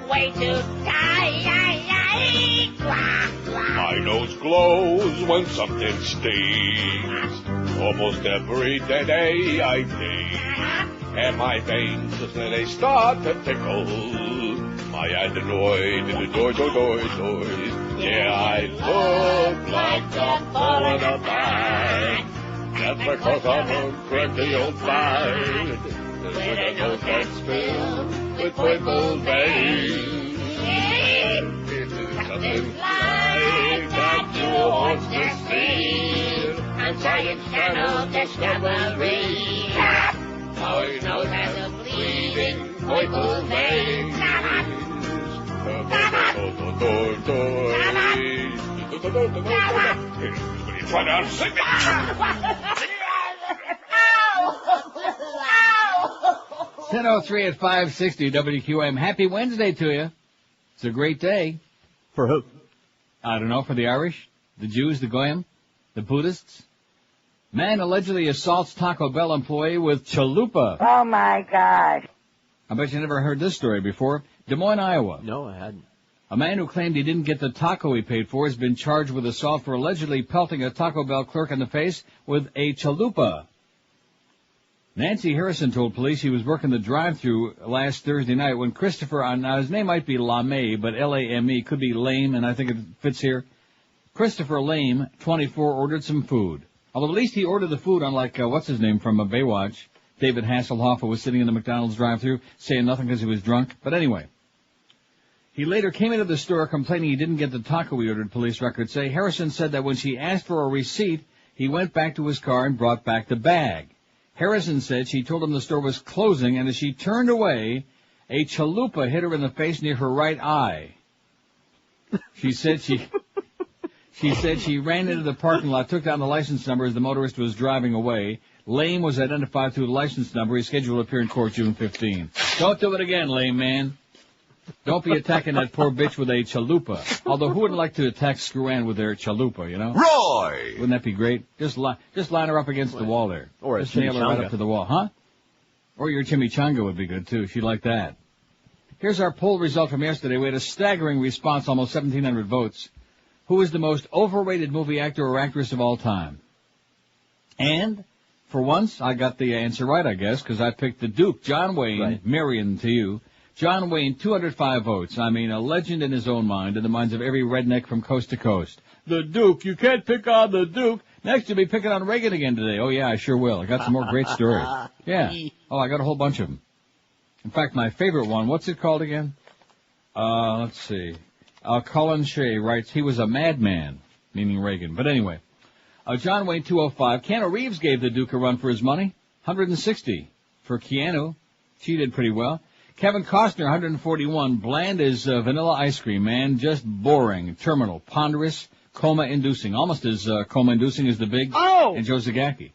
way to die. My nose glows when something stings. Almost every day I think. And my veins, they start to tickle. My adenoid in the doy. Yeah, I look like I'm falling apart. That's because I'm a cranky old fart. With a nose that's filled with purple veins. Something like that you want to see. And science channel discovery. Our nose has a bleeding purple vein. Try to sing me. 10:03 at 560 WQM. Happy Wednesday to you. It's a great day. For who? I don't know, for the Irish, the Jews, the Goyim, the Buddhists. Man allegedly assaults Taco Bell employee with chalupa. Oh, my gosh. I bet you never heard this story before. Des Moines, Iowa. No, I hadn't. A man who claimed he didn't get the taco he paid for has been charged with assault for allegedly pelting a Taco Bell clerk in the face with a chalupa. Nancy Harrison told police he was working the drive-thru last Thursday night when Christopher, now his name might be Lame, but L-A-M-E, could be Lame, and I think it fits here. Christopher Lame, 24, ordered some food. Although at least he ordered the food, unlike, what's his name from Baywatch, David Hasselhoff, who was sitting in the McDonald's drive-thru saying nothing because he was drunk. But anyway, he later came into the store complaining he didn't get the taco he ordered, police records say. Harrison said that when she asked for a receipt, he went back to his car and brought back the bag. Harrison said she told him the store was closing, and as she turned away, a chalupa hit her in the face near her right eye. She said she ran into the parking lot, took down the license number as the motorist was driving away. Lame was identified through the license number. He's scheduled to appear in court June 15. Don't do it again, Lame man. Don't be attacking that poor bitch with a chalupa. Although who wouldn't like to attack Screw Ann with their chalupa, you know? Roy! Wouldn't that be great? Just line her up against the wall there. Or just nail her right up to the wall, huh? Or your chimichanga would be good too. She'd like that. Here's our poll result from yesterday. We had a staggering response, almost 1,700 votes. Who is the most overrated movie actor or actress of all time? And for once, I got the answer right, I guess, because I picked the Duke, John Wayne, right. Marion to you. John Wayne, 205 votes. I mean, a legend in his own mind, in the minds of every redneck from coast to coast. The Duke, you can't pick on the Duke. Next, you'll be picking on Reagan again today. Oh, yeah, I sure will. I got some more great stories. Yeah. Oh, I got a whole bunch of them. In fact, my favorite one, what's it called again? Let's see. Colin Shea writes, he was a madman, meaning Reagan. But anyway, John Wayne, 205. Keanu Reeves gave the Duke a run for his money, 160. For Keanu, she did pretty well. Kevin Costner, 141. Bland as vanilla ice cream, man. Just boring, terminal, ponderous, coma-inducing. Almost as coma-inducing as the Big and Joe Zagacki.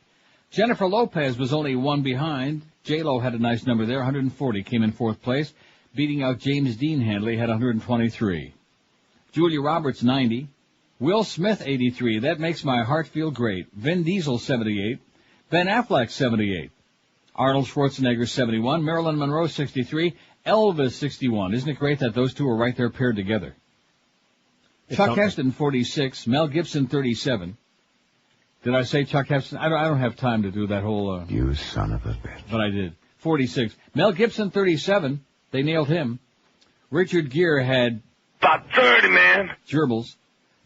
Jennifer Lopez was only one behind. J-Lo had a nice number there, 140. Came in fourth place, beating out James Dean Handley, had 123. Julia Roberts, 90. Will Smith, 83. That makes my heart feel great. Vin Diesel, 78. Ben Affleck, 78. Arnold Schwarzenegger, 71. Marilyn Monroe, 63. Elvis, 61. Isn't it great that those two are right there paired together? Chuck Heston, 46. Mel Gibson, 37. Did I say Chuck Heston? I don't have time to do that whole... You son of a bitch. But I did. 46. Mel Gibson, 37. They nailed him. Richard Gere had... About 30, man. Gerbils.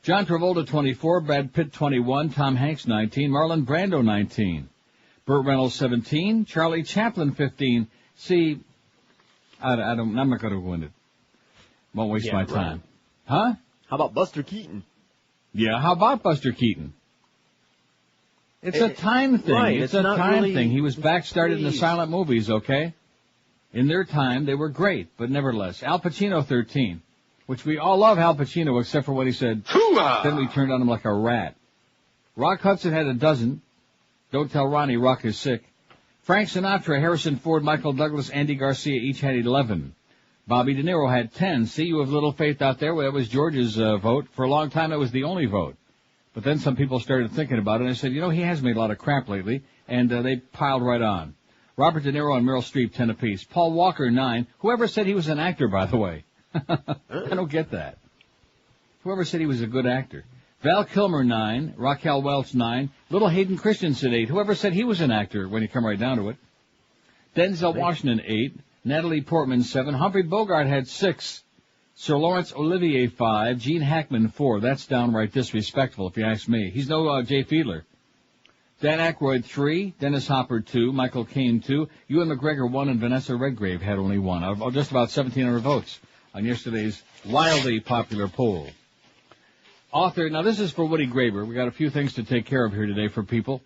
John Travolta, 24. Brad Pitt, 21. Tom Hanks, 19. Marlon Brando, 19. Burt Reynolds, 17. Charlie Chaplin, 15. See, I'm not going to go into it. Won't waste my time. Huh? How about Buster Keaton? Yeah, how about Buster Keaton? It's a time thing. Right, it's a time thing. He was started in the silent movies, okay? In their time, they were great, but nevertheless. Al Pacino, 13. Which we all love Al Pacino, except for what he said. Hoo-ah! Then we turned on him like a rat. Rock Hudson had a dozen. Don't tell Ronnie Rock is sick. Frank Sinatra, Harrison Ford, Michael Douglas, Andy Garcia each had 11. Bobby De Niro had 10. See, you have little faith out there. Well, that was George's vote. For a long time, it was the only vote. But then some people started thinking about it, and they said, he has made a lot of crap lately, and they piled right on. Robert De Niro and Meryl Streep, 10 apiece. Paul Walker, 9. Whoever said he was an actor, by the way? I don't get that. Whoever said he was a good actor. Val Kilmer, 9. Raquel Welch, 9. Little Hayden Christensen, 8. Whoever said he was an actor when you come right down to it. Denzel Washington, 8. Natalie Portman, 7. Humphrey Bogart had 6. Sir Laurence Olivier, 5. Gene Hackman, 4. That's downright disrespectful, if you ask me. He's no Jay Fiedler. Dan Aykroyd, 3. Dennis Hopper, 2. Michael Caine, 2. Ewan McGregor, 1. And Vanessa Redgrave had only 1. Of just about 1,700 votes on yesterday's wildly popular poll. Author, now this is for Woody Graber. We got a few things to take care of here today for people.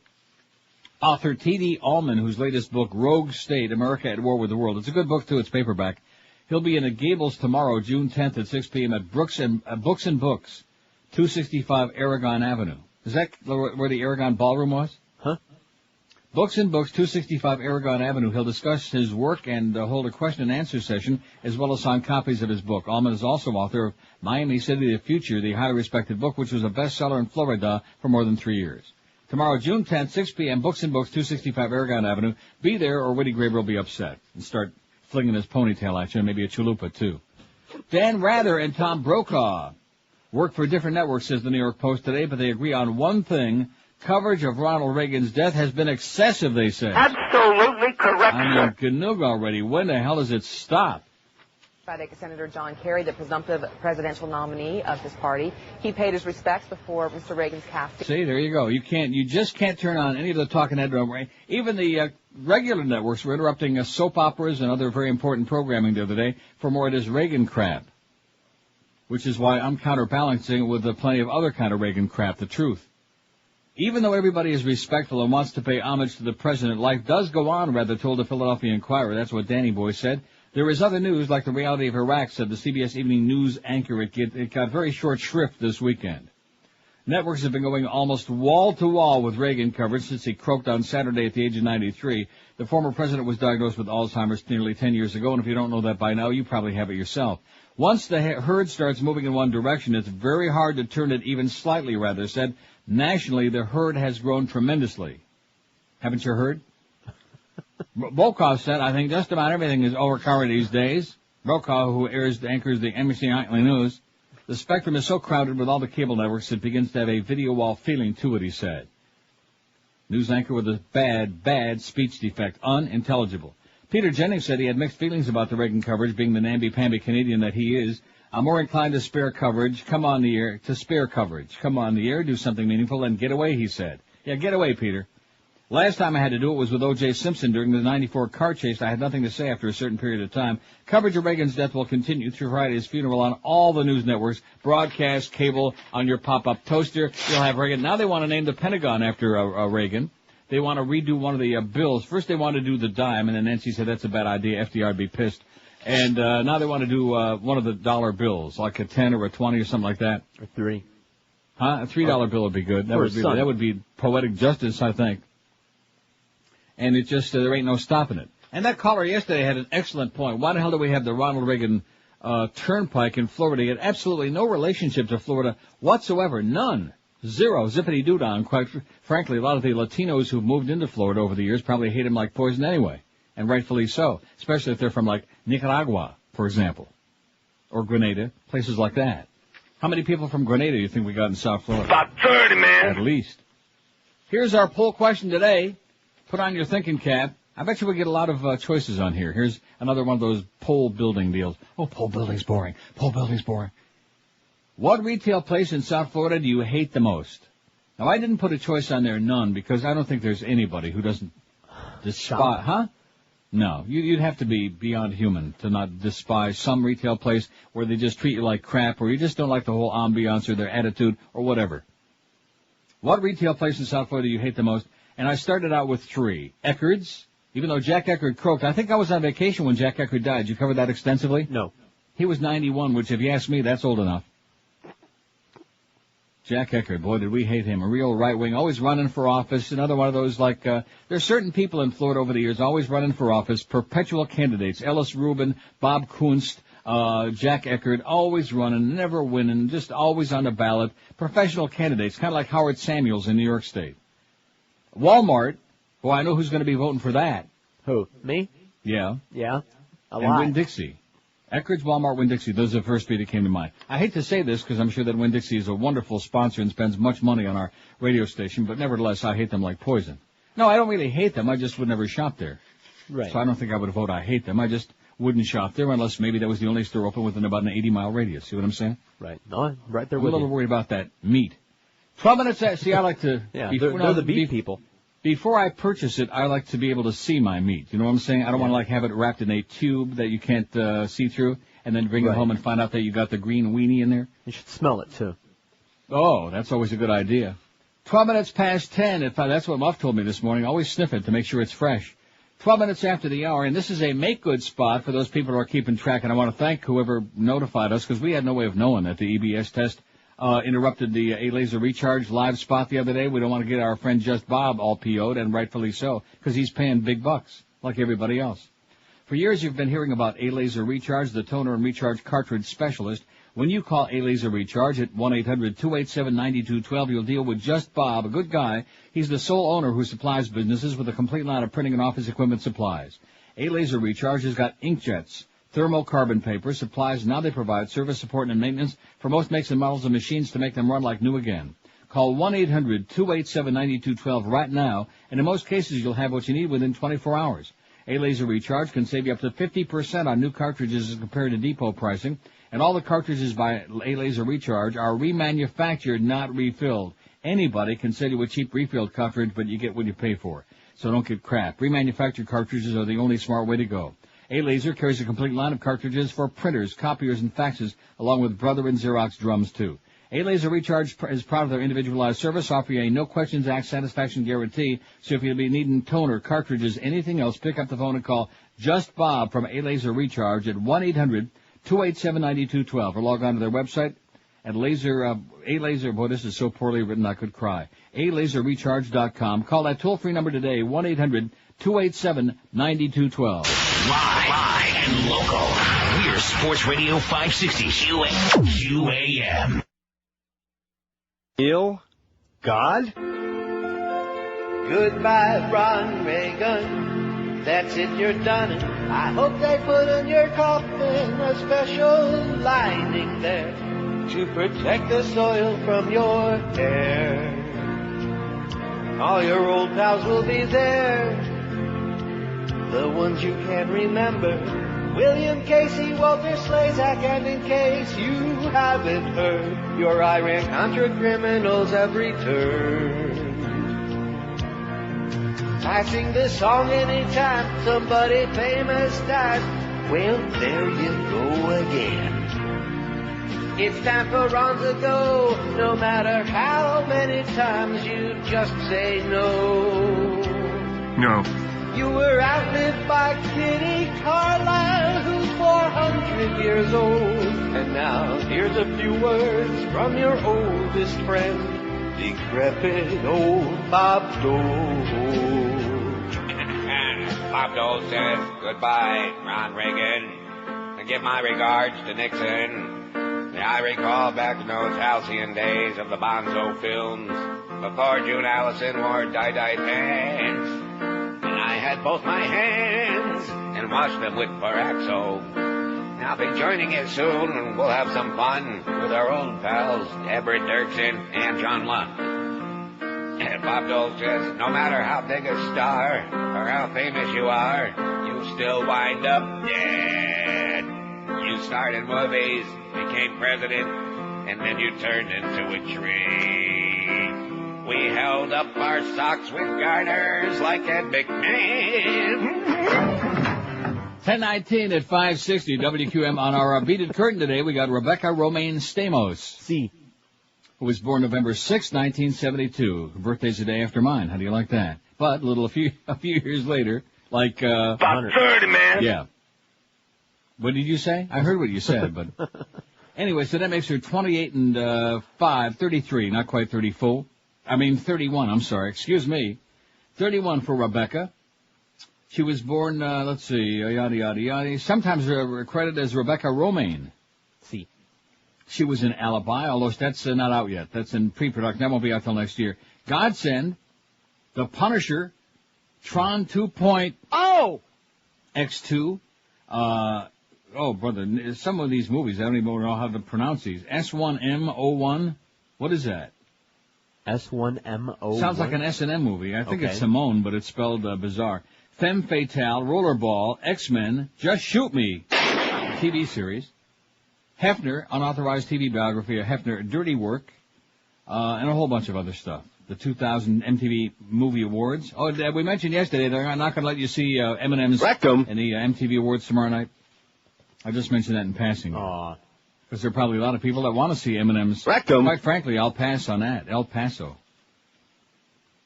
Author T.D. Allman, whose latest book, Rogue State, America at War with the World. It's a good book, too. It's paperback. He'll be in the Gables tomorrow, June 10th at 6 p.m. at Books and Books, 265 Aragon Avenue. Is that where the Aragon Ballroom was? Huh? Books and Books, 265 Aragon Avenue. He'll discuss his work and hold a question and answer session, as well as sign copies of his book. Allman is also author of Miami City of the Future, the highly respected book, which was a bestseller in Florida for more than 3 years. Tomorrow, June 10th, 6 p.m., Books and Books, 265 Aragon Avenue. Be there or Woody Graber will be upset and start flinging his ponytail at you, and maybe a chalupa, too. Dan Rather and Tom Brokaw work for different networks, says the New York Post today, but they agree on one thing. Coverage of Ronald Reagan's death has been excessive, they say. Absolutely correct, I mean, Ganoog already. When the hell does it stop? Friday, Senator John Kerry, the presumptive presidential nominee of his party, he paid his respects before Mr. Reagan's casket. See, there you go. You just can't turn on any of the talking head. Even the regular networks were interrupting soap operas and other very important programming the other day for more of this Reagan crap. Which is why I'm counterbalancing it with plenty of other kind of Reagan crap, the truth. Even though everybody is respectful and wants to pay homage to the president, life does go on, rather, told the Philadelphia Inquirer. That's what Danny Boy said. There is other news, like the reality of Iraq, said the CBS Evening News anchor. It got very short shrift this weekend. Networks have been going almost wall-to-wall with Reagan coverage since he croaked on Saturday at the age of 93. The former president was diagnosed with Alzheimer's nearly 10 years ago, and if you don't know that by now, you probably have it yourself. Once the herd starts moving in one direction, it's very hard to turn it even slightly, rather, said. Nationally, the herd has grown tremendously. Haven't you heard? Brokaw said, I think just about everything is overcovered these days. Brokaw, who anchors the NBC Nightly News. The spectrum is so crowded with all the cable networks, it begins to have a video wall feeling to it, he said. News anchor with a bad speech defect, unintelligible. Peter Jennings said he had mixed feelings about the Reagan coverage, being the namby-pamby Canadian that he is. I'm more inclined to spare coverage. Come on the air, do something meaningful, and get away, he said. Yeah, get away, Peter. Last time I had to do it was with O.J. Simpson during the 94 car chase. I had nothing to say after a certain period of time. Coverage of Reagan's death will continue through Friday's funeral on all the news networks, broadcast, cable, on your pop-up toaster. You'll have Reagan. Now they want to name the Pentagon after Reagan. They want to redo one of the bills. First they want to do the dime, and then Nancy said that's a bad idea. FDR would be pissed. And now they want to do one of the dollar bills, like a 10 or a 20 or something like that. Or 3. Huh? A $3 bill would be good. That would be poetic justice, I think. And it just, there ain't no stopping it. And that caller yesterday had an excellent point. Why the hell do we have the Ronald Reagan Turnpike in Florida? He had absolutely no relationship to Florida whatsoever. None. Zero. Zippity-doo-dah. Quite frankly, a lot of the Latinos who've moved into Florida over the years probably hate him like poison anyway. And rightfully so. Especially if they're from, like, Nicaragua, for example. Or Grenada. Places like that. How many people from Grenada do you think we got in South Florida? About 30, man. At least. Here's our poll question today. Put on your thinking cap. I bet you we get a lot of choices on here. Here's another one of those poll building deals. Oh, poll building's boring. Poll building's boring. What retail place in South Florida do you hate the most? Now, I didn't put a choice on there, none, because I don't think there's anybody who doesn't despise, huh? No, you'd have to be beyond human to not despise some retail place where they just treat you like crap, or you just don't like the whole ambiance or their attitude or whatever. What retail place in South Florida do you hate the most? And I started out with 3. Eckerd's, even though Jack Eckerd croaked. I think I was on vacation when Jack Eckerd died. Did you cover that extensively? No. He was 91, which if you ask me, that's old enough. Jack Eckerd, boy, did we hate him. A real right-wing, always running for office. Another one of those, like, there's certain people in Florida over the years always running for office, perpetual candidates. Ellis Rubin, Bob Kunst, Jack Eckerd, always running, never winning, just always on the ballot. Professional candidates, kind of like Howard Samuels in New York State. Walmart, well, I know who's going to be voting for that. Who? Me? Yeah. Yeah. And Winn-Dixie. Eckerd's, Walmart, Winn-Dixie, those are the first three that came to mind. I hate to say this because I'm sure that Winn-Dixie is a wonderful sponsor and spends much money on our radio station, but nevertheless, I hate them like poison. No, I don't really hate them. I just would never shop there. Right. So I don't think I would vote I hate them. I just wouldn't shop there unless maybe that was the only store open within about an 80-mile radius. See what I'm saying? Right. No, I'm right there I'm a with little you. worried about that meat. 12 minutes, see, I like to... Yeah, they're the beef people. Before I purchase it, I like to be able to see my meat. You know what I'm saying? I don't want to, like, have it wrapped in a tube that you can't see through, and then bring it home and find out that you got the green weenie in there. You should smell it, too. Oh, that's always a good idea. 12 minutes past 10, that's what Muff told me this morning. Always sniff it to make sure it's fresh. 12 minutes after the hour, and this is a make-good spot for those people who are keeping track, and I want to thank whoever notified us, because we had no way of knowing that the EBS test interrupted the A-Laser Recharge live spot the other day. We don't want to get our friend Just Bob all PO'd, and rightfully so, because he's paying big bucks, like everybody else. For years, you've been hearing about A-Laser Recharge, the toner and recharge cartridge specialist. When you call A-Laser Recharge at 1-800-287-9212, you'll deal with Just Bob, a good guy. He's the sole owner who supplies businesses with a complete line of printing and office equipment supplies. A-Laser Recharge has got inkjets, thermocarbon paper, supplies. Now they provide service, support, and maintenance for most makes and models of machines to make them run like new again. Call 1-800-287-9212 right now, and in most cases you'll have what you need within 24 hours. A-Laser Recharge can save you up to 50% on new cartridges as compared to depot pricing, and all the cartridges by A-Laser Recharge are remanufactured, not refilled. Anybody can sell you a cheap refilled cartridge, but you get what you pay for. So don't get crap. Remanufactured cartridges are the only smart way to go. A-Laser carries a complete line of cartridges for printers, copiers, and faxes, along with Brother and Xerox drums, too. A-Laser Recharge is proud of their individualized service, offering a no-questions-asked satisfaction guarantee. So if you'll be needing toner, cartridges, anything else, pick up the phone and call Just Bob from A-Laser Recharge at 1-800-287-9212, or log on to their website at A-Laser, boy, this is so poorly written I could cry, alaserrecharge.com. Call that toll-free number today, 1-800-287-9212. Live and local. We're Sports Radio 560 QAM. Neil? God? Goodbye, Ron Reagan. That's it, you're done. I hope they put in your coffin a special lining there to protect the soil from your hair. All your old pals will be there, the ones you can't remember. William Casey, Walter Slazak, and in case you haven't heard, your Iran-Contra criminals have returned. I sing this song anytime somebody famous dies. Well, there you go again. It's time for Ron to go, no matter how many times you just say no. No. You were outlived by Kitty Carlisle, who's 400 years old. And now here's a few words from your oldest friend, decrepit old Bob Dole. Bob Dole says goodbye, Ron Reagan. I give my regards to Nixon. I recall back in those halcyon days of the Bonzo films, before June Allison wore dye-dyed pants. I had both my hands and washed them with Paraxo. I'll be joining you soon, and we'll have some fun with our old pals, Everett Dirksen and John Lund. And Bob Dole says, no matter how big a star or how famous you are, you still wind up dead. You starred in movies, became president, and then you turned into a tree. We held up our socks with garters like Ed McMahon. 10:19 at 560 WQM. On our beaded curtain today, we got Rebecca Romaine Stamos. C. Who was born November 6, 1972. Her birthday's the day after mine. How do you like that? But a few years later, like About 30, man. Yeah. What did you say? I heard what you said, but anyway, so that makes her 28 and 33, not quite 34. 31, I'm sorry, excuse me. 31 for Rebecca. She was born, yada, yada, yada. Sometimes credited as Rebecca Romaine. C. She was in Alibi, although that's not out yet. That's in pre-production. That won't be out till next year. Godsend, The Punisher, Tron 2.0, X2, Oh, brother, some of these movies, I don't even know how to pronounce these. S1M01? What is that? S1M01? Sounds like an S&M movie. I think Okay. it's Simone, but it's spelled bizarre. Femme Fatale, Rollerball, X-Men, Just Shoot Me, TV series. Hefner, unauthorized TV biography of Hefner, Dirty Work, and a whole bunch of other stuff. The 2000 MTV Movie Awards. Oh, we mentioned yesterday they're not going to let you see Eminem's Rectum. in the MTV Awards tomorrow night. I just mentioned that in passing. Aw. Because there are probably a lot of people that want to see Eminem's. Rectum. Quite frankly, I'll pass on that. El Paso.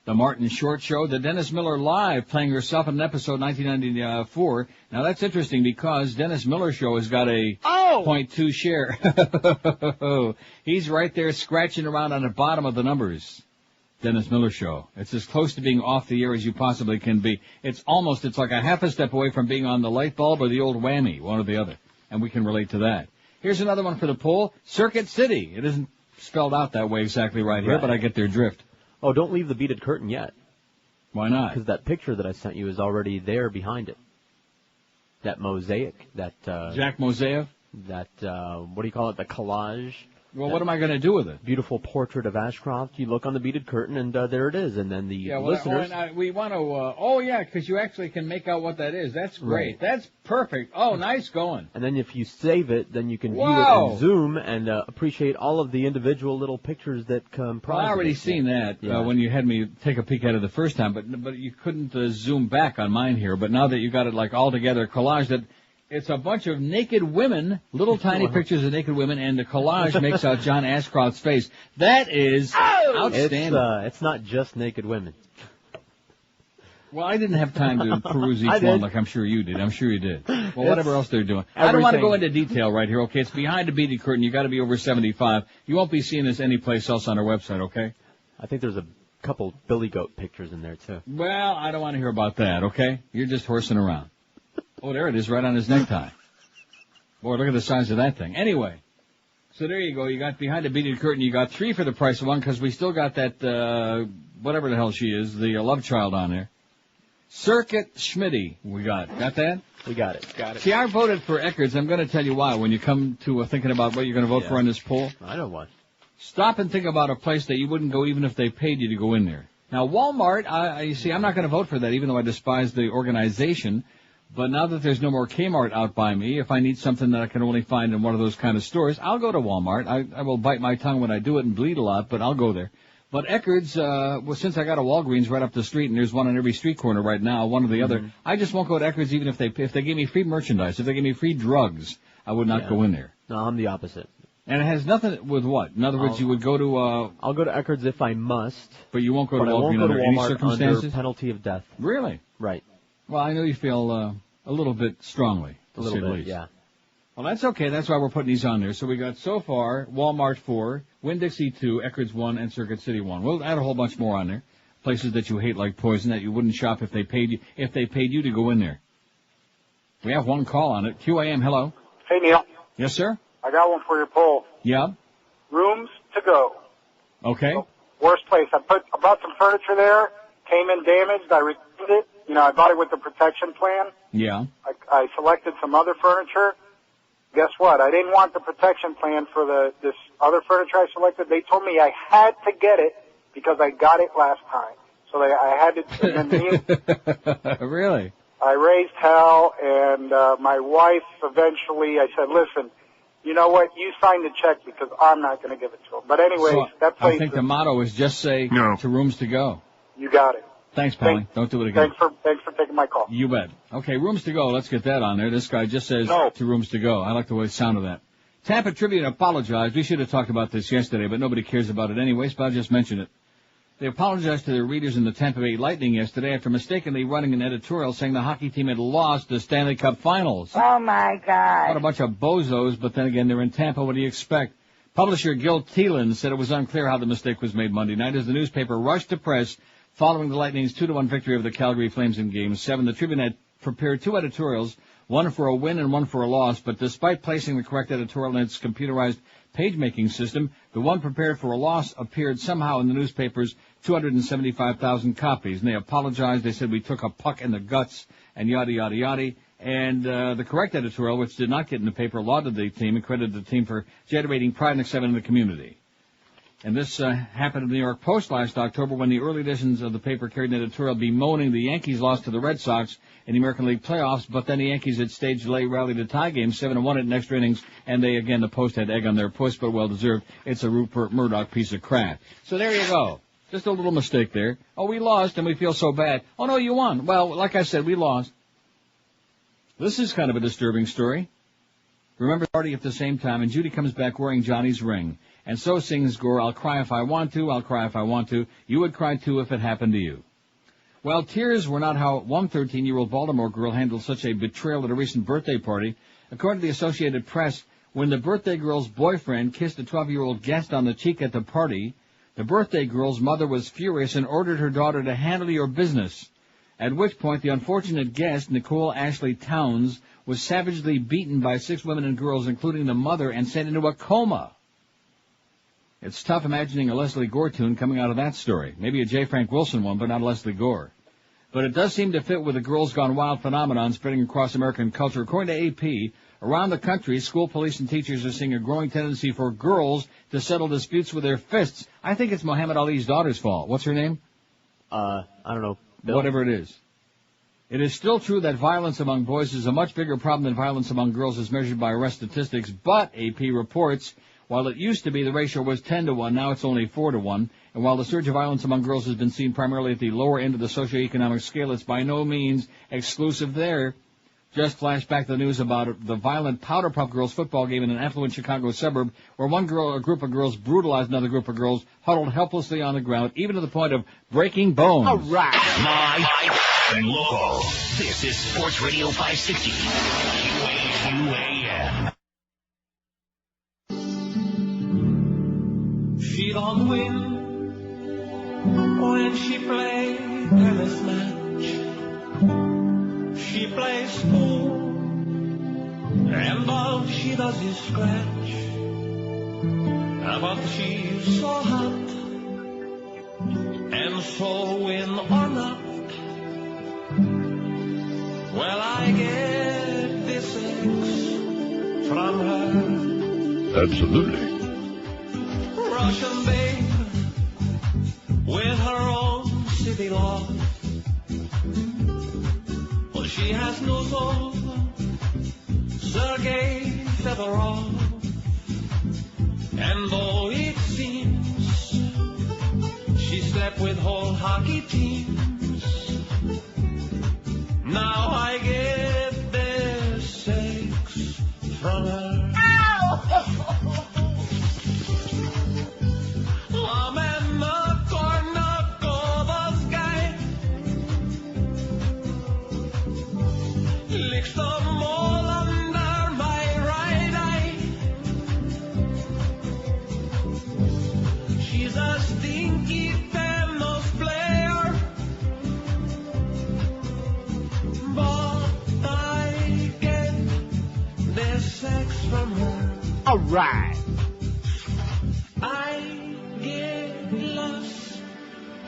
The Martin Short Show, the Dennis Miller Live, playing herself in an episode 1994. Now that's interesting because Dennis Miller Show has got a 0.2 share. He's right there scratching around on the bottom of the numbers. Dennis Miller Show. It's as close to being off the air as you possibly can be. It's like a half a step away from being on the light bulb or the old whammy, one or the other. And we can relate to that. Here's another one for the poll. Circuit City. It isn't spelled out that way exactly right here, but I get their drift. Oh, don't leave the beaded curtain yet. Why not? Because that picture that I sent you is already there behind it. That mosaic, Jack Moseyev? what do you call it, the collage. Well, what am I going to do with it? Beautiful portrait of Ashcroft. You look on the beaded curtain, and there it is. And then the listeners... we want to, because you actually can make out what that is. That's great. Right. That's perfect. Oh, nice going. And then if you save it, then you can view it Wow. in Zoom and appreciate all of the individual little pictures that comprise Well, I already it. seen that Yeah. when you had me take a peek at it the first time, but you couldn't zoom back on mine here. But now that you got it like all together, collage, that it's a bunch of naked women, little tiny pictures of naked women, and the collage makes out John Ashcroft's face. That is outstanding. It's not just naked women. Well, I didn't have time to peruse each I one did. like I'm sure you did. I'm sure you did. Well, whatever else they're doing. I don't everything. want to go into detail right here, okay? It's behind the beaded curtain. You got to be over 75. You won't be seeing this anyplace else on our website, okay? I think there's a couple billy goat pictures in there, too. Well, I don't want to hear about that, okay? You're just horsing around. Oh, there it is, right on his necktie. Boy, look at the size of that thing. Anyway, so there you go. You got behind the beaded curtain. You got 3 for the price of 1 because we still got that, whatever the hell she is, the love child on there. Circuit Schmitty, we got. Got that? We got it. Got it. See, I voted for Eckerd's. I'm going to tell you why when you come to thinking about what you're going to vote for on this poll. I know what. Stop and think about a place that you wouldn't go even if they paid you to go in there. Now, Walmart, you see, I'm not going to vote for that even though I despise the organization. But now that there's no more Kmart out by me, if I need something that I can only find in one of those kind of stores, I'll go to Walmart. I will bite my tongue when I do it and bleed a lot, but I'll go there. But Eckerd's, since I got a Walgreens right up the street, and there's one on every street corner right now, one or the other, I just won't go to Eckerd's even if they gave me free merchandise. If they gave me free drugs, I would not go in there. No, I'm the opposite. And it has nothing with what? In other words, you would go to... I'll go to Eckerd's if I must. But you won't go to Walmart Walgreens under any under circumstances? penalty of death. Really? Right. Well, I know you feel a little bit strongly, to say the least. Yeah. Well, that's okay. That's why we're putting these on there. So we got so far Walmart 4, Winn-Dixie 2, Eckerd's 1, and Circuit City 1. We'll add a whole bunch more on there. Places that you hate like poison that you wouldn't shop if they paid you to go in there. We have one call on it. QAM, hello. Hey, Neil. Yes, sir? I got one for your poll. Yeah? Rooms to go. Okay. Worst place. I bought some furniture there. Came in damaged. I returned it. I bought it with the protection plan. Yeah. I selected some other furniture. Guess what? I didn't want the protection plan for this other furniture I selected. They told me I had to get it because I got it last time. So I had to. Really? I raised hell, and my wife eventually, I said, listen, you know what? You signed the check because I'm not going to give it to him. But anyways, So that place I think the motto is just say No. to rooms to go. You got it. Thanks, Polly. Don't do it again. Thanks for taking my call. You bet. Okay, rooms to go. Let's get that on there. This guy just says No. to rooms to go. I like the way the sound of that. Tampa Tribune apologized. We should have talked about this yesterday, but nobody cares about it anyways, but I'll just mention it. They apologized to their readers in the Tampa Bay Lightning yesterday after mistakenly running an editorial saying the hockey team had lost the Stanley Cup Finals. Oh, my God. What a bunch of bozos, but then again, they're in Tampa. What do you expect? Publisher Gil Thielen said it was unclear how the mistake was made Monday night as the newspaper rushed to press following the Lightning's 2-1 victory over the Calgary Flames in Game 7. The Tribune had prepared 2 editorials, one for a win and one for a loss, but despite placing the correct editorial in its computerized page-making system, the one prepared for a loss appeared somehow in the newspaper's 275,000 copies. And they apologized. They said we took a puck in the guts and yada, yada, yada. And the correct editorial, which did not get in the paper, lauded the team and credited the team for generating pride and excitement in the community. And this happened in the New York Post last October when the early editions of the paper carried an editorial bemoaning the Yankees' loss to the Red Sox in the American League playoffs, but then the Yankees had staged a late rally to tie game 7-1 in extra innings, and the Post had egg on their puss, but well-deserved. It's a Rupert Murdoch piece of crap. So there you go. Just a little mistake there. Oh, we lost, and we feel so bad. Oh, no, you won. Well, like I said, we lost. This is kind of a disturbing story. Remember the party at the same time, and Judy comes back wearing Johnny's ring. And so sings Gore, I'll cry if I want to, I'll cry if I want to. You would cry too if it happened to you. Well, tears were not how one 13-year-old Baltimore girl handled such a betrayal at a recent birthday party. According to the Associated Press, when the birthday girl's boyfriend kissed a 12-year-old guest on the cheek at the party, the birthday girl's mother was furious and ordered her daughter to handle your business. At which point the unfortunate guest, Nicole Ashley Towns, was savagely beaten by 6 women and girls, including the mother, and sent into a coma. It's tough imagining a Leslie Gore tune coming out of that story. Maybe a J. Frank Wilson one, but not Leslie Gore. But it does seem to fit with the Girls Gone Wild phenomenon spreading across American culture. According to AP, around the country, school, police, and teachers are seeing a growing tendency for girls to settle disputes with their fists. I think it's Muhammad Ali's daughter's fault. What's her name? I don't know. Bill? Whatever it is. It is still true that violence among boys is a much bigger problem than violence among girls as measured by arrest statistics, but AP reports, while it used to be the ratio was 10-1, now it's only 4-1, and while the surge of violence among girls has been seen primarily at the lower end of the socioeconomic scale, it's by no means exclusive there. Just flash back the news about the violent Powder Puff Girls football game in an affluent Chicago suburb where a group of girls brutalized another group of girls, huddled helplessly on the ground, even to the point of breaking bones. All right. Live and local. This is Sports Radio 560. QAM. She don't win when she plays tennis match. She plays pool, and all she does is scratch. But she's so hot, and so win or not, well, I get this sex from her. Absolutely. Russian babe with her own city law. Well, she has no soul, Sergei Fedorov. And though it seems she slept with whole hockey teams, now I get their sex from her. Ow! I'm in the corner of the sky, licks the mole under my right eye. She's a stinky tennis player, but I get their sex from her. All right. I get lots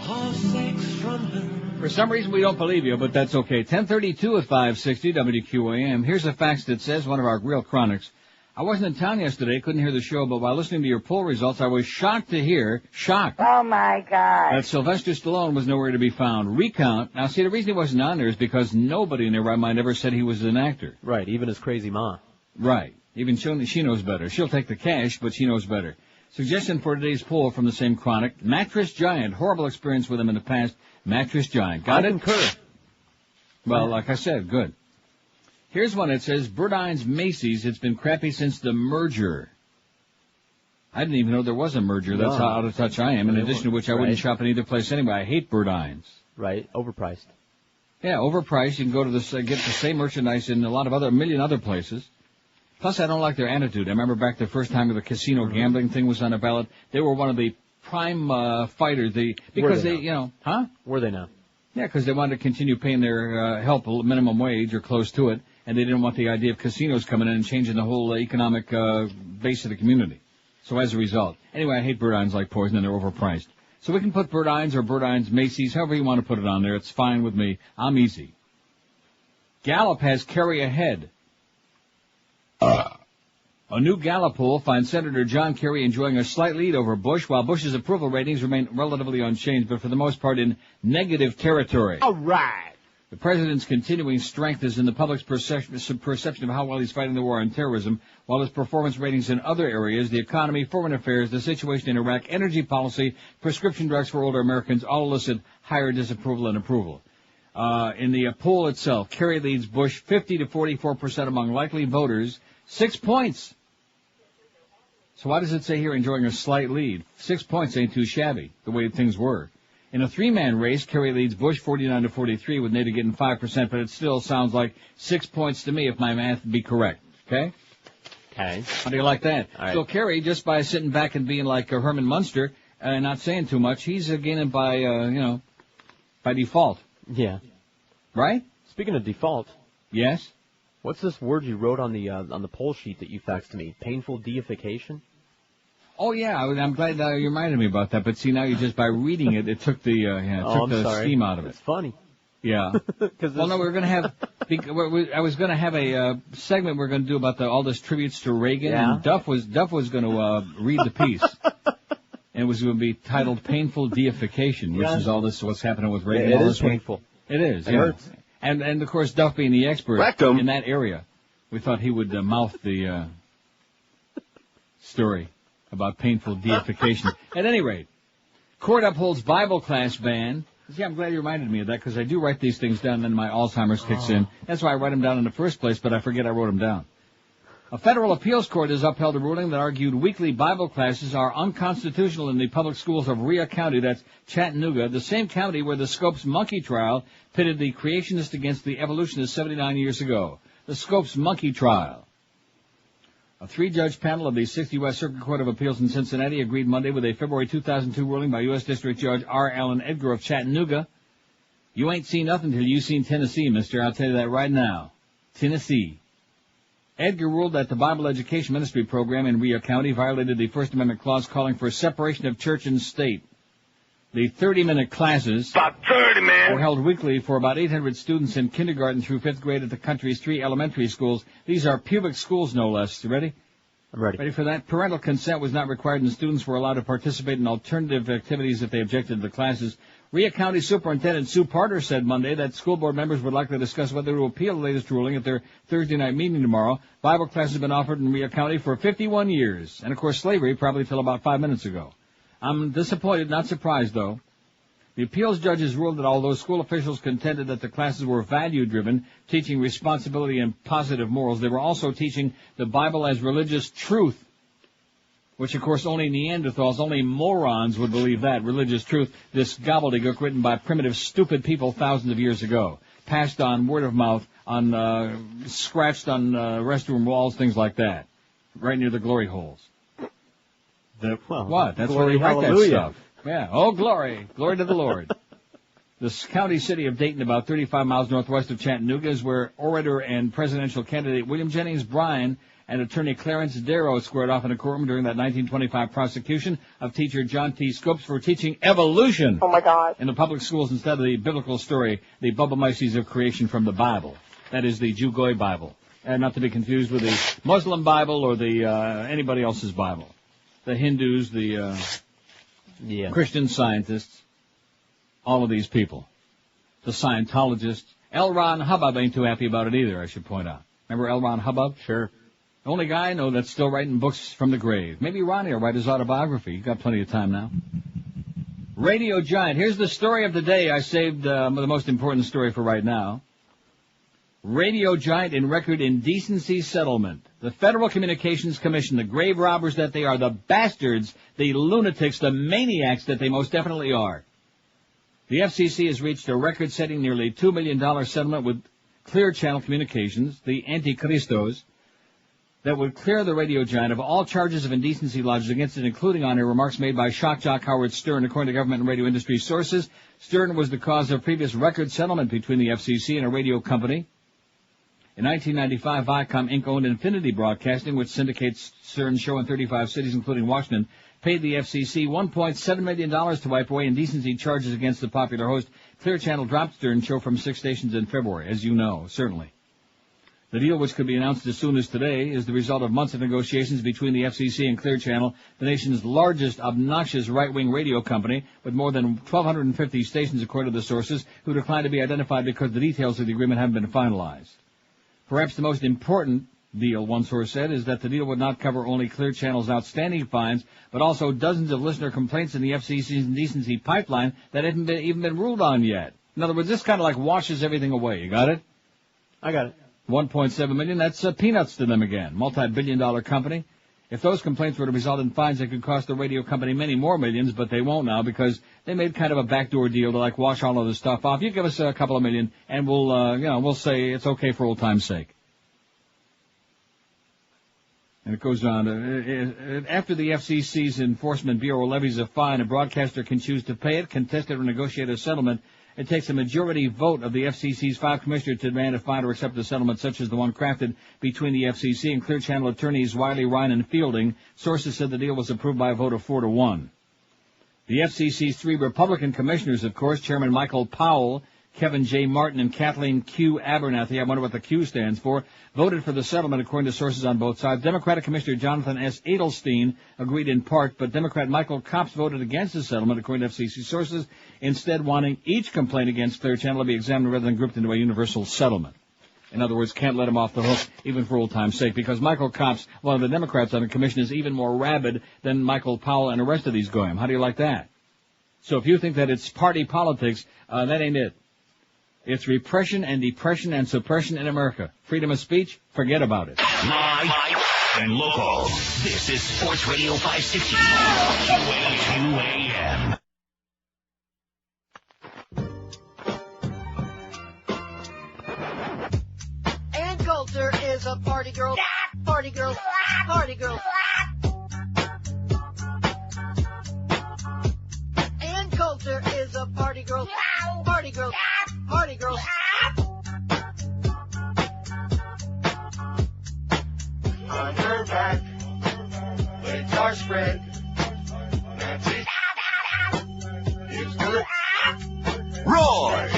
of sex from her. For some reason, we don't believe you, but that's okay. 10:32 at 560 WQAM. Here's a fax that says, one of our real chronics. I wasn't in town yesterday, couldn't hear the show, but while listening to your poll results, I was shocked to hear, oh my God, that Sylvester Stallone was nowhere to be found. Recount. Now, see, the reason he wasn't on there is because nobody in their right mind ever said he was an actor. Right, even his crazy ma. Right. Even she knows better. She'll take the cash, but she knows better. Suggestion for today's poll from the same chronic, Mattress Giant. Horrible experience with him in the past. Mattress Giant. Got it? Concur. Well, like I said, good. Here's one that says, Burdine's Macy's, it's been crappy since the merger. I didn't even know there was a merger. That's how out of touch I am. In addition to which I wouldn't shop in either place anyway. I hate Burdine's. Right, overpriced. Yeah, overpriced. You can go to get the same merchandise in a million other places. Plus, I don't like their attitude. I remember back the first time the casino gambling thing was on the ballot. They were one of the prime fighters. Were they now? Yeah, because they wanted to continue paying their help minimum wage or close to it, and they didn't want the idea of casinos coming in and changing the whole economic base of the community. So as a result, anyway, I hate Burdine's like poison, and they're overpriced. So we can put Burdine's or Burdine's Macy's, however you want to put it on there. It's fine with me. I'm easy. Gallup has Kerry ahead. A new Gallup poll finds Senator John Kerry enjoying a slight lead over Bush, while Bush's approval ratings remain relatively unchanged, but for the most part in negative territory. All right. The president's continuing strength is in the public's perception of how well he's fighting the war on terrorism, while his performance ratings in other areas, the economy, foreign affairs, the situation in Iraq, energy policy, prescription drugs for older Americans, all elicit higher disapproval and approval. In the poll itself, Kerry leads Bush 50 to 44% among likely voters, 6 points. So why does it say here enjoying a slight lead? 6 points ain't too shabby, the way things were. In a three-man race, Kerry leads Bush 49 to 43, with Nader getting 5%, but it still sounds like 6 points to me if my math be correct. Okay? Okay. How do you like that? All right. So Kerry, just by sitting back and being like Herman Munster and not saying too much, he's gaining by, by default. Yeah. Right? Speaking of default. Yes? What's this word you wrote on the poll sheet that you faxed to me? Painful deification? Oh yeah, I'm glad you reminded me about that. But see, now you just by reading it, it took the steam out of it. It's funny. Yeah. Well, no, we're going to have. I was going to have a segment we're going to do about all this tributes to Reagan, and Duff was going to read the piece, and it was going to be titled "Painful Deification," which is all this what's happening with Reagan. It is painful. It is. It yeah. hurts. And of course, Duff being the expert in that area, we thought he would mouth the story about painful deification. At any rate, court upholds Bible class ban. See, I'm glad you reminded me of that because I do write these things down and then my Alzheimer's kicks in. That's why I write them down in the first place, but I forget I wrote them down. A federal appeals court has upheld a ruling that argued weekly Bible classes are unconstitutional in the public schools of Rhea County, that's Chattanooga, the same county where the Scopes monkey trial pitted the creationists against the evolutionists 79 years ago. The Scopes monkey trial. A three-judge panel of the 6th U.S. Circuit Court of Appeals in Cincinnati agreed Monday with a February 2002 ruling by U.S. District Judge R. Allen Edgar of Chattanooga. You ain't seen nothing till you seen Tennessee, mister. I'll tell you that right now. Tennessee. Edgar ruled that the Bible Education Ministry program in Rhea County violated the First Amendment clause calling for separation of church and state. The 30-minute classes were held weekly for about 800 students in kindergarten through 5th grade at the country's 3 elementary schools. These are public schools, no less. You ready? I'm ready. Ready for that? Parental consent was not required, and students were allowed to participate in alternative activities if they objected to the classes. Rhea County Superintendent Sue Parter said Monday that school board members would likely discuss whether to appeal the latest ruling at their Thursday night meeting tomorrow. Bible classes have been offered in Rhea County for 51 years. And, of course, slavery probably till about 5 minutes ago. I'm disappointed, not surprised, though. The appeals judges ruled that although school officials contended that the classes were value-driven, teaching responsibility and positive morals, they were also teaching the Bible as religious truth, which, of course, only Neanderthals, only morons would believe that, religious truth, this gobbledygook written by primitive, stupid people thousands of years ago, passed on word of mouth, on scratched on restroom walls, things like that, right near the glory holes. What? That's where they write that stuff. Yeah. Oh, glory. Glory to the Lord. The county city of Dayton, about 35 miles northwest of Chattanooga, is where orator and presidential candidate William Jennings Bryan and attorney Clarence Darrow squared off in a courtroom during that 1925 prosecution of teacher John T. Scopes for teaching evolution in the public schools instead of the biblical story, the Bubba Mices of creation from the Bible. That is the Jew Goy Bible. And not to be confused with the Muslim Bible or the anybody else's Bible. The Hindus, the Christian Scientists, all of these people. The Scientologists. L. Ron Hubbard ain't too happy about it either, I should point out. Remember L. Ron Hubbard? Sure. The only guy I know that's still writing books from the grave. Maybe Ronnie will write his autobiography. He's got plenty of time now. Radio Giant. Here's the story of the day. I saved the most important story for right now. Radio Giant in record indecency settlement. The Federal Communications Commission, the grave robbers that they are, the bastards, the lunatics, the maniacs that they most definitely are. The FCC has reached a record-setting nearly $2 million settlement with Clear Channel Communications, the Antichristos, that would clear the radio giant of all charges of indecency lodged against it, including on air remarks made by shock jock Howard Stern. According to government and radio industry sources, Stern was the cause of previous record settlement between the FCC and a radio company. In 1995, Viacom Inc. owned Infinity Broadcasting, which syndicates Stern's show in 35 cities, including Washington, paid the FCC $1.7 million to wipe away indecency charges against the popular host. Clear Channel dropped Stern's show from 6 stations in February, as you know, certainly. The deal, which could be announced as soon as today, is the result of months of negotiations between the FCC and Clear Channel, the nation's largest obnoxious right-wing radio company, with more than 1,250 stations according to the sources, who declined to be identified because the details of the agreement haven't been finalized. Perhaps the most important deal, one source said, is that the deal would not cover only Clear Channel's outstanding fines, but also dozens of listener complaints in the FCC's indecency pipeline that haven't even been ruled on yet. In other words, this kind of like washes everything away. You got it? I got it. 1.7 million, that's peanuts to them again. Multi-billion-dollar company. If those complaints were to result in fines, it could cost the radio company many more millions, but they won't now because they made kind of a backdoor deal to like wash all of this stuff off. You give us a couple of million, and we'll say it's okay for old time's sake. And it goes on. After the FCC's Enforcement Bureau levies a fine, a broadcaster can choose to pay it, contest it, or negotiate a settlement. It takes a majority vote of the FCC's 5 commissioners to demand a fine or accept a settlement such as the one crafted between the FCC and Clear Channel attorneys Wiley, Ryan, and Fielding. Sources said the deal was approved by a vote of 4-1. The FCC's 3 Republican commissioners, of course, Chairman Michael Powell, Kevin J. Martin, and Kathleen Q. Abernathy, I wonder what the Q stands for, voted for the settlement according to sources on both sides. Democratic Commissioner Jonathan S. Edelstein agreed in part, but Democrat Michael Copps voted against the settlement according to FCC sources, instead wanting each complaint against Clear Channel to be examined rather than grouped into a universal settlement. In other words, can't let him off the hook, even for old time's sake, because Michael Copps, one of the Democrats on the commission, is even more rabid than Michael Powell and the rest of these goyim. How do you like that? So if you think that it's party politics, that ain't it. It's repression and depression and suppression in America. Freedom of speech? Forget about it. Live and local. This is Sports Radio 560. QAM. Ann Coulter is a party girl. Party girl. Party girl. Ann Coulter is a party girl. Party girl. Party girl. On her back, legs are spread. Nancy is good. Roy.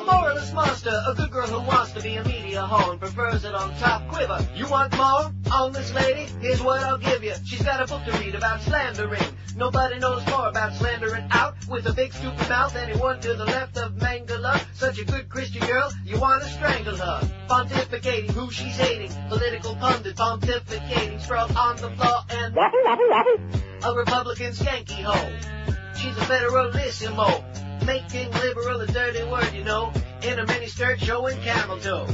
Moralist monster, a good girl who wants to be a media hoe and prefers it on top quiver. You want more on this lady? Here's what I'll give you. She's got a book to read about slandering. Nobody knows more about slandering out with a big stupid mouth. Anyone to the left of Mangala, such a good Christian girl, you want to strangle her. Pontificating who she's hating, political pundit pontificating, sprawled on the floor and a Republican skanky hoe. She's a federalissimo, making liberal a dirty word, you know, in a miniskirt showing camel toe.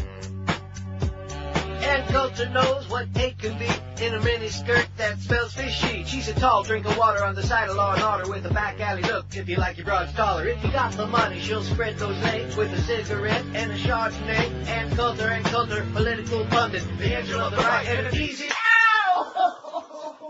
And Coulter knows what hate can be in a miniskirt that smells fishy. She's a tall drink of water on the side of Law and Order with a back alley look. If you like your broads taller, if you got the money, she'll spread those legs with a cigarette and a Chardonnay. And Coulter, political pundit, the angel of the right, and it's easy.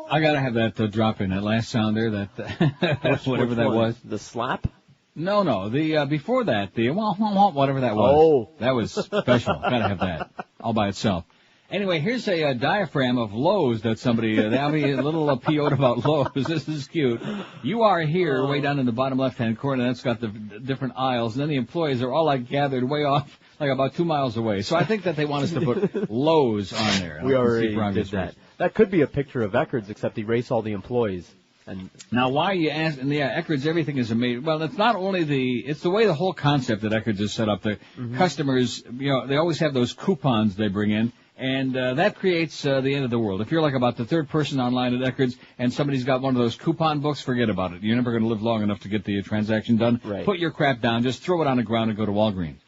I gotta have that drop in, that last sound there, that whatever that was. The slap? No, the before that, the whatever that was. Oh. That was special. Gotta have that all by itself. Anyway, here's a diaphragm of Lowe's that somebody, they'll be a little PO'd about Lowe's. This is cute. You are here, way down in the bottom left-hand corner, that's got the different aisles, and then the employees are all like gathered way off, like about 2 miles away. So I think that they want us to put Lowe's on there. We already did that. That could be a picture of Eckerd's, except erase all the employees. And now, why you ask? And yeah, Eckerd's, everything is amazing. Well, it's not only it's the way the whole concept that Eckerd's is set up. The customers, they always have those coupons they bring in, and that creates the end of the world. If you're like about the third person online at Eckerd's, and somebody's got one of those coupon books, forget about it. You're never going to live long enough to get the transaction done. Right. Put your crap down, just throw it on the ground, and go to Walgreens.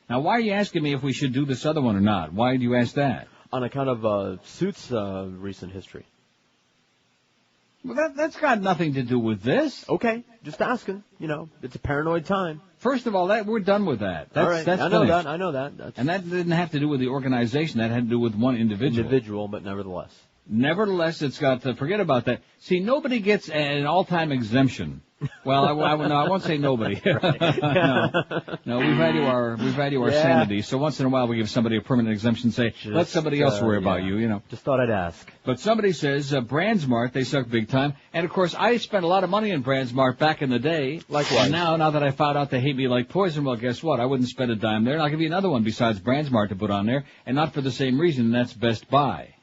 Now, why are you asking me if we should do this other one or not? Why do you ask that? On account of Suits' recent history. Well, that's got nothing to do with this. Okay, just asking. It's a paranoid time. First of all, we're done with that. All right, that's I know finished. that. I know that. And that didn't have to do with the organization. That had to do with one individual. But nevertheless. Nevertheless, it's got to forget about that. See, nobody gets an all-time exemption Well, I won't say nobody. No, we value our sanity. So once in a while we give somebody a permanent exemption, say, let somebody else worry about you, you know. Just thought I'd ask. But somebody says, BrandSmart, they suck big time. And of course, I spent a lot of money in BrandSmart back in the day. Likewise. And now that I found out they hate me like poison, well, guess what? I wouldn't spend a dime there. And I'll give you another one besides BrandSmart to put on there. And not for the same reason, and that's Best Buy.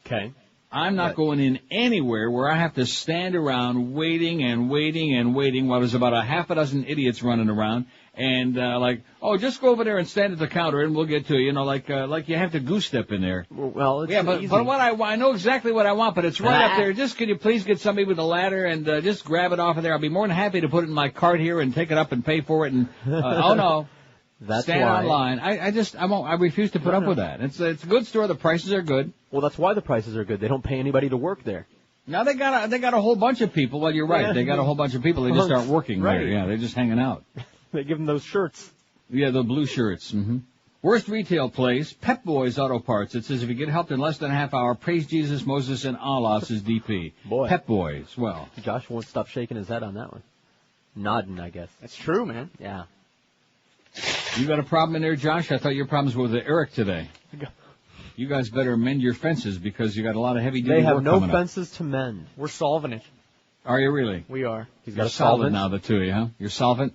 Okay. I'm not going in anywhere where I have to stand around waiting while there's about a half a dozen idiots running around and just go over there and stand at the counter and we'll get to you. You know, like you have to goose step in there. Well, it's but easy. But what I know exactly what I want, but it's right up there. Just can you please get somebody with a ladder and just grab it off of there? I'll be more than happy to put it in my cart here and take it up and pay for it. And oh no. That's stand why. online. I refuse to put up with that. It's a good store. The prices are good. Well, that's why the prices are good. They don't pay anybody to work there. Now they got a whole bunch of people. Well, you're right. Yeah. They got a whole bunch of people. They just aren't working right. there. Yeah, they're just hanging out. They give them those shirts. Yeah, the blue shirts. Mm-hmm. Worst retail place, Pep Boys Auto Parts. It says if you get helped in less than a half hour, praise Jesus, Moses, and Allah, says DP. Boy. Pep Boys. Well. Josh won't stop shaking his head on that one. Nodding, I guess. That's true, man. Yeah. You got a problem in there, Josh? I thought your problems were with Eric today. You guys better mend your fences because you got a lot of heavy duty work coming up. They have no fences to mend. We're solving it. Are you really? We are. He's got You're a solvent now, the two of you, huh? You're solvent?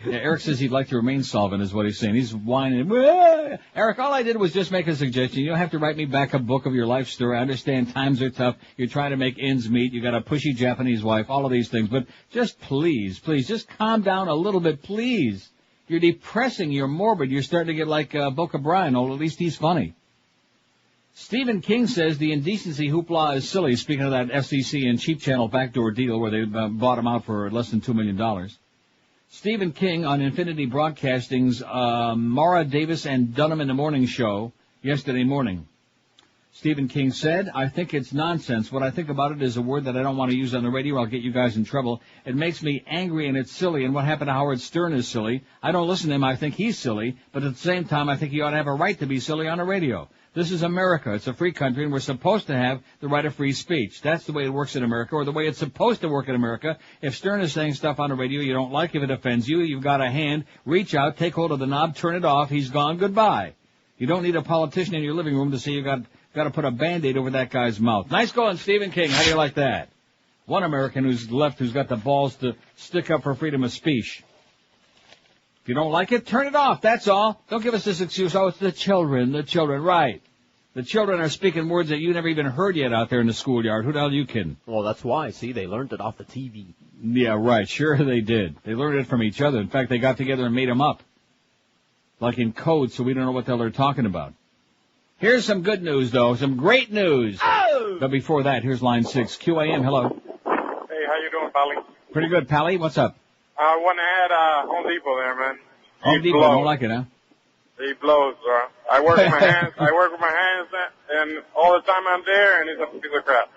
Yeah, Eric says he'd like to remain solvent is what he's saying. He's whining. Wah! Eric, all I did was just make a suggestion. You don't have to write me back a book of your life story. I understand times are tough. You're trying to make ends meet. You got a pushy Japanese wife, all of these things. But just please, just calm down a little bit, please. You're depressing. You're morbid. You're starting to get like Boca Brian. Oh, at least he's funny. Stephen King says the indecency hoopla is silly. Speaking of that FCC and cheap channel backdoor deal where they bought him out for less than $2 million. Stephen King on Infinity Broadcasting's Mara Davis and Dunham in the Morning show yesterday morning. Stephen King said, I think it's nonsense. What I think about it is a word that I don't want to use on the radio. I'll get you guys in trouble. It makes me angry and it's silly. And what happened to Howard Stern is silly. I don't listen to him. I think he's silly. But at the same time, I think he ought to have a right to be silly on the radio. This is America. It's a free country, and we're supposed to have the right of free speech. That's the way it works in America, or the way it's supposed to work in America. If Stern is saying stuff on the radio you don't like, if it offends you, you've got a hand. Reach out, take hold of the knob, turn it off. He's gone. Goodbye. You don't need a politician in your living room to say you got to put a Band-Aid over that guy's mouth. Nice going, Stephen King. How do you like that? One American who's left who's got the balls to stick up for freedom of speech. If you don't like it, turn it off. That's all. Don't give us this excuse. Oh, it's the children. Right. The children are speaking words that you never even heard yet out there in the schoolyard. Who the hell are you kidding? Well, that's why. See, they learned it off the TV. Yeah, right. Sure they did. They learned it from each other. In fact, they got together and made them up. Like in code, so we don't know what the hell they're talking about. Here's some good news, though. Some great news. Oh! But before that, here's line 6. QAM, hello. Hey, how you doing, Pally? Pretty good, Pally. What's up? I want to add Home Depot there, man. Home Depot, I don't like it, huh? He blows, bro. I work with my hands. And all the time I'm there, and it's a piece of crap.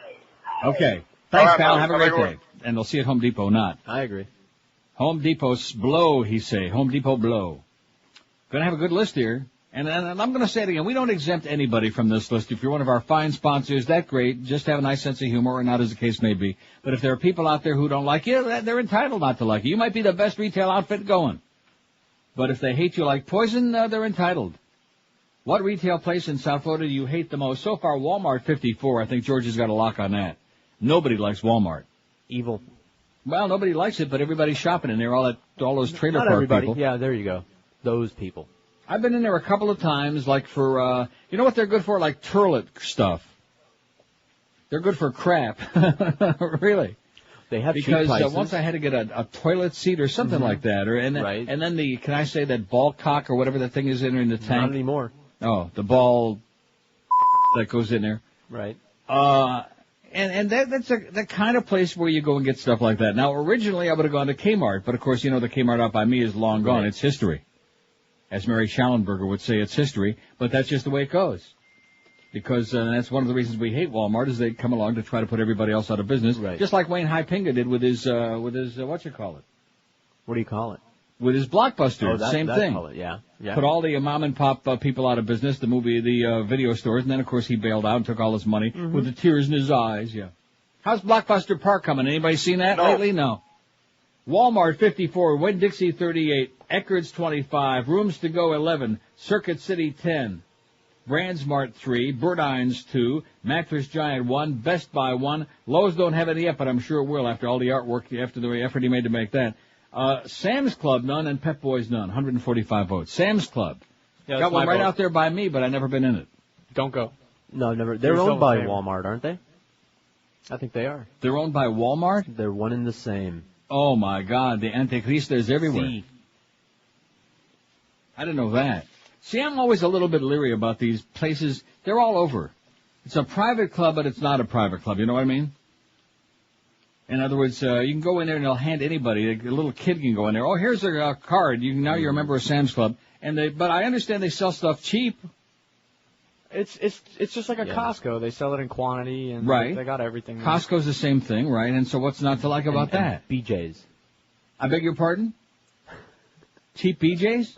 Okay. Thanks, pal. Have a great day. And they'll see you at Home Depot, not. I agree. Home Depot's blow, he say. Home Depot blow. Gonna have a good list here. And I'm gonna say it again. We don't exempt anybody from this list. If you're one of our fine sponsors, that's great. Just have a nice sense of humor, or not, as the case may be. But if there are people out there who don't like you, they're entitled not to like you. You might be the best retail outfit going. But if they hate you like poison, they're entitled. What retail place in South Florida do you hate the most? So far, Walmart 54. I think George has got a lock on that. Nobody likes Walmart. Evil. Well, nobody likes it, but everybody's shopping in there. All those trailer park everybody. people. Yeah, there you go. Those people. I've been in there a couple of times, like for, you know what they're good for? Like turlet stuff. They're good for crap. Really. They have because cheap prices. Once I had to get a toilet seat or something like that, and then can I say that ball cock or whatever that thing is in the tank? Not anymore. Oh, the ball that goes in there. Right. And that's the kind of place where you go and get stuff like that. Now, originally I would have gone to Kmart, but of course, you know, the Kmart out by me is long gone. It's history. As Mary Schallenberger would say, it's history, but that's just the way it goes. Because that's one of the reasons we hate Walmart is they come along to try to put everybody else out of business. Right. Just like Wayne Hypinga did with his what you call it? What do you call it? With his Blockbuster. Oh, Same thing. Call it, yeah. Put all the mom and pop people out of business, the video stores, and then of course he bailed out and took all his money with the tears in his eyes, yeah. How's Blockbuster Park coming? Anybody seen that lately? No. Walmart 54, Winn-Dixie 38, Eckerd's 25, Rooms to Go 11, Circuit City 10, Brandsmart 3, Burdines 2, Mattress Giant 1, Best Buy 1, Lowe's don't have any yet, but I'm sure it will after all the artwork, after the effort he made to make that. Sam's Club none and Pep Boys none, 145 votes. Sam's Club. Yeah, got one right out there by me, but I've never been in it. Don't go. No, never. They're owned by Walmart, aren't they? I think they are. They're owned by Walmart? They're one and the same. Oh, my God. The Antichrist is everywhere. See. I didn't know that. See, I'm always a little bit leery about these places. They're all over. It's a private club, but it's not a private club. You know what I mean? In other words, you can go in there and they'll hand anybody, a little kid can go in there. Oh, here's a card. Now you're a member of Sam's Club. But I understand they sell stuff cheap. It's just like a Costco. They sell it in quantity, and right. They got everything. Costco's the same thing, right? And so what's not to like about that? BJ's. I beg your pardon? Cheap BJ's?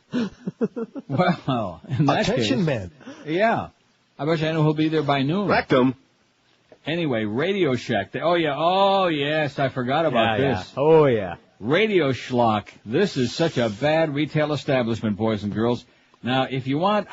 Well, in that Attention, case, man. Yeah. I bet you I know he'll be there by noon. Rectum. Anyway, Radio Shack. Oh, yes, I forgot about this. Yeah. Oh, yeah. Radio Schlock. This is such a bad retail establishment, boys and girls. Now, if you want,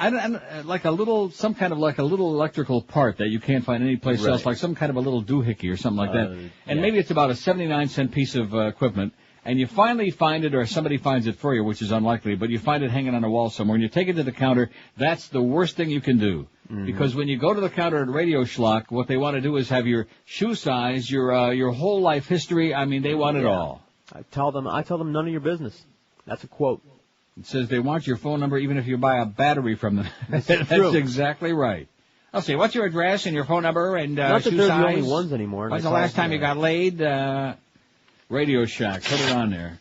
some kind of electrical part that you can't find anyplace else, like some kind of a little doohickey or something like that. And maybe it's about a 79-cent piece of equipment, and you finally find it, or somebody finds it for you, which is unlikely, but you find it hanging on a wall somewhere, and you take it to the counter. That's the worst thing you can do. Mm-hmm. Because when you go to the counter at Radio Schlock, what they want to do is have your shoe size, your whole life history. I mean, they want it all. I tell them none of your business. That's a quote. It says they want your phone number even if you buy a battery from them. That's exactly right. I'll say, what's your address and your phone number and not shoe that they're size? the only ones anymore. When's the last time you got laid? Radio Shack. Put it on there.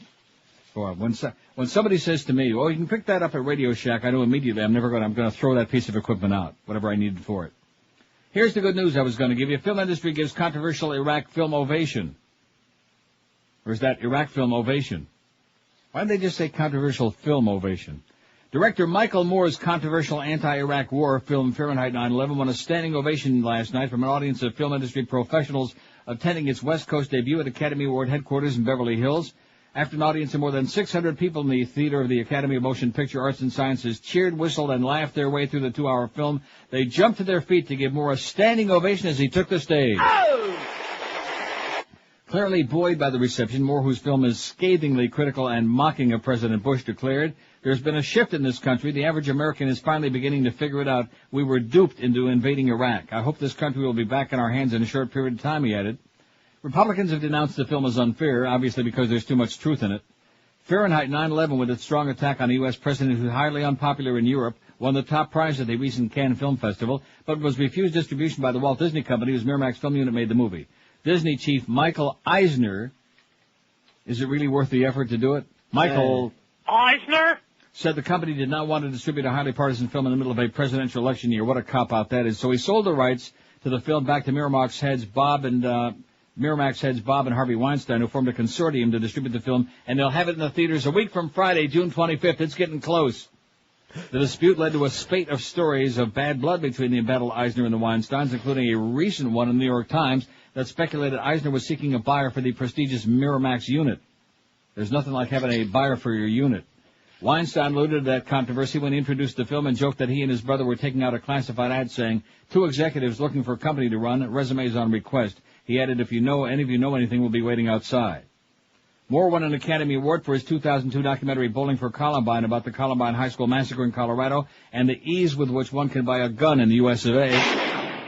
When somebody says to me, "Oh, you can pick that up at Radio Shack," I know immediately I'm going to throw that piece of equipment out, whatever I needed for it. Here's the good news I was going to give you. Film industry gives controversial Iraq film ovation. Or is that Iraq film ovation? Why didn't they just say controversial film ovation? Director Michael Moore's controversial anti-Iraq war film Fahrenheit 9/11 won a standing ovation last night from an audience of film industry professionals attending its West Coast debut at Academy Award headquarters in Beverly Hills. After an audience of more than 600 people in the theater of the Academy of Motion Picture Arts and Sciences cheered, whistled, and laughed their way through the 2-hour film, they jumped to their feet to give Moore a standing ovation as he took the stage. Oh! Clearly buoyed by the reception, Moore, whose film is scathingly critical and mocking of President Bush, declared, "There's been a shift in this country. The average American is finally beginning to figure it out. We were duped into invading Iraq. I hope this country will be back in our hands in a short period of time," he added. Republicans have denounced the film as unfair, obviously because there's too much truth in it. Fahrenheit 9/11, with its strong attack on the U.S. president who's highly unpopular in Europe, won the top prize at the recent Cannes Film Festival, but was refused distribution by the Walt Disney Company, whose Miramax film unit made the movie. Disney chief Michael Eisner, is it really worth the effort to do it? Michael Eisner said the company did not want to distribute a highly partisan film in the middle of a presidential election year. What a cop-out that is. So he sold the rights to the film back to Miramax heads Bob and Harvey Weinstein, who formed a consortium to distribute the film, and they'll have it in the theaters a week from Friday, June 25th. It's getting close. The dispute led to a spate of stories of bad blood between the embattled Eisner and the Weinsteins, including a recent one in the New York Times that speculated Eisner was seeking a buyer for the prestigious Miramax unit. There's nothing like having a buyer for your unit. Weinstein alluded to that controversy when he introduced the film and joked that he and his brother were taking out a classified ad saying, "Two executives looking for a company to run, resumes on request." He added, "If any of you know anything, we'll be waiting outside." Moore won an Academy Award for his 2002 documentary Bowling for Columbine about the Columbine High School massacre in Colorado and the ease with which one can buy a gun in the U.S. of A.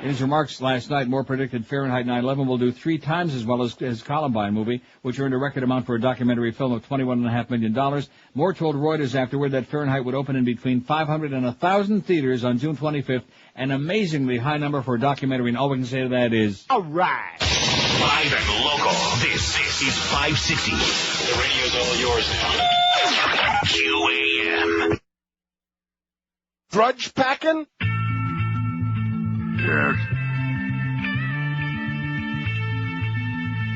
In his remarks last night, Moore predicted Fahrenheit 9/11 will do 3 times as well as his Columbine movie, which earned a record amount for a documentary film of $21.5 million. Moore told Reuters afterward that Fahrenheit would open in between 500 and 1,000 theaters on June 25th, an amazingly high number for a documentary, and all we can say to that is, all right. Live and local. This is 560. The radio's all yours now. QAM. Drudge packing? Yes.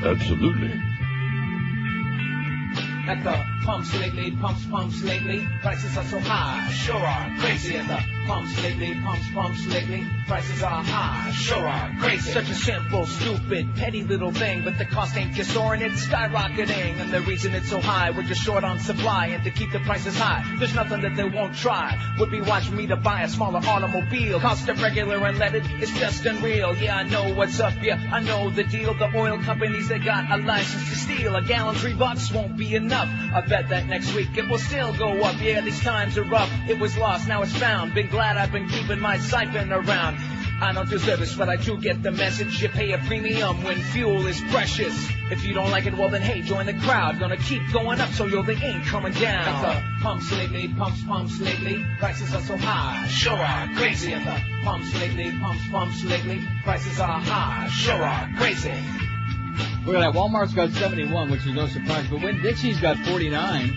Absolutely. At the pumps lately, pumps lately, prices are so high, sure are crazy at the pumps lately, pumps lately. Prices are high, sure are crazy. Such a simple, stupid, petty little thing, but the cost ain't just soaring, it's skyrocketing. And the reason it's so high, we're just short on supply. And to keep the prices high, there's nothing that they won't try. Would be watching me to buy a smaller automobile. Cost of regular unleaded, it's just unreal. Yeah, I know what's up, yeah, I know the deal. The oil companies, they got a license to steal. A gallon, $3 won't be enough. I bet that next week it will still go up. Yeah, these times are rough. It was lost, now it's found. Been glad I've been keeping my siphon around. I don't deserve this, but I do get the message. You pay a premium when fuel is precious. If you don't like it, well then hey, join the crowd. Gonna keep going up, so yo, they ain't coming down. At the pumps lately, pumps lately. Prices are so high, sure are crazy. At the pumps lately, pumps lately. Prices are high, sure are crazy. Look at that, Walmart's got 71, which is no surprise, but Winn-Dixie's got 49.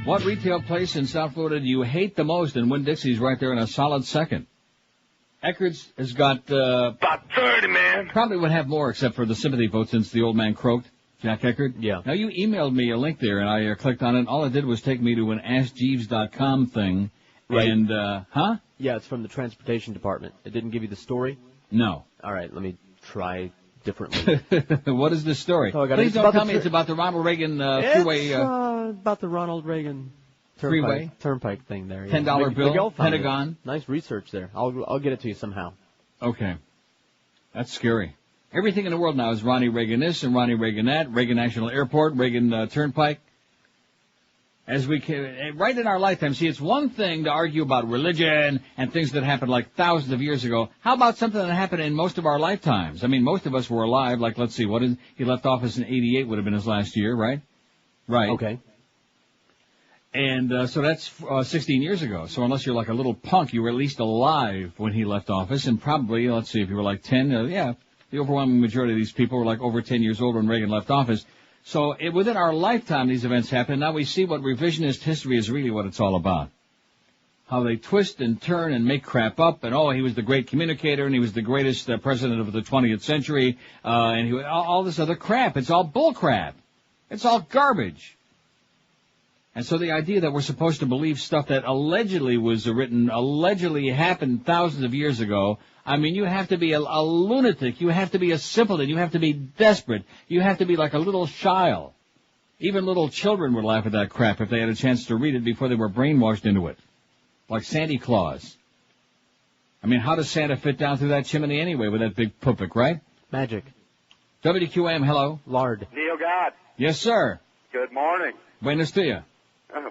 What retail place in South Florida do you hate the most? And Winn-Dixie's right there in a solid second. Eckerd's has got, about 30, man. Probably would have more except for the sympathy vote since the old man croaked. Jack Eckerd? Yeah. Now you emailed me a link there and I clicked on it. All it did was take me to an AskJeeves.com thing. Right. And, huh? Yeah, it's from the transportation department. It didn't give you the story? No. All right, let me try differently. What is this story? Oh, Please don't tell me it's about the Ronald Reagan freeway. About the Ronald Reagan turnpike thing there. Yeah. $10 bill, Pentagon. Nice research there. I'll get it to you somehow. Okay. That's scary. Everything in the world now is Ronnie Reagan this and Ronnie Reagan that, Reagan National Airport, Reagan Turnpike. As we can, right in our lifetime, see, it's one thing to argue about religion and things that happened like thousands of years ago. How about something that happened in most of our lifetimes? I mean, most of us were alive, like, let's see, he left office in 88 would have been his last year, right? Right. Okay. And so that's 16 years ago. So unless you're like a little punk, you were at least alive when he left office. And probably, let's see, if you were like 10, the overwhelming majority of these people were like over 10 years old when Reagan left office. So within our lifetime, these events happened. Now we see what revisionist history is really what it's all about. How they twist and turn and make crap up. And, he was the great communicator and he was the greatest president of the 20th century. And all this other crap. It's all bull crap. It's all garbage. And so the idea that we're supposed to believe stuff that allegedly was written, allegedly happened thousands of years ago, I mean, you have to be a lunatic. You have to be a simpleton. You have to be desperate. You have to be like a little child. Even little children would laugh at that crap if they had a chance to read it before they were brainwashed into it. Like Santa Claus. I mean, how does Santa fit down through that chimney anyway with that big pupik, right? Magic. WQAM, hello. Lard. Neil God. Yes, sir. Good morning. Buenos dias.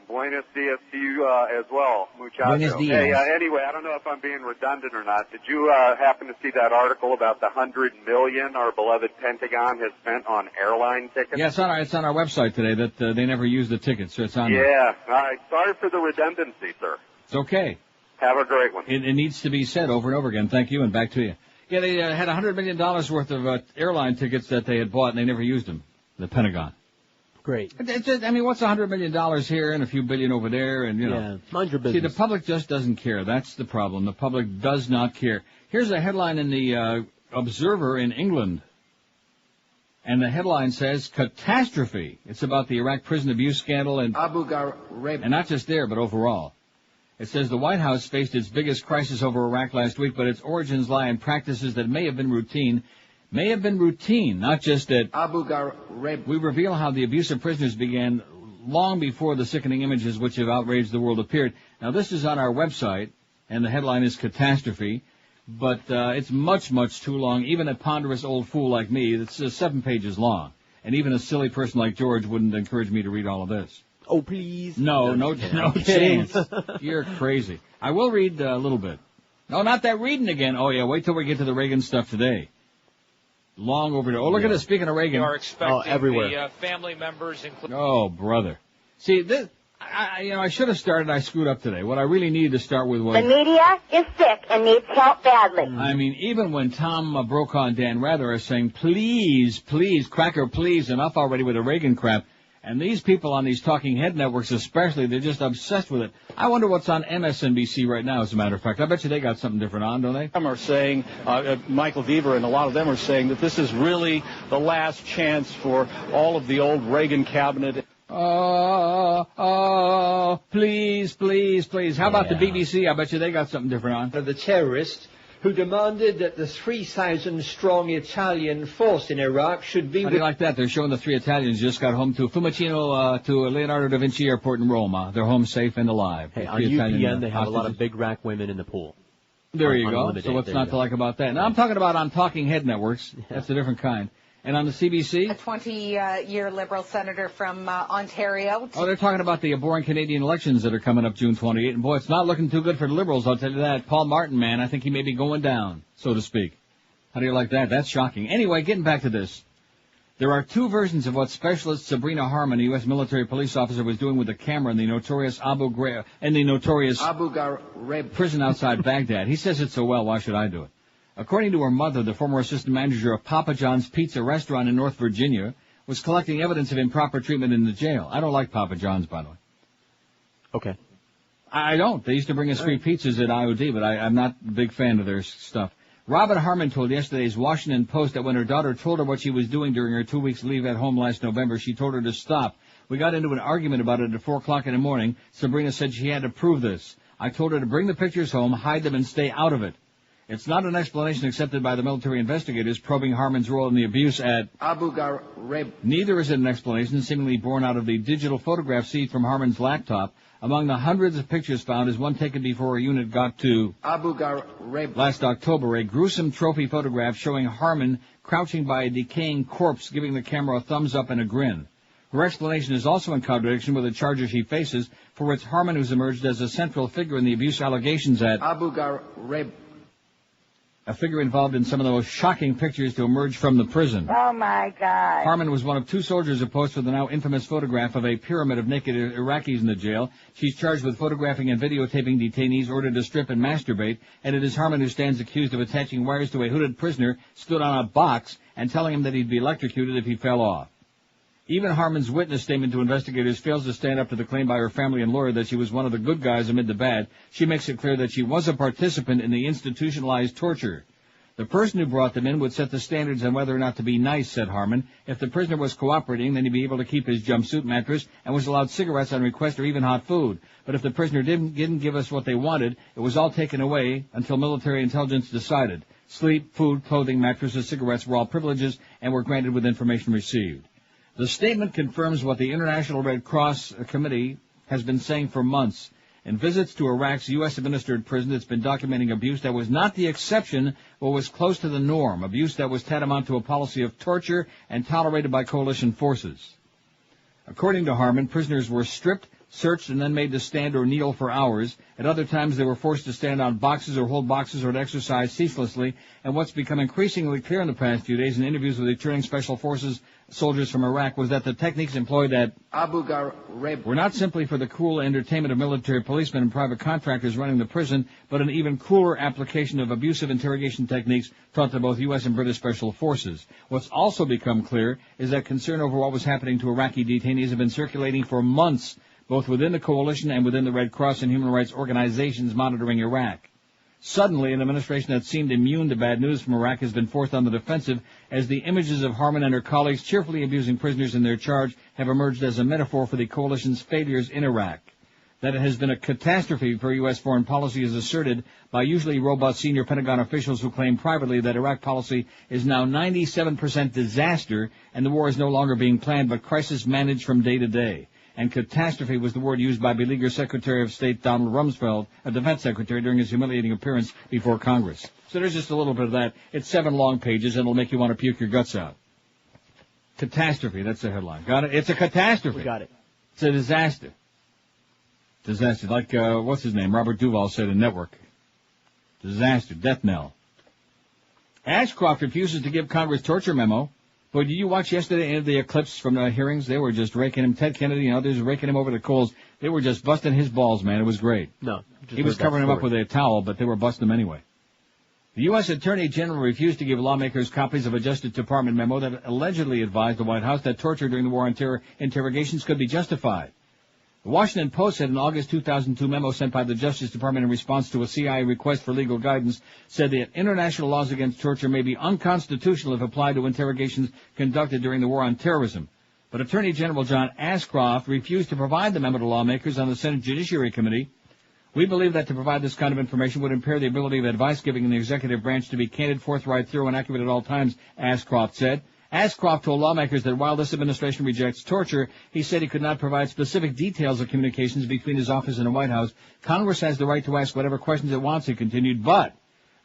Buenos dias to you as well, muchacho. Buenos dias. Hey, anyway, I don't know if I'm being redundant or not. Did you happen to see that article about the $100 million our beloved Pentagon has spent on airline tickets? Yeah, it's on our website today that they never use the tickets, so it's on there. Yeah, all right. Sorry for the redundancy, sir. It's okay. Have a great one. It needs to be said over and over again. Thank you, and back to you. Yeah, they had $100 million worth of airline tickets that they had bought, and they never used them, the Pentagon. Great. I mean, what's $100 million here and a few billion over there, and, Yeah, mind your business. See, the public just doesn't care. That's the problem. The public does not care. Here's a headline in the Observer in England. And the headline says, catastrophe. It's about the Iraq prison abuse scandal and Abu Ghraib. And not just there, but overall. It says the White House faced its biggest crisis over Iraq last week, but its origins lie in practices that may have been routine, not just that Abu Ghraib. We reveal how the abuse of prisoners began long before the sickening images which have outraged the world appeared. Now, this is on our website, and the headline is catastrophe, but it's much, much too long. Even a ponderous old fool like me, it's 7 pages long. And even a silly person like George wouldn't encourage me to read all of this. Oh, please. No chance. You're crazy. I will read a little bit. No, not that reading again. Oh, yeah, wait till we get to the Reagan stuff today. Long overdue. Oh, look at this. Speaking of Reagan. We are expecting everywhere. The family members, including... Oh, brother. See, this, I should have started. I screwed up today. What I really needed to start with was... The media is sick and needs help badly. I mean, even when Tom Brokaw and Dan Rather are saying, please, Cracker, please, enough already with the Reagan crap. And these people on these talking head networks especially, they're just obsessed with it. I wonder what's on MSNBC right now, as a matter of fact. I bet you they got something different on, don't they? Some are saying, Michael Deaver and a lot of them are saying that this is really the last chance for all of the old Reagan cabinet. Oh, please, please, please. How about the BBC? I bet you they got something different on. The terrorists who demanded that the 3,000-strong Italian force in Iraq should be... How do you like that? They're showing the 3 Italians just got home to Fiumicino, to Leonardo da Vinci Airport in Rome. They're home safe and alive. Hey, on UPN, they have a lot of big rack women in the pool. There you go. So what's not to like about that? Now, I'm talking about on talking head networks. That's a different kind. And on the CBC? A 20-year Liberal senator from Ontario. Oh, they're talking about the boring Canadian elections that are coming up June 28. And, boy, it's not looking too good for the Liberals, I'll tell you that. Paul Martin, man, I think he may be going down, so to speak. How do you like that? That's shocking. Anyway, getting back to this. There are 2 versions of what Specialist Sabrina Harmon, a U.S. military police officer, was doing with a camera in the notorious Abu Ghraib prison outside Baghdad. He says it so well, why should I do it? According to her mother, the former assistant manager of Papa John's Pizza restaurant in North Virginia was collecting evidence of improper treatment in the jail. I don't like Papa John's, by the way. Okay. I don't. They used to bring us free pizzas at IOD, but I'm not a big fan of their stuff. Robin Harmon told yesterday's Washington Post that when her daughter told her what she was doing during her 2 weeks leave at home last November, she told her to stop. We got into an argument about it at 4 o'clock in the morning. Sabrina said she had to prove this. I told her to bring the pictures home, hide them, and stay out of it. It's not an explanation accepted by the military investigators probing Harmon's role in the abuse at Abu Ghraib. Neither is it an explanation seemingly born out of the digital photograph seed from Harmon's laptop. Among the hundreds of pictures found is one taken before her unit got to Abu Ghraib last October, a gruesome trophy photograph showing Harmon crouching by a decaying corpse, giving the camera a thumbs up and a grin. Her explanation is also in contradiction with the charges she faces, for which Harmon has emerged as a central figure in the abuse allegations at Abu Ghraib. A figure involved in some of the most shocking pictures to emerge from the prison. Oh, my God. Harmon was one of 2 soldiers opposed to the now infamous photograph of a pyramid of naked Iraqis in the jail. She's charged with photographing and videotaping detainees ordered to strip and masturbate, and it is Harmon who stands accused of attaching wires to a hooded prisoner stood on a box and telling him that he'd be electrocuted if he fell off. Even Harmon's witness statement to investigators fails to stand up to the claim by her family and lawyer that she was one of the good guys amid the bad. She makes it clear that she was a participant in the institutionalized torture. The person who brought them in would set the standards on whether or not to be nice, said Harmon. If the prisoner was cooperating, then he'd be able to keep his jumpsuit mattress and was allowed cigarettes on request or even hot food. But if the prisoner didn't give us what they wanted, it was all taken away until military intelligence decided. Sleep, food, clothing, mattresses, cigarettes were all privileges and were granted with information received. The statement confirms what the International Red Cross Committee has been saying for months. In visits to Iraq's U.S.-administered prison, it's been documenting abuse that was not the exception, but was close to the norm, abuse that was tantamount to a policy of torture and tolerated by coalition forces. According to Harmon, prisoners were stripped, searched, and then made to stand or kneel for hours. At other times, they were forced to stand on boxes or hold boxes or to exercise ceaselessly. And what's become increasingly clear in the past few days in interviews with returning special forces soldiers from Iraq was that the techniques employed at Abu Ghraib were not simply for the cool entertainment of military policemen and private contractors running the prison, but an even cooler application of abusive interrogation techniques taught to both U.S. and British special forces. What's also become clear is that concern over what was happening to Iraqi detainees had been circulating for months, both within the coalition and within the Red Cross and human rights organizations monitoring Iraq. Suddenly, an administration that seemed immune to bad news from Iraq has been forced on the defensive as the images of Harmon and her colleagues cheerfully abusing prisoners in their charge have emerged as a metaphor for the coalition's failures in Iraq. That it has been a catastrophe for U.S. foreign policy is asserted by usually robust senior Pentagon officials who claim privately that Iraq policy is now 97% disaster and the war is no longer being planned but crisis managed from day to day. And catastrophe was the word used by beleaguered Secretary of State Donald Rumsfeld, a defense secretary, during his humiliating appearance before Congress. So there's just a little bit of that. It's 7 long pages, and it'll make you want to puke your guts out. Catastrophe, that's the headline. Got it? It's a catastrophe. We got it. It's a disaster. Disaster. Like, what's his name? Robert Duvall said in Network. Disaster. Death knell. Ashcroft refuses to give Congress torture memo. Boy, did you watch yesterday any of the clips from the hearings? They were just raking him. Ted Kennedy and others raking him over the coals. They were just busting his balls, man. It was great. No. He was covering him up with a towel, but they were busting him anyway. The U.S. Attorney General refused to give lawmakers copies of a Justice Department memo that allegedly advised the White House that torture during the war on terror interrogations could be justified. The Washington Post said an August 2002 memo sent by the Justice Department in response to a CIA request for legal guidance said that international laws against torture may be unconstitutional if applied to interrogations conducted during the war on terrorism. But Attorney General John Ashcroft refused to provide the memo to lawmakers on the Senate Judiciary Committee. We believe that to provide this kind of information would impair the ability of advice-giving in the executive branch to be candid, forthright, thorough, and accurate at all times, Ashcroft said. Ashcroft told lawmakers that while this administration rejects torture, he said he could not provide specific details of communications between his office and the White House. Congress has the right to ask whatever questions it wants, he continued, but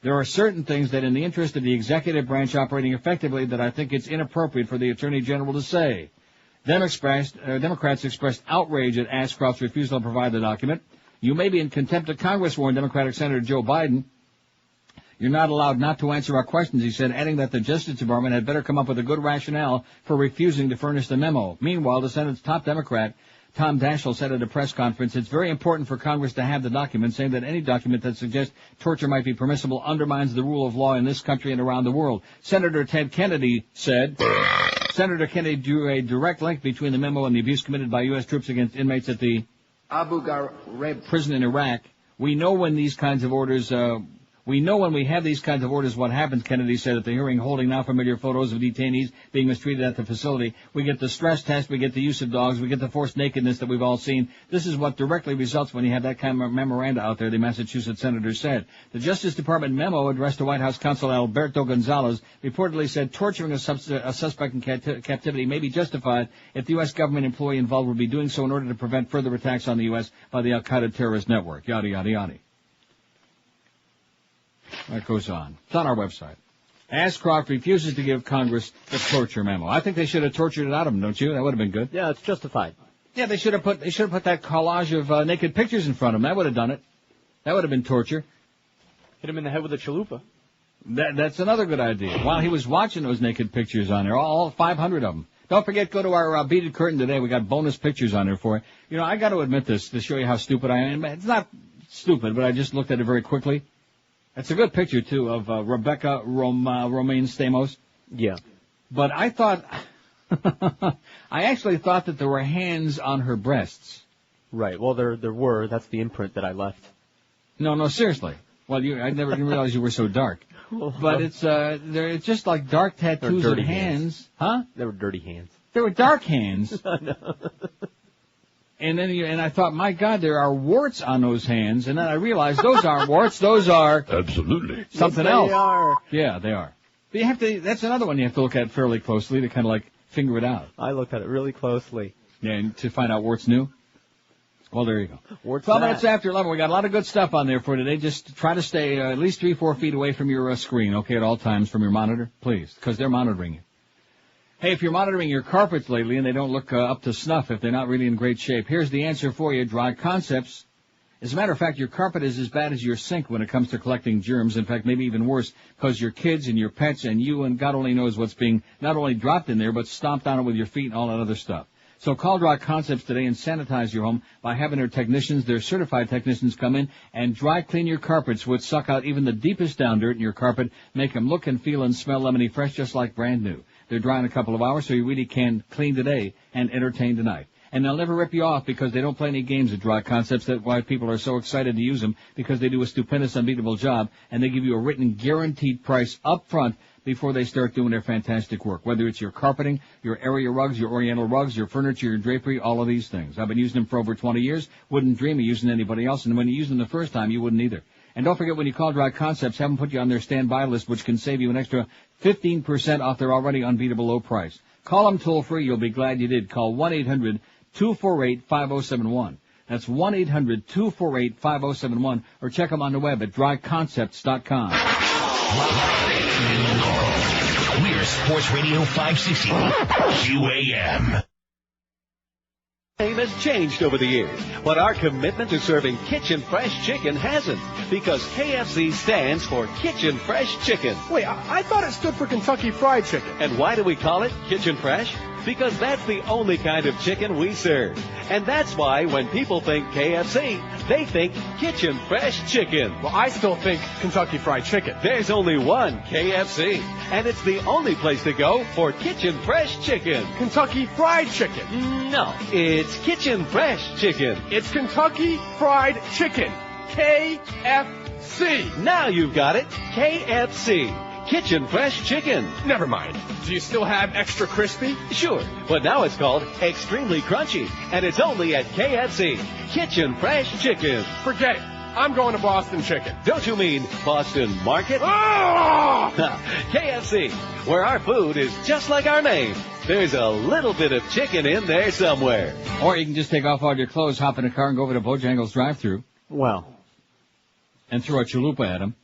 there are certain things that in the interest of the executive branch operating effectively that I think it's inappropriate for the Attorney General to say. Democrats expressed outrage at Ashcroft's refusal to provide the document. You may be in contempt of Congress, warned Democratic Senator Joe Biden. You're not allowed not to answer our questions, he said, adding that the Justice Department had better come up with a good rationale for refusing to furnish the memo. Meanwhile, the Senate's top Democrat, Tom Daschle, said at a press conference, it's very important for Congress to have the document, saying that any document that suggests torture might be permissible undermines the rule of law in this country and around the world. Senator Ted Kennedy said, Senator Kennedy drew a direct link between the memo and the abuse committed by U.S. troops against inmates at the Abu Ghraib prison in Iraq. We know when these kinds of orders, when we have these kinds of orders what happens, Kennedy said at the hearing, holding now familiar photos of detainees being mistreated at the facility. We get the stress test, we get the use of dogs, we get the forced nakedness that we've all seen. This is what directly results when you have that kind of memoranda out there, the Massachusetts senator said. The Justice Department memo addressed to White House counsel Alberto Gonzalez reportedly said torturing a suspect in captivity may be justified if the U.S. government employee involved would be doing so in order to prevent further attacks on the U.S. by the al-Qaeda terrorist network. Yada, yada, yada. That goes on. It's on our website. Ashcroft refuses to give Congress the torture memo. I think they should have tortured it out of him, don't you? That would have been good. Yeah, it's justified. Yeah, they should have put that collage of naked pictures in front of him. That would have done it. That would have been torture. Hit him in the head with a chalupa. That's another good idea. While he was watching those naked pictures on there, all 500 of them. Don't forget, go to our beaded curtain today. We got bonus pictures on there for you. You know, I got to admit this to show you how stupid I am. It's not stupid, but I just looked at it very quickly. It's a good picture, too, of Rebecca Romaine Stamos. Yeah. But I thought, I actually thought that there were hands on her breasts. Right. Well, there were. That's the imprint that I left. No, seriously. Well, I never realized you were so dark. But they're just like dark tattoos of hands. Huh? They were dirty hands. They were dark hands. And then I thought, my God, there are warts on those hands. And then I realized those aren't warts. Those are absolutely something yes, else. They are. Yeah, they are. But you have to. That's another one you have to look at fairly closely to kind of like figure it out. I looked at it really closely. Yeah, and to find out warts new. Well, there you go. Warts 12 minutes after 11. We got a lot of good stuff on there for today. Just try to stay at least 3-4 feet away from your screen, okay, at all times from your monitor, please, because they're monitoring you. Hey, if you're monitoring your carpets lately and they don't look up to snuff, if they're not really in great shape, here's the answer for you. Dry Concepts. As a matter of fact, your carpet is as bad as your sink when it comes to collecting germs. In fact, maybe even worse, because your kids and your pets and you and God only knows what's being not only dropped in there, but stomped on it with your feet and all that other stuff. So call Dry Concepts today and sanitize your home by having their certified technicians come in and dry clean your carpets, which suck out even the deepest down dirt in your carpet, make them look and feel and smell lemony fresh just like brand new. They're dry in a couple of hours, so you really can clean today and entertain tonight. And they'll never rip you off because they don't play any games at Dry Concepts. That's why people are so excited to use them, because they do a stupendous, unbeatable job, and they give you a written guaranteed price up front before they start doing their fantastic work. Whether it's your carpeting, your area rugs, your oriental rugs, your furniture, your drapery, all of these things. I've been using them for over 20 years. Wouldn't dream of using anybody else, and when you use them the first time, you wouldn't either. And don't forget, when you call Dry Concepts, have them put you on their standby list, which can save you an extra 15% off their already unbeatable low price. Call them toll-free. You'll be glad you did. Call 1-800-248-5071. That's 1-800-248-5071. Or check them on the web at dryconcepts.com. We're Sports Radio 560 QAM. Name has changed over the years, but our commitment to serving kitchen fresh chicken hasn't, because KFC stands for Kitchen Fresh Chicken. Wait, I thought it stood for Kentucky Fried Chicken. And why do we call it Kitchen Fresh? Because that's the only kind of chicken we serve. And that's why when people think KFC, they think Kitchen Fresh Chicken. Well, I still think Kentucky Fried Chicken. There's only one KFC, and it's the only place to go for Kitchen Fresh Chicken. Kentucky Fried Chicken. No, it's Kitchen Fresh Chicken. It's Kentucky Fried Chicken. KFC. Now you've got it. KFC. Kitchen Fresh Chicken. Never mind. Do you still have extra crispy? Sure, but now it's called Extremely Crunchy, and it's only at KFC. Kitchen Fresh Chicken. Forget it. I'm going to Boston Chicken. Don't you mean Boston Market? Oh! KFC, where our food is just like our name. There's a little bit of chicken in there somewhere. Or you can just take off all your clothes, hop in a car, and go over to Bojangles drive-thru. Well. And throw a chalupa at him.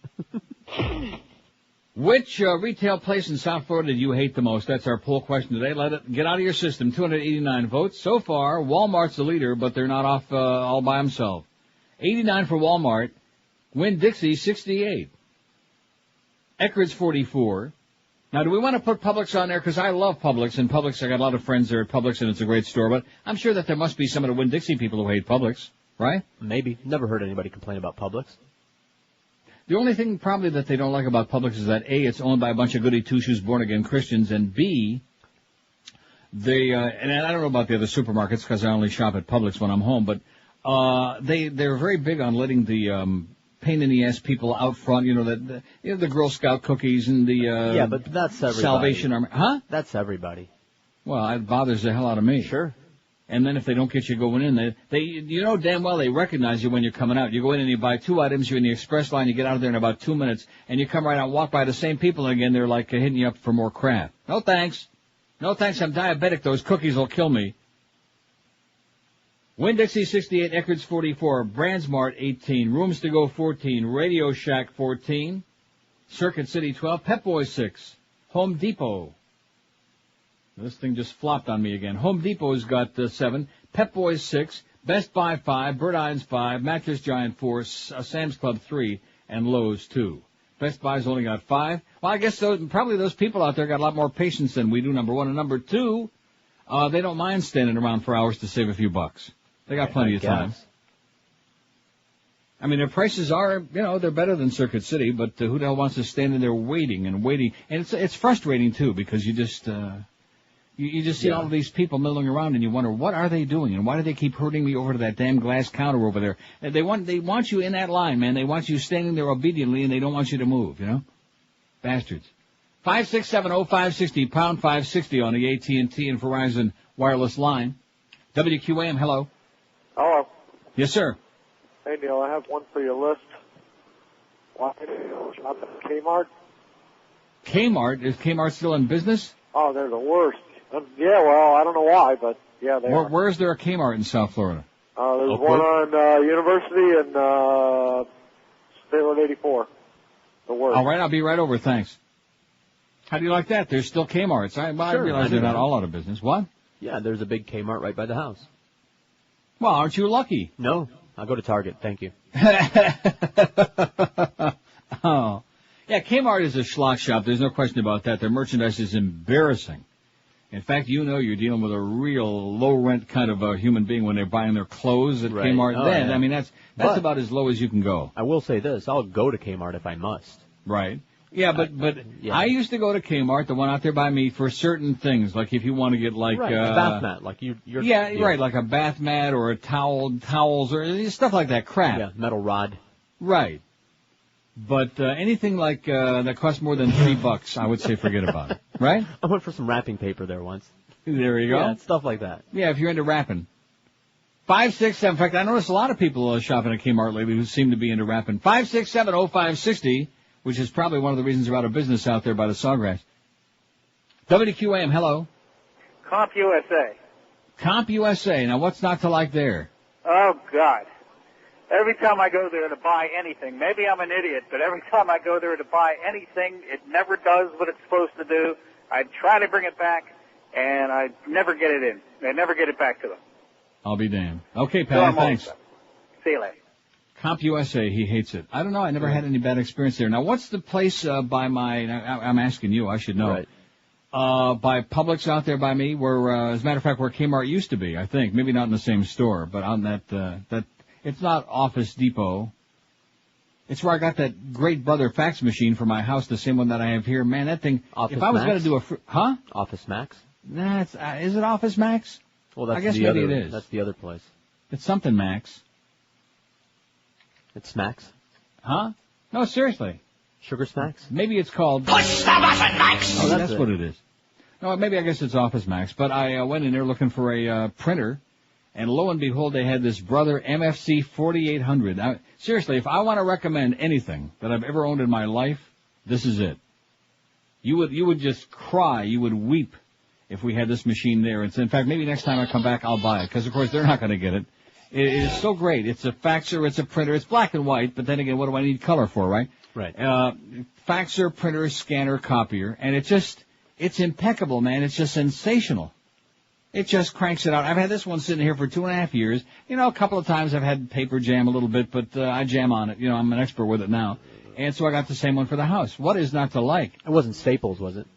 Which retail place in South Florida do you hate the most? That's our poll question today. Let it get out of your system. 289 votes. So far, Walmart's the leader, but they're not off all by themselves. 89 for Walmart. Winn-Dixie, 68. Eckerd's, 44. Now, do we want to put Publix on there? Because I love Publix, and Publix, I got a lot of friends there at Publix, and it's a great store. But I'm sure that there must be some of the Winn-Dixie people who hate Publix, right? Maybe. Never heard anybody complain about Publix. The only thing probably that they don't like about Publix is that, A, it's owned by a bunch of goody two-shoes born-again Christians, and B, they, and I don't know about the other supermarkets because I only shop at Publix when I'm home, but they're very big on letting the pain-in-the-ass people out front, the Girl Scout cookies and the yeah, but that's everybody. Salvation Army. Huh? That's everybody. Well, it bothers the hell out of me. Sure. And then if they don't get you going in, they you know damn well they recognize you when you're coming out. You go in and you buy 2 items, you're in the express line, you get out of there in about 2 minutes, and you come right out and walk by the same people, and again they're like hitting you up for more crap. No thanks. No thanks, I'm diabetic, those cookies will kill me. Winn-Dixie 68, Eckerd's 44, Brandsmart 18, Rooms to Go 14, Radio Shack 14, Circuit City 12, Pep Boys 6, Home Depot. This thing just flopped on me again. Home Depot's got 7, Pep Boys 6, Best Buy 5, Bird Eyes 5, Mattress Giant 4, Sam's Club 3, and Lowe's 2. Best Buy's only got 5. Well, I guess probably those people out there got a lot more patience than we do, number one. And number two, they don't mind standing around for hours to save a few bucks. They got plenty of time. I mean, their prices are, they're better than Circuit City, but who the hell wants to stand in there waiting? And it's frustrating, too, because you just see all of these people milling around and you wonder, what are they doing? And why do they keep herding me over to that damn glass counter over there? They want you in that line, man. They want you standing there obediently and they don't want you to move, Bastards. 5670560, pound 560 on the AT&T and Verizon wireless line. WQAM, hello. Hello. Yes, sir. Hey, Neil, I have one for your list. Why do you shop at Kmart? Kmart? Is Kmart still in business? Oh, they're the worst. Yeah, well, I don't know why, but yeah, they are. Where is there a Kmart in South Florida? There's one on University and State Road 84. The worst. All right, I'll be right over, thanks. How do you like that? There's still Kmart's. I realize they're not all out of business. What? Yeah, there's a big Kmart right by the house. Well, aren't you lucky? No, I'll go to Target, thank you. Oh. Yeah, Kmart is a schlock shop. There's no question about that. Their merchandise is embarrassing. In fact, you're dealing with a real low-rent kind of a human being when they're buying their clothes at Kmart. Oh, then, yeah. I mean, that's about as low as you can go. I will say this. I'll go to Kmart if I must. Right. Yeah, but I used to go to Kmart, the one out there by me, for certain things, like if you want to get like a bath mat, like you're right, like a bath mat or a towels or stuff like that crap. Yeah, metal rod. Right. But anything like that costs more than $3, I would say forget about it. Right? I went for some wrapping paper there once. There you go. Yeah, stuff like that. Yeah, if you're into wrapping. 567. In fact, I noticed a lot of people shopping at Kmart lately who seem to be into wrapping. 5670560. Which is probably one of the reasons they're out of business out there by the Sawgrass. WQAM, hello. CompUSA. CompUSA. Now, what's not to like there? Oh, God. Every time I go there to buy anything, maybe I'm an idiot, but every time I go there to buy anything, it never does what it's supposed to do. I try to bring it back, and I never get it in. I never get it back to them. I'll be damned. Okay, pal, thanks. See you later. CompUSA, he hates it. I don't know. I never had any bad experience there. Now, what's the place by I'm asking you. I should know. Right. By Publix out there by me, where, as a matter of fact, where Kmart used to be, I think. Maybe not in the same store, but on that it's not Office Depot. It's where I got that Great Brother fax machine for my house, the same one that I have here. Man, that thing, Office if I was Max? going to do Office Max? Is it Office Max? Well, that's I guess the maybe other, it is. That's the other place. It's something Max. It's Max? Huh? No, seriously. Sugar Smacks? Maybe it's called... Push the button, Max! Oh, that's what it is. No, maybe I guess it's Office Max. But I went in there looking for a printer, and lo and behold, they had this Brother MFC 4800. Now, seriously, if I want to recommend anything that I've ever owned in my life, this is it. You would just cry, you would weep if we had this machine there. It's, in fact, maybe next time I come back, I'll buy it, because, of course, they're not going to get it. It is so great. It's a faxer, it's a printer, it's black and white, but then again, what do I need color for, right? Right. Faxer, printer, scanner, copier, and it's impeccable, man. It's just sensational. It just cranks it out. I've had this one sitting here for 2.5 years. A couple of times I've had paper jam a little bit, but I jam on it. I'm an expert with it now. And so I got the same one for the house. What is not to like? It wasn't Staples, was it?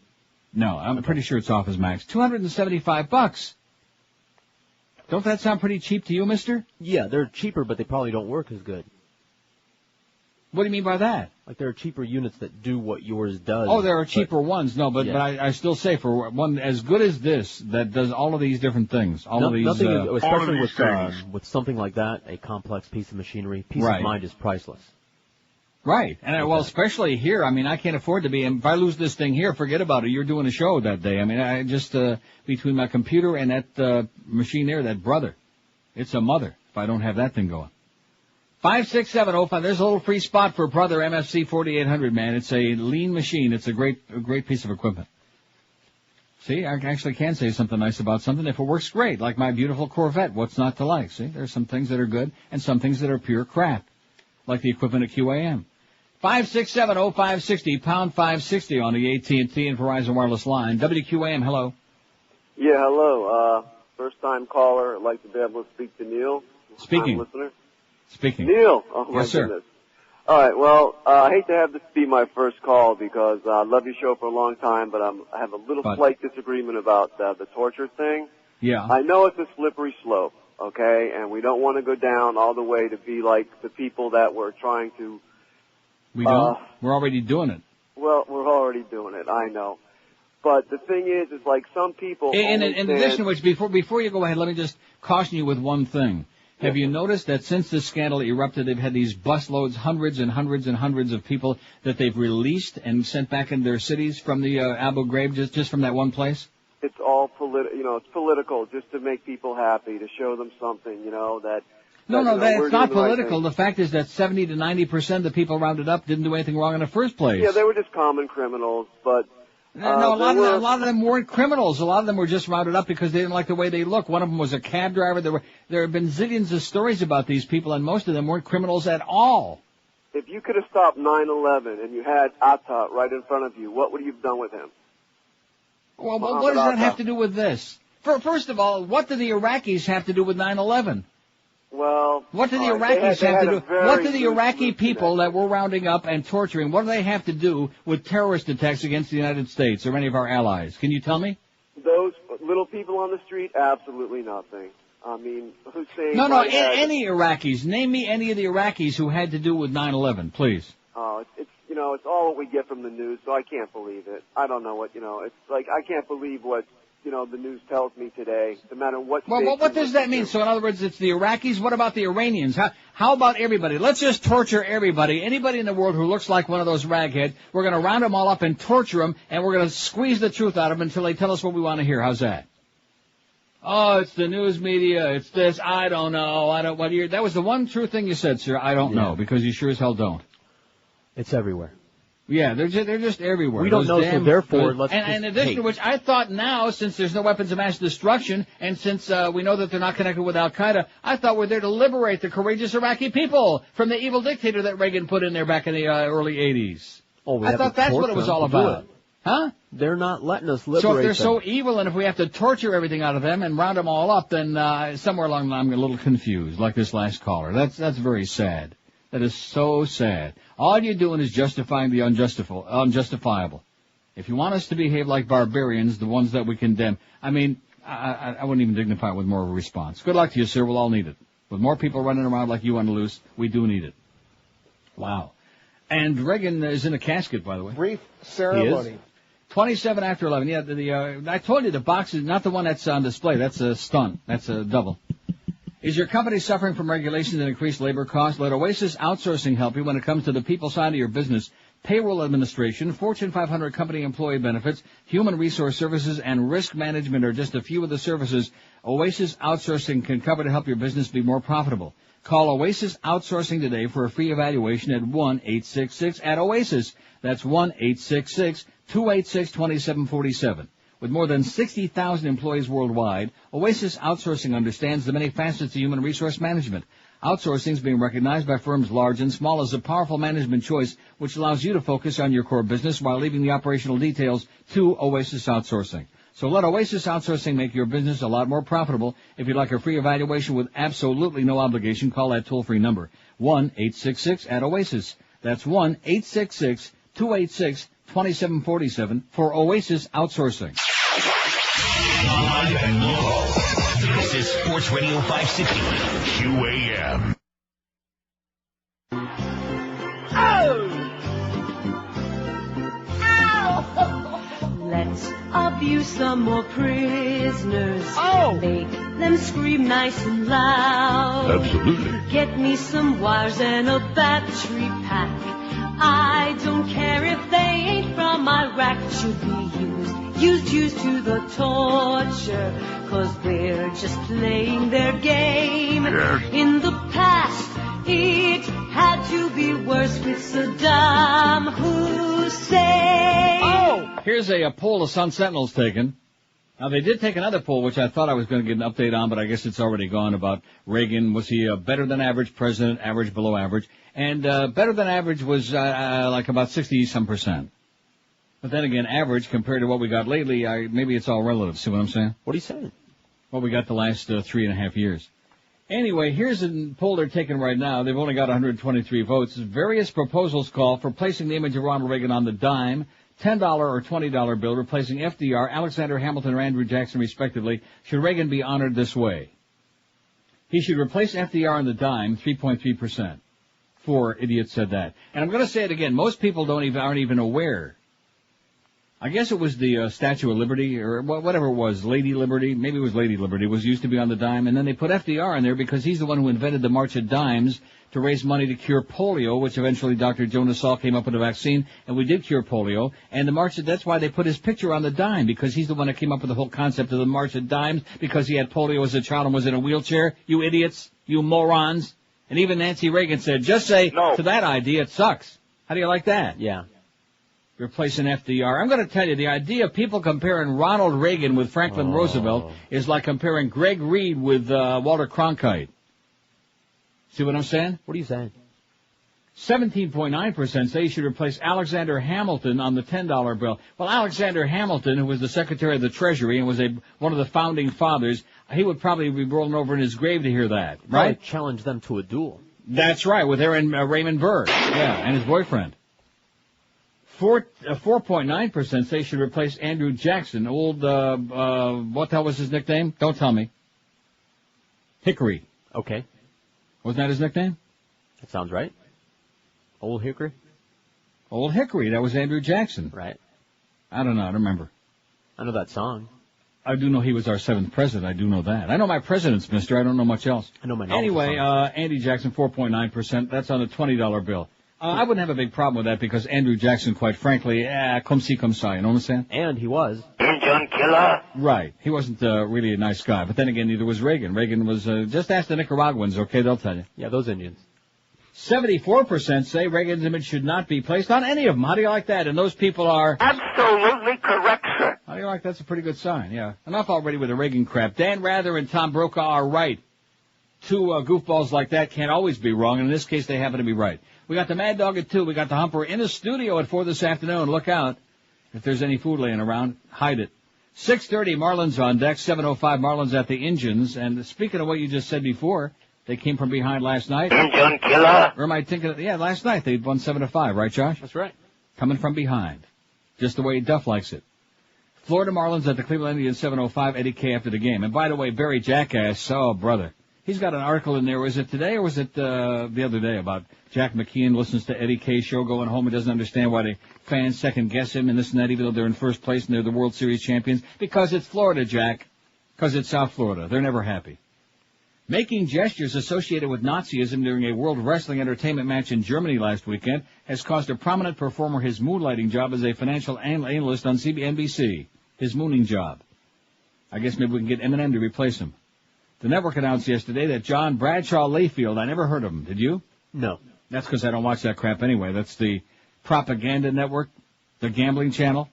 No, I'm pretty sure it's Office Max. $275. Don't that sound pretty cheap to you, mister? Yeah, they're cheaper, but they probably don't work as good. What do you mean by that? Like there are cheaper units that do what yours does. Oh, there are cheaper ones. No, but I still say for one as good as this that does all of these different things, especially with something like that, a complex piece of machinery, peace Right. of mind is priceless. Right. And well, especially here, I can't afford to be, and if I lose this thing here, forget about it. You're doing a show that day. I just, between my computer and that, machine there, that Brother, it's a mother if I don't have that thing going. 56705, there's a little free spot for Brother MFC 4800, man. It's a lean machine. It's a great piece of equipment. See, I actually can say something nice about something if it works great, like my beautiful Corvette. What's not to like? See, there's some things that are good and some things that are pure crap, like the equipment at QAM. 5670560, pound 560 on the AT&T and Verizon wireless line. WQAM, hello. Yeah, hello. First-time caller. I'd like to be able to speak to Neil. Speaking. Listener. Speaking. Neil. Oh, my yes, sir. goodness. All right, well, I hate to have this be my first call because I love your show for a long time, but I have a little slight disagreement about the torture thing. Yeah. I know it's a slippery slope, okay, and we don't want to go down all the way to be like the people that were trying to... We don't? We're already doing it. Well, we're already doing it, I know. But the thing is like some people... In addition to which, before you go ahead, let me just caution you with one thing. Have you noticed that since this scandal erupted, they've had these busloads, hundreds and hundreds and hundreds of people that they've released and sent back into their cities from the Abu Ghraib, just from that one place? It's all it's political, just to make people happy, to show them something, that... It's not political. The fact is that 70 to 90% of the people rounded up didn't do anything wrong in the first place. Yeah, they were just common criminals, but... a lot of them weren't criminals. A lot of them were just rounded up because they didn't like the way they look. One of them was a cab driver. There have been zillions of stories about these people, and most of them weren't criminals at all. If you could have stopped 9/11 and you had Atta right in front of you, what would you have done with him? Well, what does that have to do with this? First of all, what do the Iraqis have to do with 9/11? Well, what do the Iraqis have to do? What do the Iraqi people that we're rounding up and torturing, what do they have to do with terrorist attacks against the United States or any of our allies? Can you tell me? Those little people on the street, absolutely nothing. Hussein... No, any Iraqis. Name me any of the Iraqis who had to do with 9/11, please. Oh, it's all what we get from the news, so I can't believe it. I don't know what, it's like, I can't believe what, the news tells me today, no matter what... Well, what does that mean? So, in other words, it's the Iraqis? What about the Iranians? How about everybody? Let's just torture everybody. Anybody in the world who looks like one of those ragheads, we're going to round them all up and torture them, and we're going to squeeze the truth out of them until they tell us what we want to hear. How's that? Oh, it's the news media. It's this. I don't know. That was the one true thing you said, sir. I don't know, because you sure as hell don't. It's everywhere. Yeah, they're just everywhere. We don't know, so therefore, let's just in addition to which, I thought now, since there's no weapons of mass destruction, and since we know that they're not connected with Al-Qaeda, I thought we're there to liberate the courageous Iraqi people from the evil dictator that Reagan put in there back in the early 80s. I thought that's what it was all about. Huh? They're not letting us liberate them. So if they're them. so evil, and if we have to torture everything out of them and round them all up, then somewhere along the line I'm a little confused, like this last caller. That's very sad. That is so sad. All you're doing is justifying the unjustifiable. If you want us to behave like barbarians, the ones that we condemn, I wouldn't even dignify it with more of a response. Good luck to you, sir. We'll all need it. With more people running around like you on the loose, we do need it. Wow. And Reagan is in a casket, by the way. Brief ceremony. 27 after 11. Yeah, I told you the box is not the one that's on display. That's a stunt. That's a double. Is your company suffering from regulations and increased labor costs? Let Oasis Outsourcing help you when it comes to the people side of your business. payroll administration, Fortune 500 company employee benefits, human resource services, and risk management are just a few of the services Oasis Outsourcing can cover to help your business be more profitable. Call Oasis Outsourcing today for a free evaluation at 1-866-OASIS. That's 1-866-286-2747. With more than 60,000 employees worldwide, Oasis Outsourcing understands the many facets of human resource management. Outsourcing is being recognized by firms large and small as a powerful management choice, which allows you to focus on your core business while leaving the operational details to Oasis Outsourcing. So let Oasis Outsourcing make your business a lot more profitable. If you'd like a free evaluation with absolutely no obligation, call that toll-free number, 1-866-OASIS. That's 1-866-286-2747 for Oasis Outsourcing. Live and local. This is Sports Radio 560 QAM. Let's abuse some more prisoners. Make them scream nice and loud. Absolutely. Get me some wires and a battery pack. I don't care if they ain't from Iraq. Should be used to the torture. 'Cause we're just playing their game. Yes. In the past, it had to be worse with Saddam Hussein. Here's a poll the Sun Sentinel's taken. Now, they did take another poll, which I thought I was going to get an update on, but I guess it's already gone, about Reagan. Was he a better than average president, average, below average? And better than average was like about 60-some%. But then again, average compared to what we got lately, maybe it's all relative. See what I'm saying? What are you saying? What we got the last 3.5 years. Anyway, here's a poll they're taking right now. They've only got 123 votes. Various proposals call for placing the image of Ronald Reagan on the dime, $10 or $20 bill, replacing FDR, Alexander Hamilton, or Andrew Jackson, respectively. Should Reagan be honored this way? He should replace FDR on the dime, 3.3%. 4 idiots said that. And I'm going to say it again. Most people aren't even aware. I guess it was the Statue of Liberty, or whatever it was, Lady Liberty, maybe it was Lady Liberty, was used to be on the dime, and then they put FDR in there because he's the one who invented the March of Dimes to raise money to cure polio, which eventually Dr. Jonas Salk came up with a vaccine, and we did cure polio, and that's why they put his picture on the dime, because he's the one that came up with the whole concept of the March of Dimes, because he had polio as a child and was in a wheelchair. You idiots, you morons. And even Nancy Reagan said, just say no to that idea, it sucks. How do you like that? Yeah. Replacing FDR. I'm going to tell you, the idea of people comparing Ronald Reagan with Franklin Roosevelt is like comparing Greg Reed with Walter Cronkite. See what I'm saying? What are you saying? 17.9% say you should replace Alexander Hamilton on the $10 bill. Well, Alexander Hamilton, who was the Secretary of the Treasury and was one of the founding fathers, he would probably be rolling over in his grave to hear that, right? I'd challenge them to a duel. That's right, with Raymond Burr, and his boyfriend. 4.9% say should replace Andrew Jackson, old, what the hell was his nickname? Don't tell me. Hickory. Okay. Wasn't that his nickname? That sounds right. Old Hickory? Old Hickory, that was Andrew Jackson. Right. I don't know, I don't remember. I know that song. I do know he was our 7th president, I do know that. I know my presidents, mister, I don't know much else. I know my Anyway, Andy Jackson, 4.9%, that's on the $20 bill. I wouldn't have a big problem with that because Andrew Jackson, quite frankly, comme ci, comme ça, you know what I'm saying? And he was. John Killer. Right. He wasn't really a nice guy. But then again, neither was Reagan. Reagan was, just ask the Nicaraguans, okay? They'll tell you. Yeah, those Indians. 74% say Reagan's image should not be placed on any of them. How do you like that? And those people are... Absolutely correct, sir. How do you like that? That's a pretty good sign, yeah. Enough already with the Reagan crap. Dan Rather and Tom Brokaw are right. Two goofballs like that can't always be wrong, and in this case, they happen to be right. We got the Mad Dog at 2. We got the Humper in the studio at 4 this afternoon. Look out. If there's any food laying around, hide it. 6:30, Marlins on deck. 7:05, Marlins at the engines. And speaking of what you just said before, they came from behind last night. John Killer. Or am I thinking? Yeah, last night they won 7-5, right, Josh? That's right. Coming from behind. Just the way Duff likes it. Florida Marlins at the Cleveland Indians, 7:05, Eddie K after the game. And by the way, Barry Jackass, oh, brother. He's got an article in there. Was it today or was it the other day about Jack McKeon listens to Eddie K's show going home and doesn't understand why the fans second-guess him and this and that, even though they're in first place and they're the World Series champions? Because it's Florida, Jack. Because it's South Florida. They're never happy. Making gestures associated with Nazism during a World Wrestling Entertainment match in Germany last weekend has cost a prominent performer his moonlighting job as a financial analyst on NBC. His mooning job. I guess maybe we can get Eminem to replace him. The network announced yesterday that John Bradshaw Layfield, I never heard of him, did you? No. That's because I don't watch that crap anyway. That's the propaganda network, the gambling channel.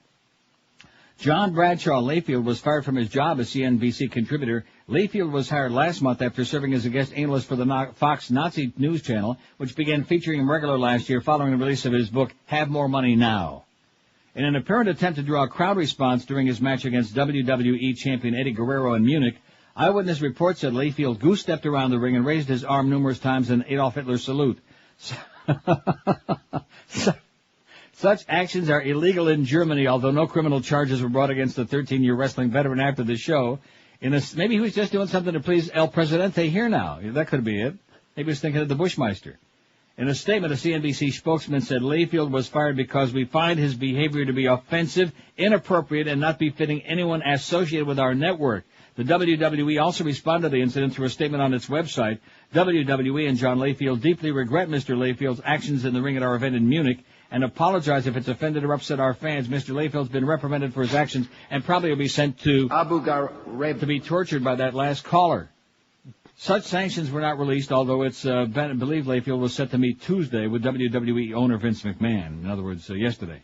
John Bradshaw Layfield was fired from his job as CNBC contributor. Layfield was hired last month after serving as a guest analyst for the Fox Nazi News channel, which began featuring him regular last year following the release of his book, Have More Money Now. In an apparent attempt to draw a crowd response during his match against WWE champion Eddie Guerrero in Munich, eyewitness reports said Layfield goose-stepped around the ring and raised his arm numerous times in Adolf Hitler's salute. Such actions are illegal in Germany, although no criminal charges were brought against the 13-year wrestling veteran after the show. Maybe he was just doing something to please El Presidente here now. That could be it. Maybe he was thinking of the Bushmeister. In a statement, a CNBC spokesman said Layfield was fired because we find his behavior to be offensive, inappropriate, and not befitting anyone associated with our network. The WWE also responded to the incident through a statement on its website. WWE and John Layfield deeply regret Mr. Layfield's actions in the ring at our event in Munich and apologize if it's offended or upset our fans. Mr. Layfield's been reprimanded for his actions and probably will be sent to Abu Ghraib to be tortured by that last caller. Such sanctions were not released, although it's believed Layfield was set to meet Tuesday with WWE owner Vince McMahon. In other words, yesterday.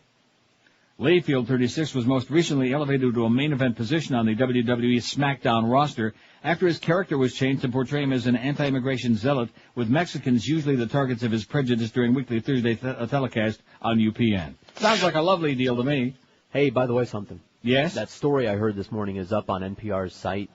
Layfield, 36, was most recently elevated to a main event position on the WWE SmackDown roster after his character was changed to portray him as an anti-immigration zealot, with Mexicans usually the targets of his prejudice during weekly Thursday telecast on UPN. Sounds like a lovely deal to me. Hey, by the way, something. Yes? That story I heard this morning is up on NPR's site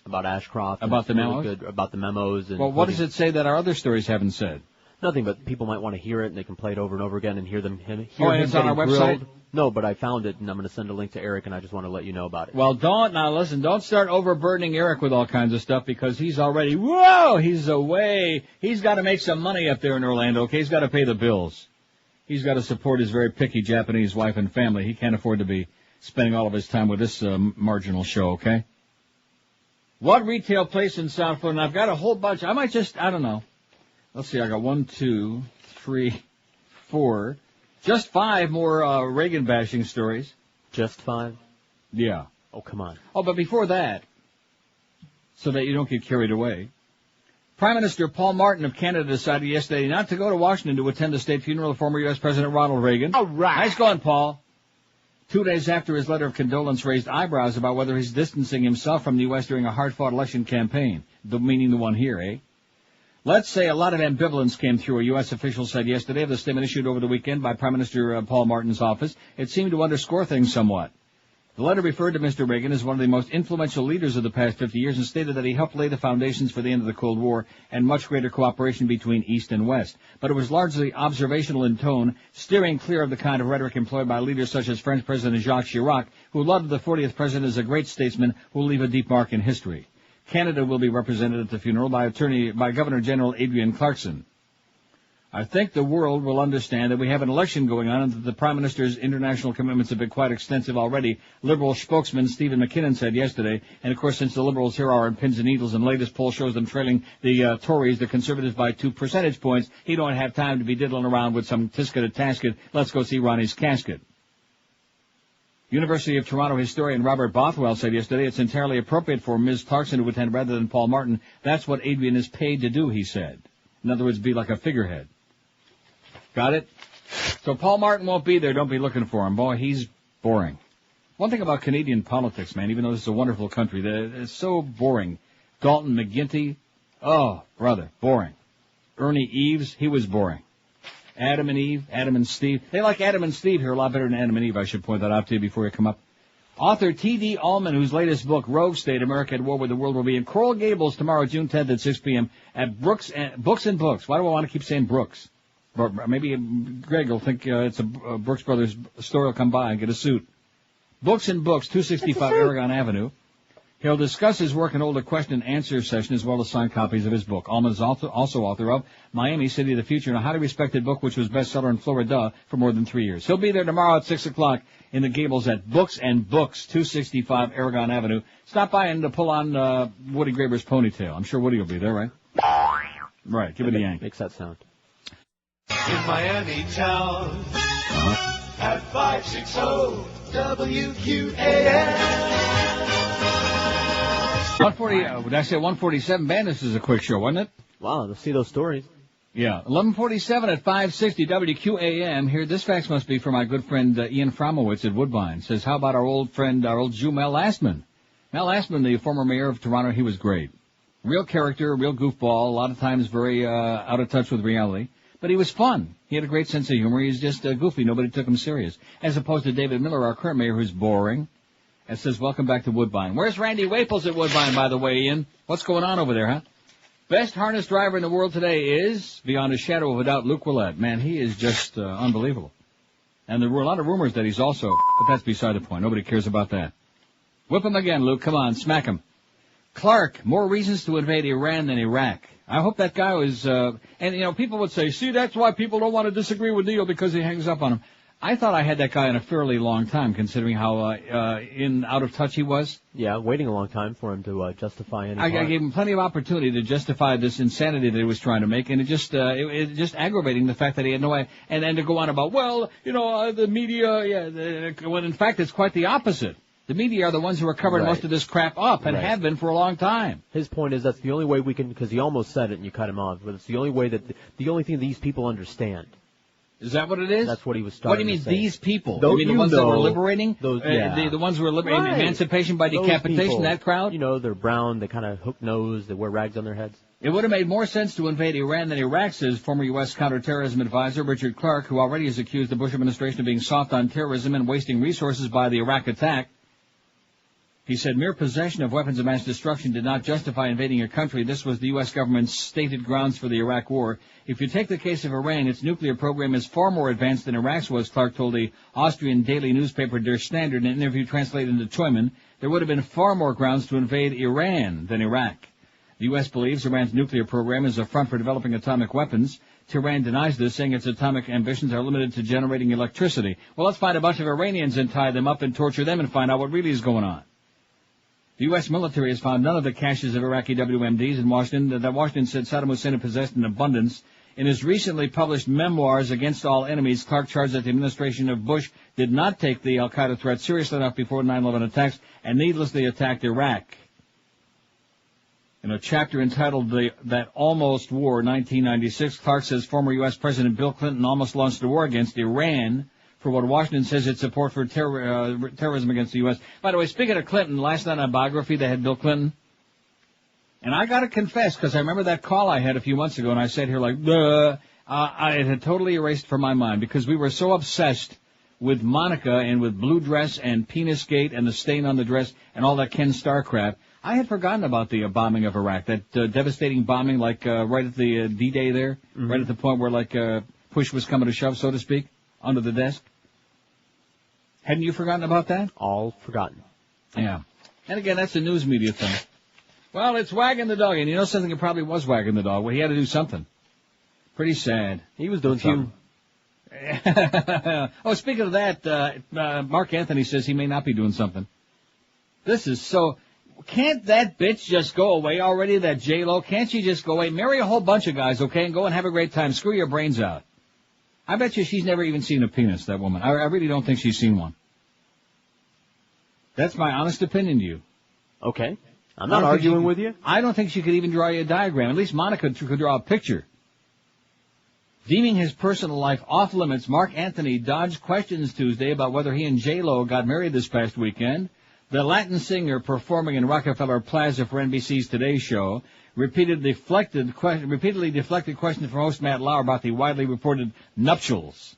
about Ashcroft. About the memos? Really good, about the memos. And well, what does it say that our other stories haven't said? Nothing, but people might want to hear it, and they can play it over and over again and hear him it's on our website? No, but I found it, and I'm going to send a link to Eric, and I just want to let you know about it. Well, don't start overburdening Eric with all kinds of stuff, because he's already, he's away. He's got to make some money up there in Orlando, okay? He's got to pay the bills. He's got to support his very picky Japanese wife and family. He can't afford to be spending all of his time with this marginal show, okay? What retail place in South Florida? And I've got a whole bunch. I don't know. Let's see, I got 1, 2, 3, 4, just 5 more Reagan bashing stories. Just 5? Yeah. Oh, come on. Oh, but before that, so that you don't get carried away, Prime Minister Paul Martin of Canada decided yesterday not to go to Washington to attend the state funeral of former U.S. President Ronald Reagan. All right. Nice going, Paul. 2 days after his letter of condolence raised eyebrows about whether he's distancing himself from the U.S. during a hard-fought election campaign, meaning the one here, eh? Let's say a lot of ambivalence came through, a U.S. official said yesterday of the statement issued over the weekend by Prime Minister Paul Martin's office. It seemed to underscore things somewhat. The letter referred to Mr. Reagan as one of the most influential leaders of the past 50 years and stated that he helped lay the foundations for the end of the Cold War and much greater cooperation between East and West. But it was largely observational in tone, steering clear of the kind of rhetoric employed by leaders such as French President Jacques Chirac, who loved the 40th president as a great statesman who will leave a deep mark in history. Canada will be represented at the funeral by Governor General Adrian Clarkson. I think the world will understand that we have an election going on and that the Prime Minister's international commitments have been quite extensive already, Liberal spokesman Stephen McKinnon said yesterday. And, of course, since the Liberals here are on pins and needles and latest poll shows them trailing the Tories, the Conservatives, by 2 percentage points, he don't have time to be diddling around with some tisket-a-tasket, let's go see Ronnie's casket. University of Toronto historian Robert Bothwell said yesterday it's entirely appropriate for Ms. Clarkson to attend rather than Paul Martin. That's what Adrian is paid to do, he said. In other words, be like a figurehead. Got it? So Paul Martin won't be there. Don't be looking for him. Boy, he's boring. One thing about Canadian politics, man, even though this is a wonderful country, it's so boring. Dalton McGuinty, oh, brother, boring. Ernie Eves, he was boring. Adam and Eve, Adam and Steve. They like Adam and Steve here a lot better than Adam and Eve. I should point that out to you before you come up. Author T.D. Allman, whose latest book, Rogue State, America at War with the World, will be in Coral Gables tomorrow, June 10th at 6 p.m. at Books and Books. Why do I want to keep saying Brooks? Maybe Greg will think it's a Brooks Brothers store. Will come by and get a suit. Books and Books, 265 Aragon Avenue. He'll discuss his work and hold a question and answer session as well as sign copies of his book. Allman is also author of Miami City of the Future, a highly respected book which was bestseller in Florida for more than 3 years. He'll be there tomorrow at 6 o'clock in the Gables at Books and Books, 265 Aragon Avenue. Stop by and pull on Woody Graber's ponytail. I'm sure Woody will be there, right? Right, give it a yank. Makes that sound. In Miami town at 560 WQAM. 140, would I say 147? Man, this is a quick show, wasn't it? Wow, let's see those stories. Yeah, 1147 at 560 WQAM. Here, this fax must be for my good friend Ian Fromowitz at Woodbine. Says, how about our old friend, our old Jew, Mel Lastman? Mel Lastman, the former mayor of Toronto, he was great. Real character, real goofball, a lot of times very out of touch with reality. But he was fun. He had a great sense of humor. He was just goofy. Nobody took him serious. As opposed to David Miller, our current mayor, who's boring. And says, welcome back to Woodbine. Where's Randy Waples at Woodbine, by the way, Ian? What's going on over there, huh? Best harness driver in the world today is, beyond a shadow of a doubt, Luke Willett. Man, he is just unbelievable. And there were a lot of rumors that he's also, but that's beside the point. Nobody cares about that. Whip him again, Luke. Come on, smack him. Clark, more reasons to invade Iran than Iraq. I hope that guy was, and you know, people would say, see, that's why people don't want to disagree with Neil because he hangs up on him. I thought I had that guy in a fairly long time, considering how out of touch he was. Yeah, waiting a long time for him to justify any. I gave him plenty of opportunity to justify this insanity that he was trying to make, and it just aggravating the fact that he had no way, and to go on about, well, you know, the media, when in fact it's quite the opposite. The media are the ones who are covering most of this crap up and have been for a long time. His point is that's the only way we can, because he almost said it and you cut him off, but it's the only way the only thing these people understand. Is that what it is? That's what he was starting What do you mean, to say. these people? Those, you mean the ones that were liberating? Those, the ones who were liberating emancipation by decapitation, that crowd? You know, they're brown, they kind of hook-nosed, they wear rags on their heads. It would have made more sense to invade Iran than Iraq, says former U.S. counterterrorism advisor Richard Clark, who already has accused the Bush administration of being soft on terrorism and wasting resources by the Iraq attack. He said mere possession of weapons of mass destruction did not justify invading a country. This was the U.S. government's stated grounds for the Iraq war. If you take the case of Iran, its nuclear program is far more advanced than Iraq's was, Clark told the Austrian daily newspaper Der Standard in an interview translated into Neumann. There would have been far more grounds to invade Iran than Iraq. The U.S. believes Iran's nuclear program is a front for developing atomic weapons. Tehran denies this, saying its atomic ambitions are limited to generating electricity. Well, let's find a bunch of Iranians and tie them up and torture them and find out what really is going on. The U.S. military has found none of the caches of Iraqi WMDs in Washington that Washington said Saddam Hussein had possessed in abundance. In his recently published memoirs, Against All Enemies, Clark charged that the administration of Bush did not take the al-Qaeda threat seriously enough before 9/11 attacks and needlessly attacked Iraq. In a chapter entitled That Almost War, 1996, Clark says former U.S. President Bill Clinton almost launched a war against Iran for what Washington says its support for terrorism against the U.S. By the way, speaking of Clinton, last night on Biography, they had Bill Clinton. And I got to confess, because I remember that call I had a few months ago, and I sat here like, it had totally erased from my mind, because we were so obsessed with Monica and with Blue Dress and Penis Gate and the stain on the dress and all that Ken Starr crap. I had forgotten about the bombing of Iraq, that devastating bombing, like right at the D-Day there, right at the point where like push was coming to shove, so to speak, under the desk. Hadn't you forgotten about that? All forgotten. Yeah. And again, that's a news media thing. Well, it's wagging the dog, and you know something, it probably was wagging the dog. Well, he had to do something. Pretty sad. He was doing something. Oh, speaking of that, Mark Anthony says he may not be doing something. This is so... Can't that bitch just go away already, that J-Lo? Can't she just go away? Marry a whole bunch of guys, okay, and go and have a great time. Screw your brains out. I bet you she's never even seen a penis, that woman. I really don't think she's seen one. That's my honest opinion to you. Okay. I'm not arguing with you. I don't think she could even draw you a diagram. At least Monica could draw a picture. Deeming his personal life off limits, Mark Anthony dodged questions Tuesday about whether he and J-Lo got married this past weekend. The Latin singer performing in Rockefeller Plaza for NBC's Today Show repeatedly deflected questions from host Matt Lauer about the widely reported nuptials.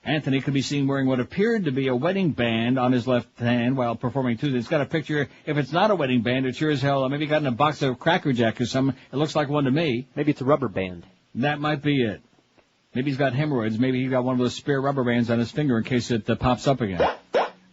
Anthony could be seen wearing what appeared to be a wedding band on his left hand while performing Tuesday. It's got a picture. If it's not a wedding band, it sure as hell maybe got in a box of Cracker Jack or something. It looks like one to me. Maybe it's a rubber band. That might be it. Maybe he's got hemorrhoids. Maybe he got one of those spare rubber bands on his finger in case it pops up again.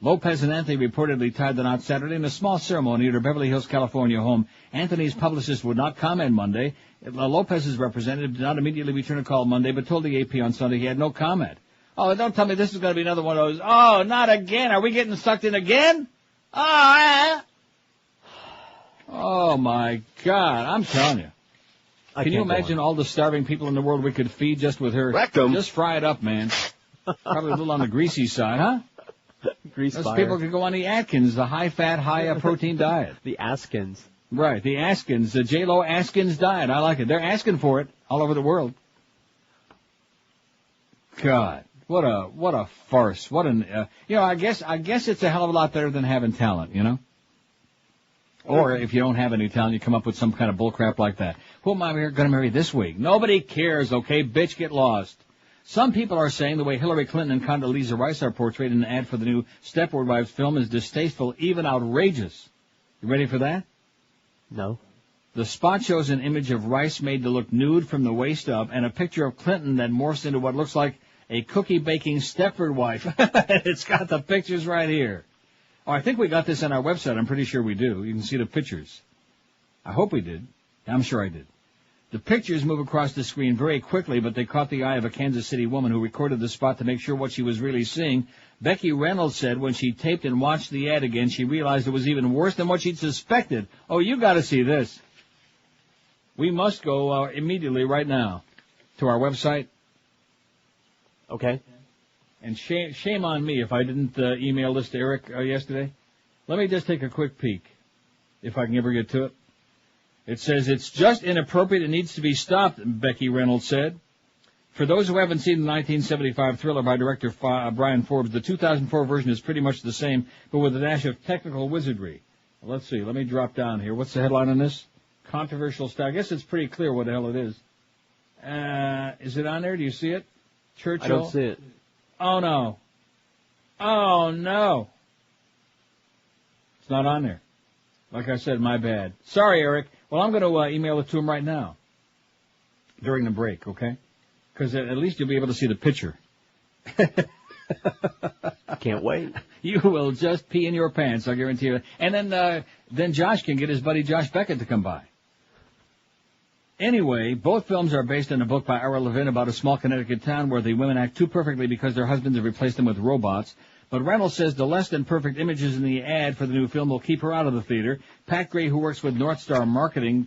Lopez and Anthony reportedly tied the knot Saturday in a small ceremony at her Beverly Hills, California home. Anthony's publicist would not comment Monday. Lopez's representative did not immediately return a call Monday, but told the AP on Sunday he had no comment. Oh, don't tell me this is going to be another one of those. Oh, not again. Are we getting sucked in again? Oh, my God. I'm telling you. Can you imagine all the starving people in the world we could feed just with her? Rectum. Just fry it up, man. Probably a little on the greasy side, huh? Those people could go on the Atkins, the high-fat, high-protein diet. The Askins. Right, the Askins, the J-Lo Askins diet. I like it. They're asking for it all over the world. God, what a farce. What an, I guess it's a hell of a lot better than having talent, you know? Or if you don't have any talent, you come up with some kind of bullcrap like that. Who am I going to marry this week? Nobody cares, okay? Bitch, get lost. Some people are saying the way Hillary Clinton and Condoleezza Rice are portrayed in an ad for the new Stepford Wives film is distasteful, even outrageous. You ready for that? No. The spot shows an image of Rice made to look nude from the waist up and a picture of Clinton that morphs into what looks like a cookie-baking Stepford wife. It's got the pictures right here. Oh, I think we got this on our website. I'm pretty sure we do. You can see the pictures. I hope we did. I'm sure I did. The pictures move across the screen very quickly, but they caught the eye of a Kansas City woman who recorded the spot to make sure what she was really seeing. Becky Reynolds said when she taped and watched the ad again, she realized it was even worse than what she'd suspected. Oh, you got to see this. We must go immediately right now to our website. Okay. And shame on me if I didn't email this to Eric yesterday. Let me just take a quick peek, if I can ever get to it. It says, it's just inappropriate. It needs to be stopped, Becky Reynolds said. For those who haven't seen the 1975 thriller by director Brian Forbes, the 2004 version is pretty much the same, but with a dash of technical wizardry. Let's see. Let me drop down here. What's the headline on this? Controversial style. I guess it's pretty clear what the hell it is. Is it on there? Do you see it? Churchill? I don't see it. Oh, no. Oh, no. It's not on there. Like I said, my bad. Sorry, Eric. Well, I'm going to email it to him right now during the break, okay? Because at least you'll be able to see the picture. Can't wait. You will just pee in your pants, I guarantee you. And then Josh can get his buddy Josh Beckett to come by. Anyway, both films are based on a book by Ira Levin about a small Connecticut town where the women act too perfectly because their husbands have replaced them with robots. But Reynolds says the less than perfect images in the ad for the new film will keep her out of the theater. Pat Gray, who works with North Star Marketing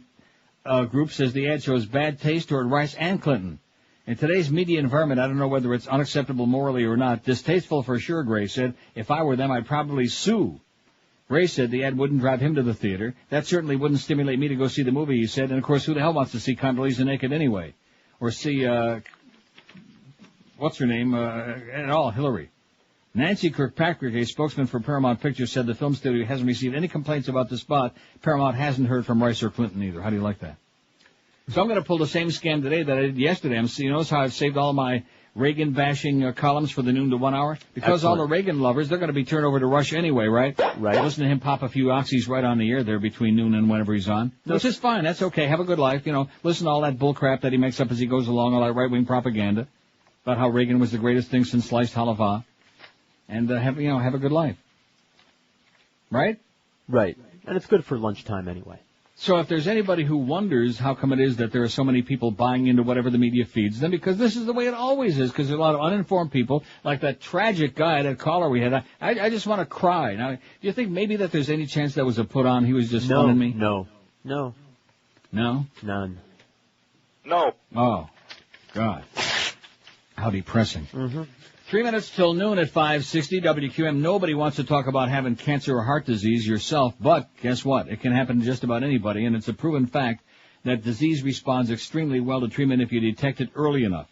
Group, says the ad shows bad taste toward Rice and Clinton. In today's media environment, I don't know whether it's unacceptable morally or not. Distasteful for sure, Gray said. If I were them, I'd probably sue. Gray said the ad wouldn't drive him to the theater. That certainly wouldn't stimulate me to go see the movie, he said. And, of course, who the hell wants to see Condoleezza naked anyway? Or see, what's her name, at all, Hillary. Nancy Kirkpatrick, a spokesman for Paramount Pictures, said the film studio hasn't received any complaints about the spot. Paramount hasn't heard from Rice or Clinton either. How do you like that? So I'm going to pull the same scam today that I did yesterday. You notice how I've saved all my Reagan-bashing columns for the noon to 1 hour? Because Excellent. all the Reagan lovers, they're going to be turned over to Rush anyway, right? Right. Listen to him pop a few oxys right on the air there between noon and whenever he's on. Which is fine. That's okay. Have a good life. Listen to all that bull crap that he makes up as he goes along, all that right-wing propaganda about how Reagan was the greatest thing since sliced halava. And have a good life. Right? Right. And it's good for lunchtime anyway. So if there's anybody who wonders how come it is that there are so many people buying into whatever the media feeds them, because this is the way it always is, because there's a lot of uninformed people, like that tragic guy, that caller we had. I just want to cry. Now, do you think maybe that there's any chance that was a put on? He was just funning me? No. No? None. No. Oh, God. How depressing. Mm-hmm. 3 minutes till noon at 560 WQM. Nobody wants to talk about having cancer or heart disease yourself, but guess what? It can happen to just about anybody, and it's a proven fact that disease responds extremely well to treatment if you detect it early enough.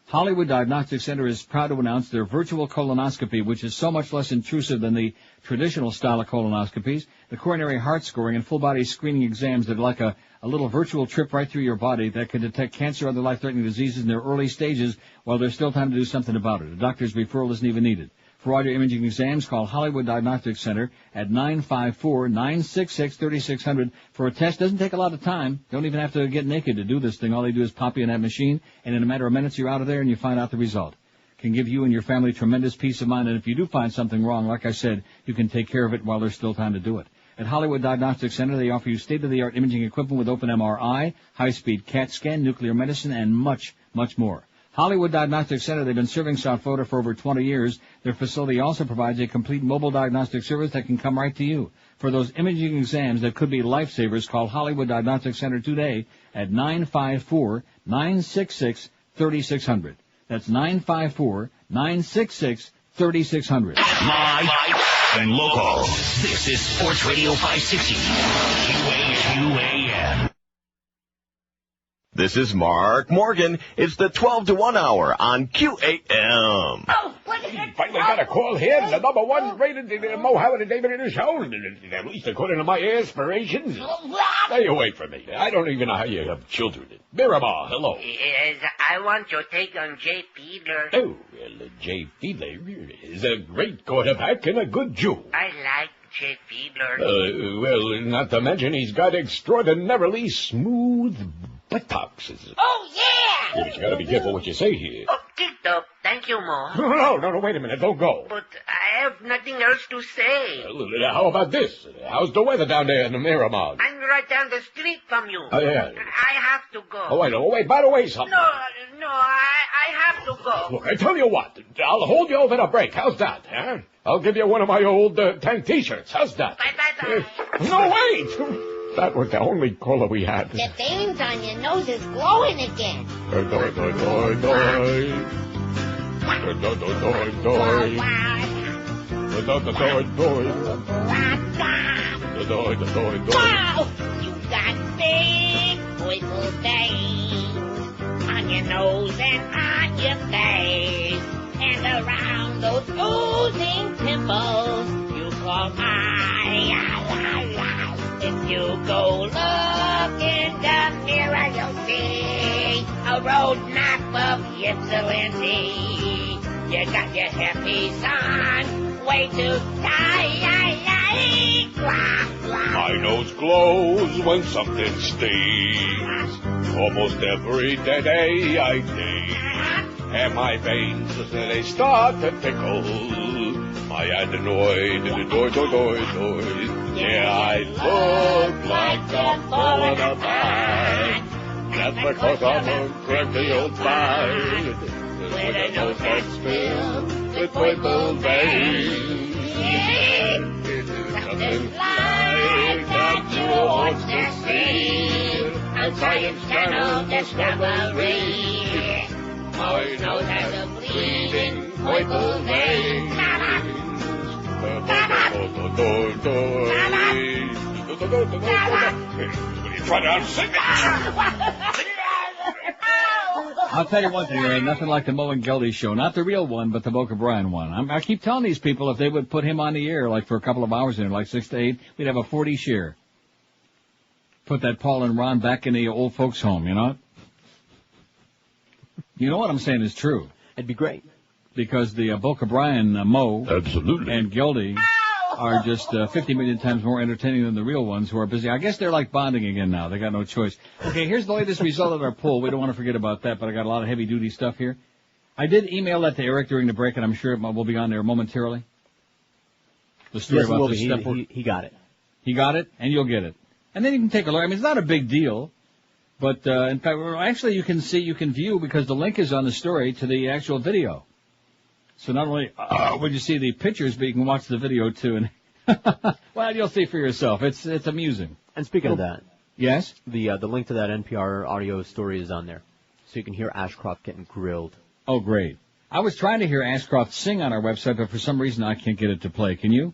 Hollywood Diagnostic Center is proud to announce their virtual colonoscopy, which is so much less intrusive than the traditional style of colonoscopies. The coronary heart scoring and full-body screening exams that are like a little virtual trip right through your body that can detect cancer or other life-threatening diseases in their early stages while there's still time to do something about it. A doctor's referral isn't even needed. For all your imaging exams, call Hollywood Diagnostic Center at 954-966-3600 for a test. Doesn't take a lot of time. Don't even have to get naked to do this thing. All they do is pop you in that machine, and in a matter of minutes you're out of there and you find out the result. can give you and your family tremendous peace of mind. And if you do find something wrong, like I said, you can take care of it while there's still time to do it. At Hollywood Diagnostic Center, they offer you state-of-the-art imaging equipment with open MRI, high-speed CAT scan, nuclear medicine, and much, much more. Hollywood Diagnostic Center, they've been serving South Florida for over 20 years. Their facility also provides a complete mobile diagnostic service that can come right to you. For those imaging exams that could be lifesavers, call Hollywood Diagnostic Center today at 954-966-3600. That's 954-966-3600. Live and local. This is Sports Radio 560. QAM. This is Mark Morgan. It's the 12 to 1 hour on QAM. Oh, finally got a call here. The number one rated Mohammed David in the show. At least according to my aspirations. Stay away from me. I don't even know how you have children. Miramar, hello. I want your take on Jay Fiedler. Oh, well, Jay Fiedler is a great quarterback and a good Jew. I like Jay Fiedler. Well, not to mention he's got extraordinarily smooth buttocks. Oh, yeah! Yeah, but you gotta be careful what you say here. Oh, Tito, thank you, Mo. No, wait a minute, don't go. But I have nothing else to say. How about this? How's the weather down there in the Miramar? I'm right down the street from you. Oh, yeah. I have to go. Oh, wait, by the way, something. No, I have to go. Look, I tell you what, I'll hold you over the break. How's that, huh? I'll give you one of my old tank T-shirts. How's that? Bye. No, wait! That was the only caller we had. The veins on your nose is glowing again. Wow! You got big purple veins on your nose and on your face, and around those oozing pimples you call If you go look in the mirror, you'll see a roadmap of ypsilanti. You got your hairpiece on, way too tight. My nose glows when something stings. Almost every day I think. And my veins, they start to tickle. My adenoid, yeah, I look like I'm falling apart. That's because I'm a cracky old fart. With a nose that's filled with purple veins. Something like that you ought to see. On Science Channel Discovery. My nose has a bleeding purple vein. Try to unsing I'll tell you one thing, there ain't nothing like the Mo and Geldy show. Not the real one, but the Boca Brian one. I keep telling these people if they would put him on the air, like for a couple of hours in, like 6 to 8, we'd have a 40 share. Put that Paul and Ron back in the old folks' home, you know? You know what I'm saying is true. It'd be great. Because the Boca Brian, Mo, absolutely, and Geldy are just 50 million times more entertaining than the real ones who are busy. I guess they're like bonding again now. They got no choice. Okay, here's the latest result of our poll. We don't want to forget about that, but I got a lot of heavy-duty stuff here. I did email that to Eric during the break, and I'm sure it will be on there momentarily. The story about the step. He got it. He got it, and you'll get it. And then you can take a look. I mean, it's not a big deal. But, in fact, actually you can view, because the link is on the story, to the actual video. So not only would you see the pictures, but you can watch the video too. And well, you'll see for yourself. It's amusing. And speaking of that, yes, the link to that NPR audio story is on there, so you can hear Ashcroft getting grilled. Oh, great! I was trying to hear Ashcroft sing on our website, but for some reason I can't get it to play. Can you?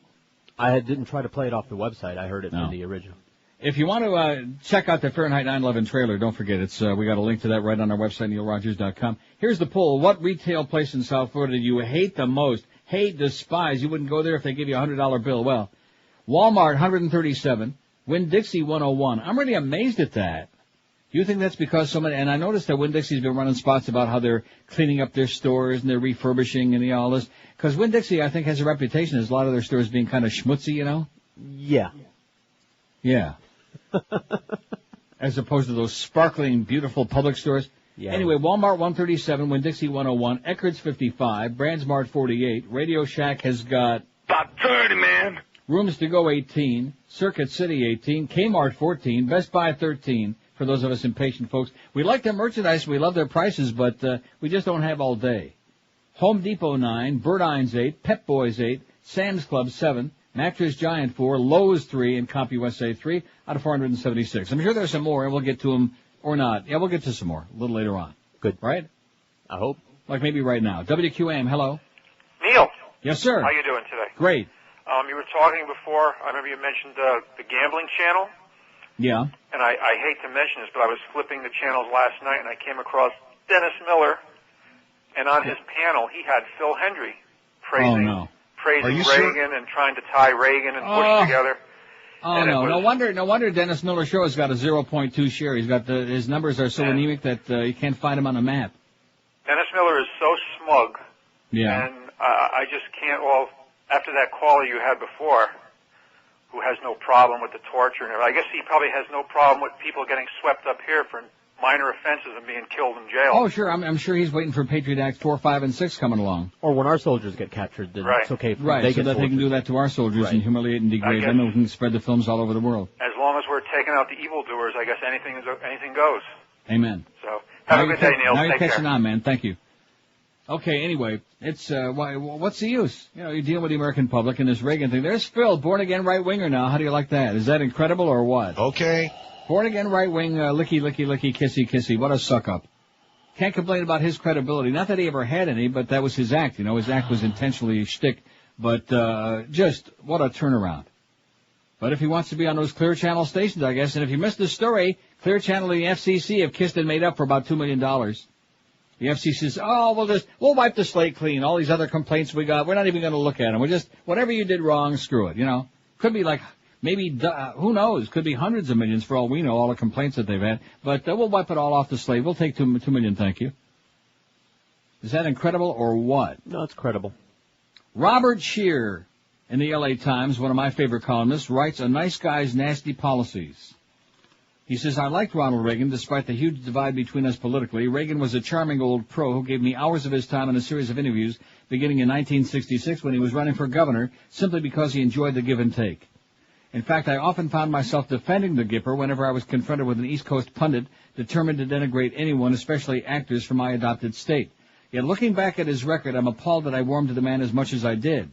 I didn't try to play it off the website. I heard it in the original. If you want to check out the Fahrenheit 9/11 trailer, don't forget we got a link to that right on our website, neilrogers.com. Here's the poll: what retail place in South Florida do you hate the most? Hate, despise. You wouldn't go there if they give you a $100 bill. Well, Walmart 137, Winn-Dixie 101. I'm really amazed at that. Do you think that's because so many? And I noticed that Winn-Dixie's been running spots about how they're cleaning up their stores and they're refurbishing and all this. Because Winn-Dixie, I think, has a reputation as a lot of their stores being kind of schmutzy, you know. Yeah. Yeah. As opposed to those sparkling, beautiful public stores. Yeah. Anyway, Walmart 137, Winn-Dixie 101, Eckerd's 55, Brandsmart 48, Radio Shack has got about 30, man. Rooms to Go 18, Circuit City 18, Kmart 14, Best Buy 13, for those of us impatient folks. We like their merchandise, we love their prices, but we just don't have all day. Home Depot 9, Burdines 8, Pep Boys 8, Sam's Club 7, Mattress Giant 4, Lowe's 3, and CompUSA 3 out of 476. I'm sure there's some more, and we'll get to them or not. Yeah, we'll get to some more a little later on. Good. Right? I hope. Like maybe right now. WQAM, hello. Neil. Yes, sir. How you doing today? Great. You were talking before, I remember you mentioned the gambling channel. Yeah. And I hate to mention this, but I was flipping the channels last night, and I came across Dennis Miller, and on his panel, he had Phil Hendry praising Reagan and trying to tie Reagan and Bush together. Oh, no. No wonder Dennis Miller's show has got a 0.2 share. He's got his numbers are so anemic that you can't find him on the map. Dennis Miller is so smug. Yeah. And I just can't, well, after that caller you had before, who has no problem with the torture and everything, I guess he probably has no problem with people getting swept up here for minor offenses and being killed in jail. Oh, sure. I'm sure he's waiting for Patriot Act 4, 5, and 6 coming along. Or when our soldiers get captured, then it's okay. Right, so that they can do that to our soldiers and humiliate and degrade them, and we can spread the films all over the world. As long as we're taking out the evildoers, I guess anything goes. Amen. So, have a good day, Neil. Now you're Take care. catching on, man. Thank you. Okay, anyway, it's, what's the use? You know, you're dealing with the American public and this Reagan thing. There's Phil, born-again right-winger now. How do you like that? Is that incredible or what? Okay. Born-again right-wing, licky, kissy, kissy. What a suck-up. Can't complain about his credibility. Not that he ever had any, but that was his act. You know, his act was intentionally a shtick. But, just, what a turnaround. But if he wants to be on those Clear Channel stations, I guess, and if you missed the story, Clear Channel and the FCC have kissed and made up for about $2 million. The FCC says, we'll wipe the slate clean. All these other complaints we got, we're not even going to look at them. We're just, whatever you did wrong, screw it, you know. Could be like, maybe, who knows, could be hundreds of millions for all we know, all the complaints that they've had. But we'll wipe it all off the slate. We'll take $2 million, thank you. Is that incredible or what? No, it's credible. Robert Scheer in the LA Times, one of my favorite columnists, writes, "A nice guy's nasty policies." He says, "I liked Ronald Reagan despite the huge divide between us politically. Reagan was a charming old pro who gave me hours of his time in a series of interviews beginning in 1966 when he was running for governor simply because he enjoyed the give and take. In fact, I often found myself defending the Gipper whenever I was confronted with an East Coast pundit determined to denigrate anyone, especially actors from my adopted state. Yet looking back at his record, I'm appalled that I warmed to the man as much as I did.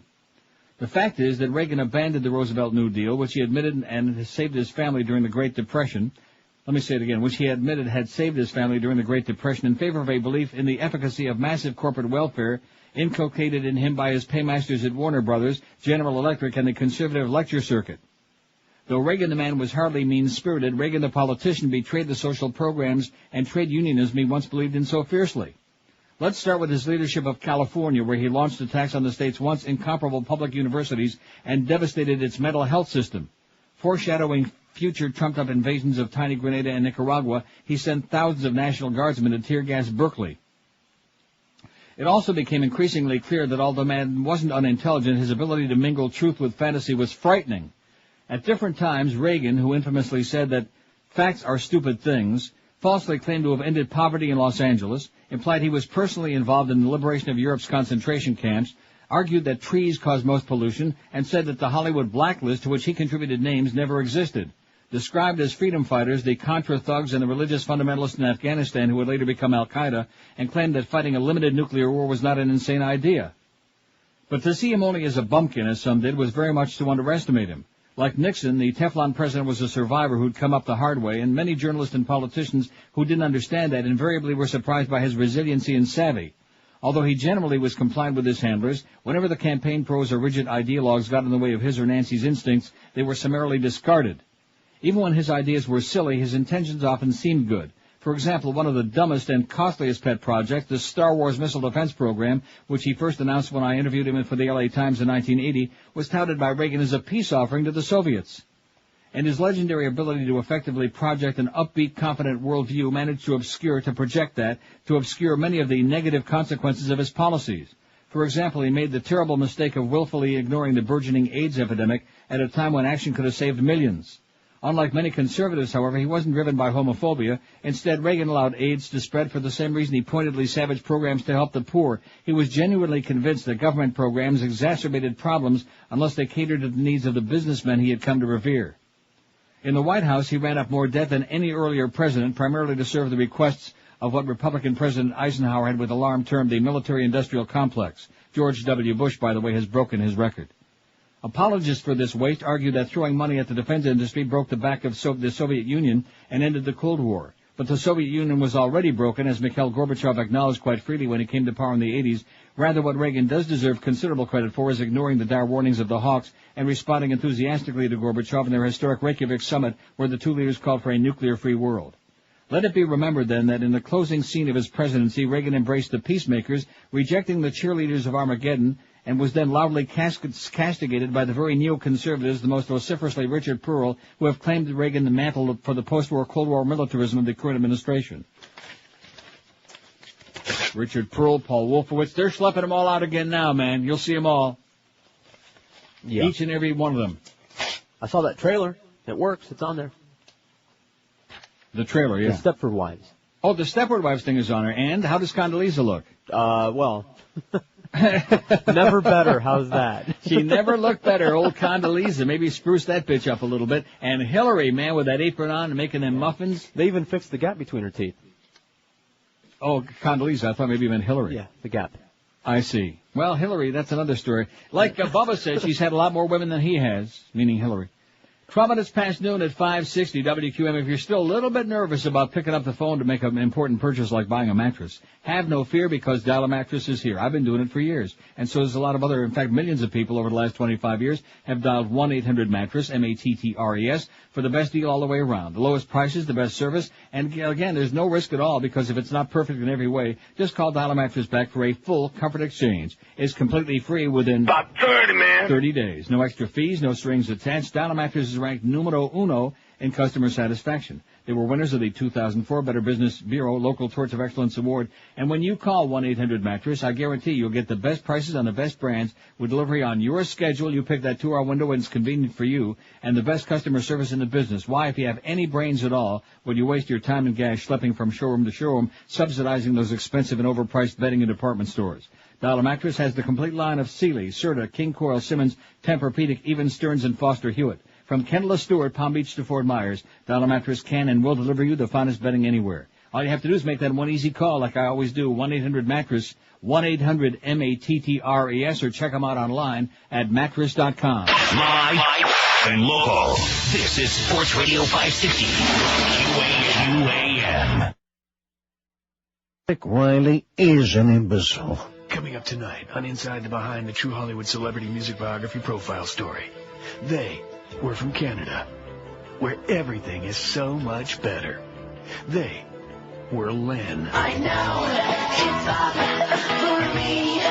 The fact is that Reagan abandoned the Roosevelt New Deal, which he admitted and has saved his family during the Great Depression. Let me say it again, which he admitted had saved his family during the Great Depression in favor of a belief in the efficacy of massive corporate welfare inculcated in him by his paymasters at Warner Brothers, General Electric, and the conservative lecture circuit. Though Reagan the man was hardly mean-spirited, Reagan the politician betrayed the social programs and trade unionism he once believed in so fiercely. Let's start with his leadership of California, where he launched attacks on the state's once incomparable public universities and devastated its mental health system. Foreshadowing future trumped-up invasions of tiny Grenada and Nicaragua, he sent thousands of National Guardsmen to tear-gas Berkeley. It also became increasingly clear that although man wasn't unintelligent, his ability to mingle truth with fantasy was frightening. At different times, Reagan, who infamously said that facts are stupid things, falsely claimed to have ended poverty in Los Angeles, implied he was personally involved in the liberation of Europe's concentration camps, argued that trees cause most pollution, and said that the Hollywood blacklist, to which he contributed names, never existed. Described as freedom fighters, the Contra thugs and the religious fundamentalists in Afghanistan who would later become Al-Qaeda, and claimed that fighting a limited nuclear war was not an insane idea. But to see him only as a bumpkin, as some did, was very much to underestimate him. Like Nixon, the Teflon president was a survivor who'd come up the hard way, and many journalists and politicians who didn't understand that invariably were surprised by his resiliency and savvy. Although he generally was compliant with his handlers, whenever the campaign pros or rigid ideologues got in the way of his or Nancy's instincts, they were summarily discarded. Even when his ideas were silly, his intentions often seemed good. For example, one of the dumbest and costliest pet projects, the Star Wars Missile Defense Program, which he first announced when I interviewed him for the LA Times in 1980, was touted by Reagan as a peace offering to the Soviets. And his legendary ability to effectively project an upbeat, confident worldview managed to obscure many of the negative consequences of his policies. For example, he made the terrible mistake of willfully ignoring the burgeoning AIDS epidemic at a time when action could have saved millions. Unlike many conservatives, however, he wasn't driven by homophobia. Instead, Reagan allowed AIDS to spread for the same reason he pointedly savaged programs to help the poor. He was genuinely convinced that government programs exacerbated problems unless they catered to the needs of the businessmen he had come to revere. In the White House, he ran up more debt than any earlier president, primarily to serve the requests of what Republican President Eisenhower had with alarm termed the military-industrial complex. George W. Bush, by the way, has broken his record. Apologists for this waste argue that throwing money at the defense industry broke the back of the Soviet Union and ended the Cold War. But the Soviet Union was already broken, as Mikhail Gorbachev acknowledged quite freely when he came to power in the 80s. Rather, what Reagan does deserve considerable credit for is ignoring the dire warnings of the hawks and responding enthusiastically to Gorbachev in their historic Reykjavik summit, where the two leaders called for a nuclear-free world. Let it be remembered, then, that in the closing scene of his presidency, Reagan embraced the peacemakers, rejecting the cheerleaders of Armageddon, and was then loudly castigated by the very neoconservatives, the most vociferously Richard Pearl, who have claimed Reagan the mantle for the post-war Cold War militarism of the current administration. Richard Pearl, Paul Wolfowitz, they're schlepping them all out again now, man. You'll see them all. Yeah. Each and every one of them. I saw that trailer. It works. It's on there. The trailer, yeah. The Stepford Wives. Oh, the Stepford Wives thing is on there. And how does Condoleezza look? Well... Never better. How's that? She never looked better, old Condoleezza. Maybe spruce that bitch up a little bit. And Hillary, man, with that apron on and making them muffins. They even fixed the gap between her teeth. Oh, Condoleezza. I thought maybe you meant Hillary. Yeah, the gap. I see. Well, Hillary, that's another story. Like Bubba said, she's had a lot more women than he has, meaning Hillary. 12 minutes past noon at 560 WQM. If you're still a little bit nervous about picking up the phone to make an important purchase like buying a mattress, have no fear, because Dial a Mattress is here. I've been doing it for years. And so does a lot of other, in fact, millions of people over the last 25 years have dialed 1-800-MATTRESS, M-A-T-T-R-E-S, for the best deal all the way around. The lowest prices, the best service, and again, there's no risk at all, because if it's not perfect in every way, just call Dial a Mattress back for a full comfort exchange. It's completely free within about 30 days. No extra fees, no strings attached. Dial a Mattress is ranked numero uno in customer satisfaction. They were winners of the 2004 Better Business Bureau Local Torch of Excellence Award. And when you call 1-800-MATTRESS, I guarantee you'll get the best prices on the best brands with delivery on your schedule. You pick that 2-hour window when it's convenient for you, and the best customer service in the business. Why, if you have any brains at all, would you waste your time and gas schlepping from showroom to showroom, subsidizing those expensive and overpriced bedding in department stores? Dial a Mattress has the complete line of Sealy, Serta, King Coil, Simmons, Tempur-Pedic, even Stearns and Foster Hewitt. From Kendall to Stewart, Palm Beach to Fort Myers, Dial a Mattress can and will deliver you the finest bedding anywhere. All you have to do is make that one easy call like I always do, 1-800-MATTRESS, 1-800-MATTRES, or check them out online at mattress.com. Live and local. This is Sports Radio 560, QAM. Dick Riley is an imbecile. Coming up tonight on Inside the Behind the True Hollywood Celebrity Music Biography Profile Story. They were from Canada, where everything is so much better. They were Len. I know it's all for me.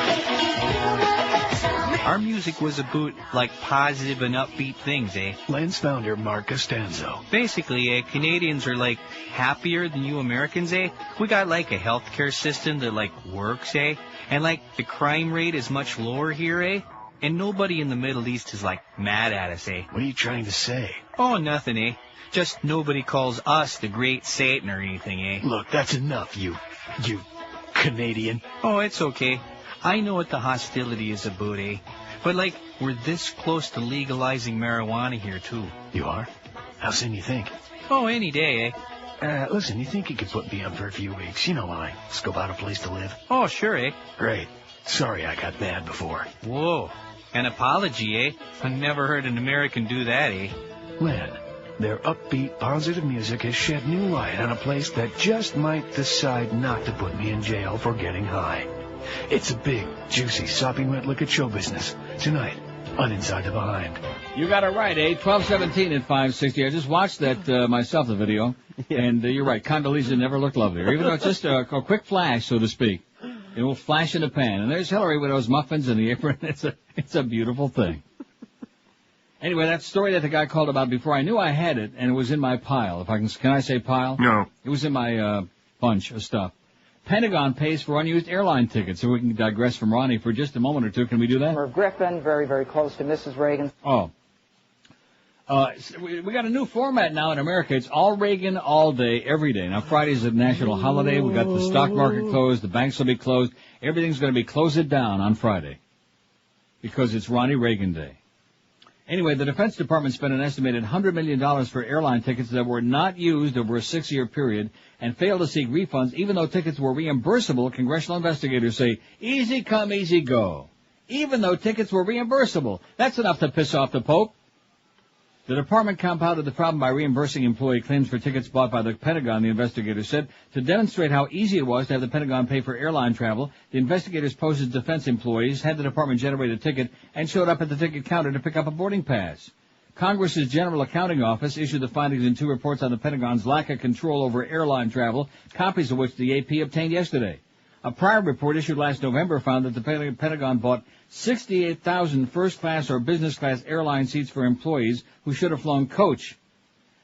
Our music was about, like, positive and upbeat things, eh? Len's founder, Mark Costanzo. Basically, Canadians are, like, happier than you Americans, eh? We got, like, a healthcare system that, like, works, eh? And, like, the crime rate is much lower here, eh? And nobody in the Middle East is, like, mad at us, eh? What are you trying to say? Oh, nothing, eh? Just nobody calls us the Great Satan or anything, eh? Look, that's enough, you Canadian. Oh, it's okay. I know what the hostility is about, eh? But, like, we're this close to legalizing marijuana here, too. You are? How soon you think? Oh, any day, eh? Listen, you think you could put me up for a few weeks? You know I scope out a place to live. Oh, sure, eh? Great. Sorry I got mad before. Whoa. An apology, eh? I never heard an American do that, eh? Len, their upbeat, positive music has shed new light on a place that just might decide not to put me in jail for getting high. It's a big, juicy, sopping wet look at show business. Tonight, on Inside the Behind. You got it right, eh? 12:17 at 560. I just watched that myself, the video. Yeah. And you're right, Condoleezza never looked lovelier. Even though it's just a quick flash, so to speak. It will flash in the pan. And there's Hillary with those muffins and the apron. It's a beautiful thing. Anyway, that story that the guy called about before, I knew I had it, and it was in my pile. If I can I say pile? No. It was in my bunch of stuff. Pentagon pays for unused airline tickets, so we can digress from Ronnie for just a moment or two. Can we do that? Griffin, very, very close to Mrs. Reagan. Oh. We got a new format now in America. It's all Reagan all day, every day. Now, Friday's a national holiday. We got the stock market closed. The banks will be closed. Everything's going to be closed down on Friday because it's Ronnie Reagan Day. Anyway, the Defense Department spent an estimated $100 million for airline tickets that were not used over a 6-year period and failed to seek refunds, even though tickets were reimbursable. Congressional investigators say, easy come, easy go. Even though tickets were reimbursable. That's enough to piss off the Pope. The department compounded the problem by reimbursing employee claims for tickets bought by the Pentagon, the investigators said. To demonstrate how easy it was to have the Pentagon pay for airline travel, the investigators posed as defense employees, had the department generate a ticket, and showed up at the ticket counter to pick up a boarding pass. Congress's General Accounting Office issued the findings in 2 reports on the Pentagon's lack of control over airline travel, copies of which the AP obtained yesterday. A prior report issued last November found that the Pentagon bought 68,000 first-class or business-class airline seats for employees who should have flown coach.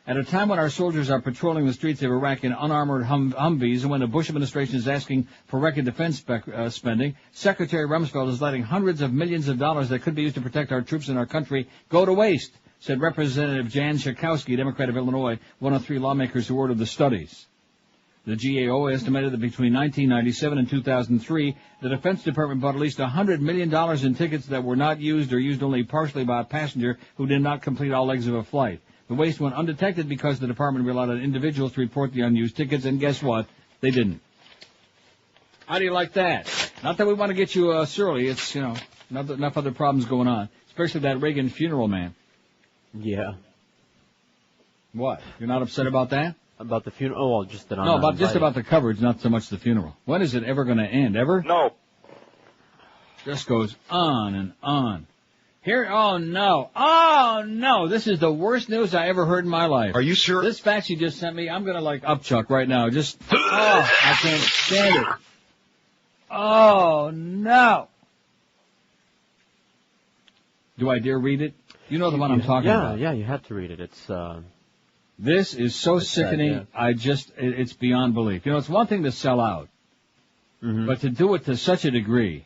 At a time when our soldiers are patrolling the streets of Iraq in unarmored Humvees and when the Bush administration is asking for record defense spending, Secretary Rumsfeld is letting hundreds of millions of dollars that could be used to protect our troops in our country go to waste, said Representative Jan Schakowsky, Democrat of Illinois, one of 3 lawmakers who ordered the studies. The GAO estimated that between 1997 and 2003, the Defense Department bought at least $100 million in tickets that were not used or used only partially by a passenger who did not complete all legs of a flight. The waste went undetected because the department relied on individuals to report the unused tickets, and guess what? They didn't. How do you like that? Not that we want to get you surly. It's, enough other problems going on, especially that Reagan funeral man. Yeah. What? You're not upset about that? About the funeral? Oh, well, just that I'm No, not just about the coverage, not so much the funeral. When is it ever going to end? Ever? No. Just goes on and on. Here, oh no, this is the worst news I ever heard in my life. Are you sure? This fax you just sent me, I'm going to upchuck right now. I can't stand it. Oh no. Do I dare read it? You know the one I'm talking about. Yeah, you have to read it. It's, This is so sickening, it's beyond belief. It's one thing to sell out, but to do it to such a degree.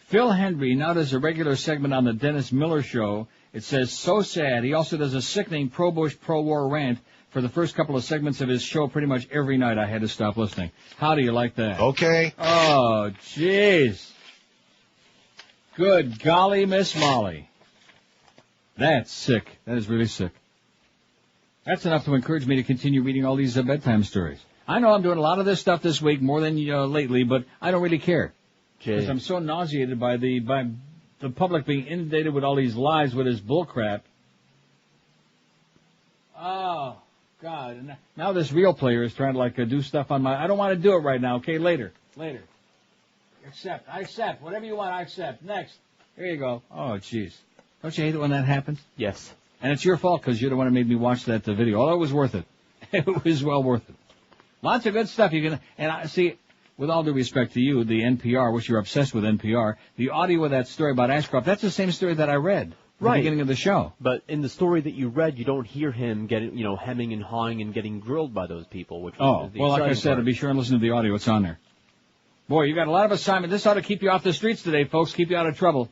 Phil Hendry now does a regular segment on the Dennis Miller Show. It says, so sad. He also does a sickening pro-Bush, pro-war rant for the first couple of segments of his show pretty much every night. I had to stop listening. How do you like that? Okay. Oh, jeez. Good golly, Miss Molly. That's sick. That is really sick. That's enough to encourage me to continue reading all these bedtime stories. I know I'm doing a lot of this stuff this week, more than lately, but I don't really care. Because I'm so nauseated by the public being inundated with all these lies with this bullcrap. Oh, God. And now this real player is trying to do stuff on my... I don't want to do it right now, okay? Later. I accept. Whatever you want, I accept. Next. Here you go. Oh, jeez. Don't you hate it when that happens? Yes. And it's your fault because you're the one who made me watch that video. Although it was worth it. It was well worth it. Lots of good stuff you can... And I see... With all due respect to you, the NPR, which you're obsessed with NPR, the audio of that story about Ashcroft, that's the same story that I read at the beginning of the show. But in the story that you read, you don't hear him getting, hemming and hawing and getting grilled by those people. Which well, like I said, be sure and listen to the audio. It's on there. Boy, you got a lot of assignment. This ought to keep you off the streets today, folks. Keep you out of trouble.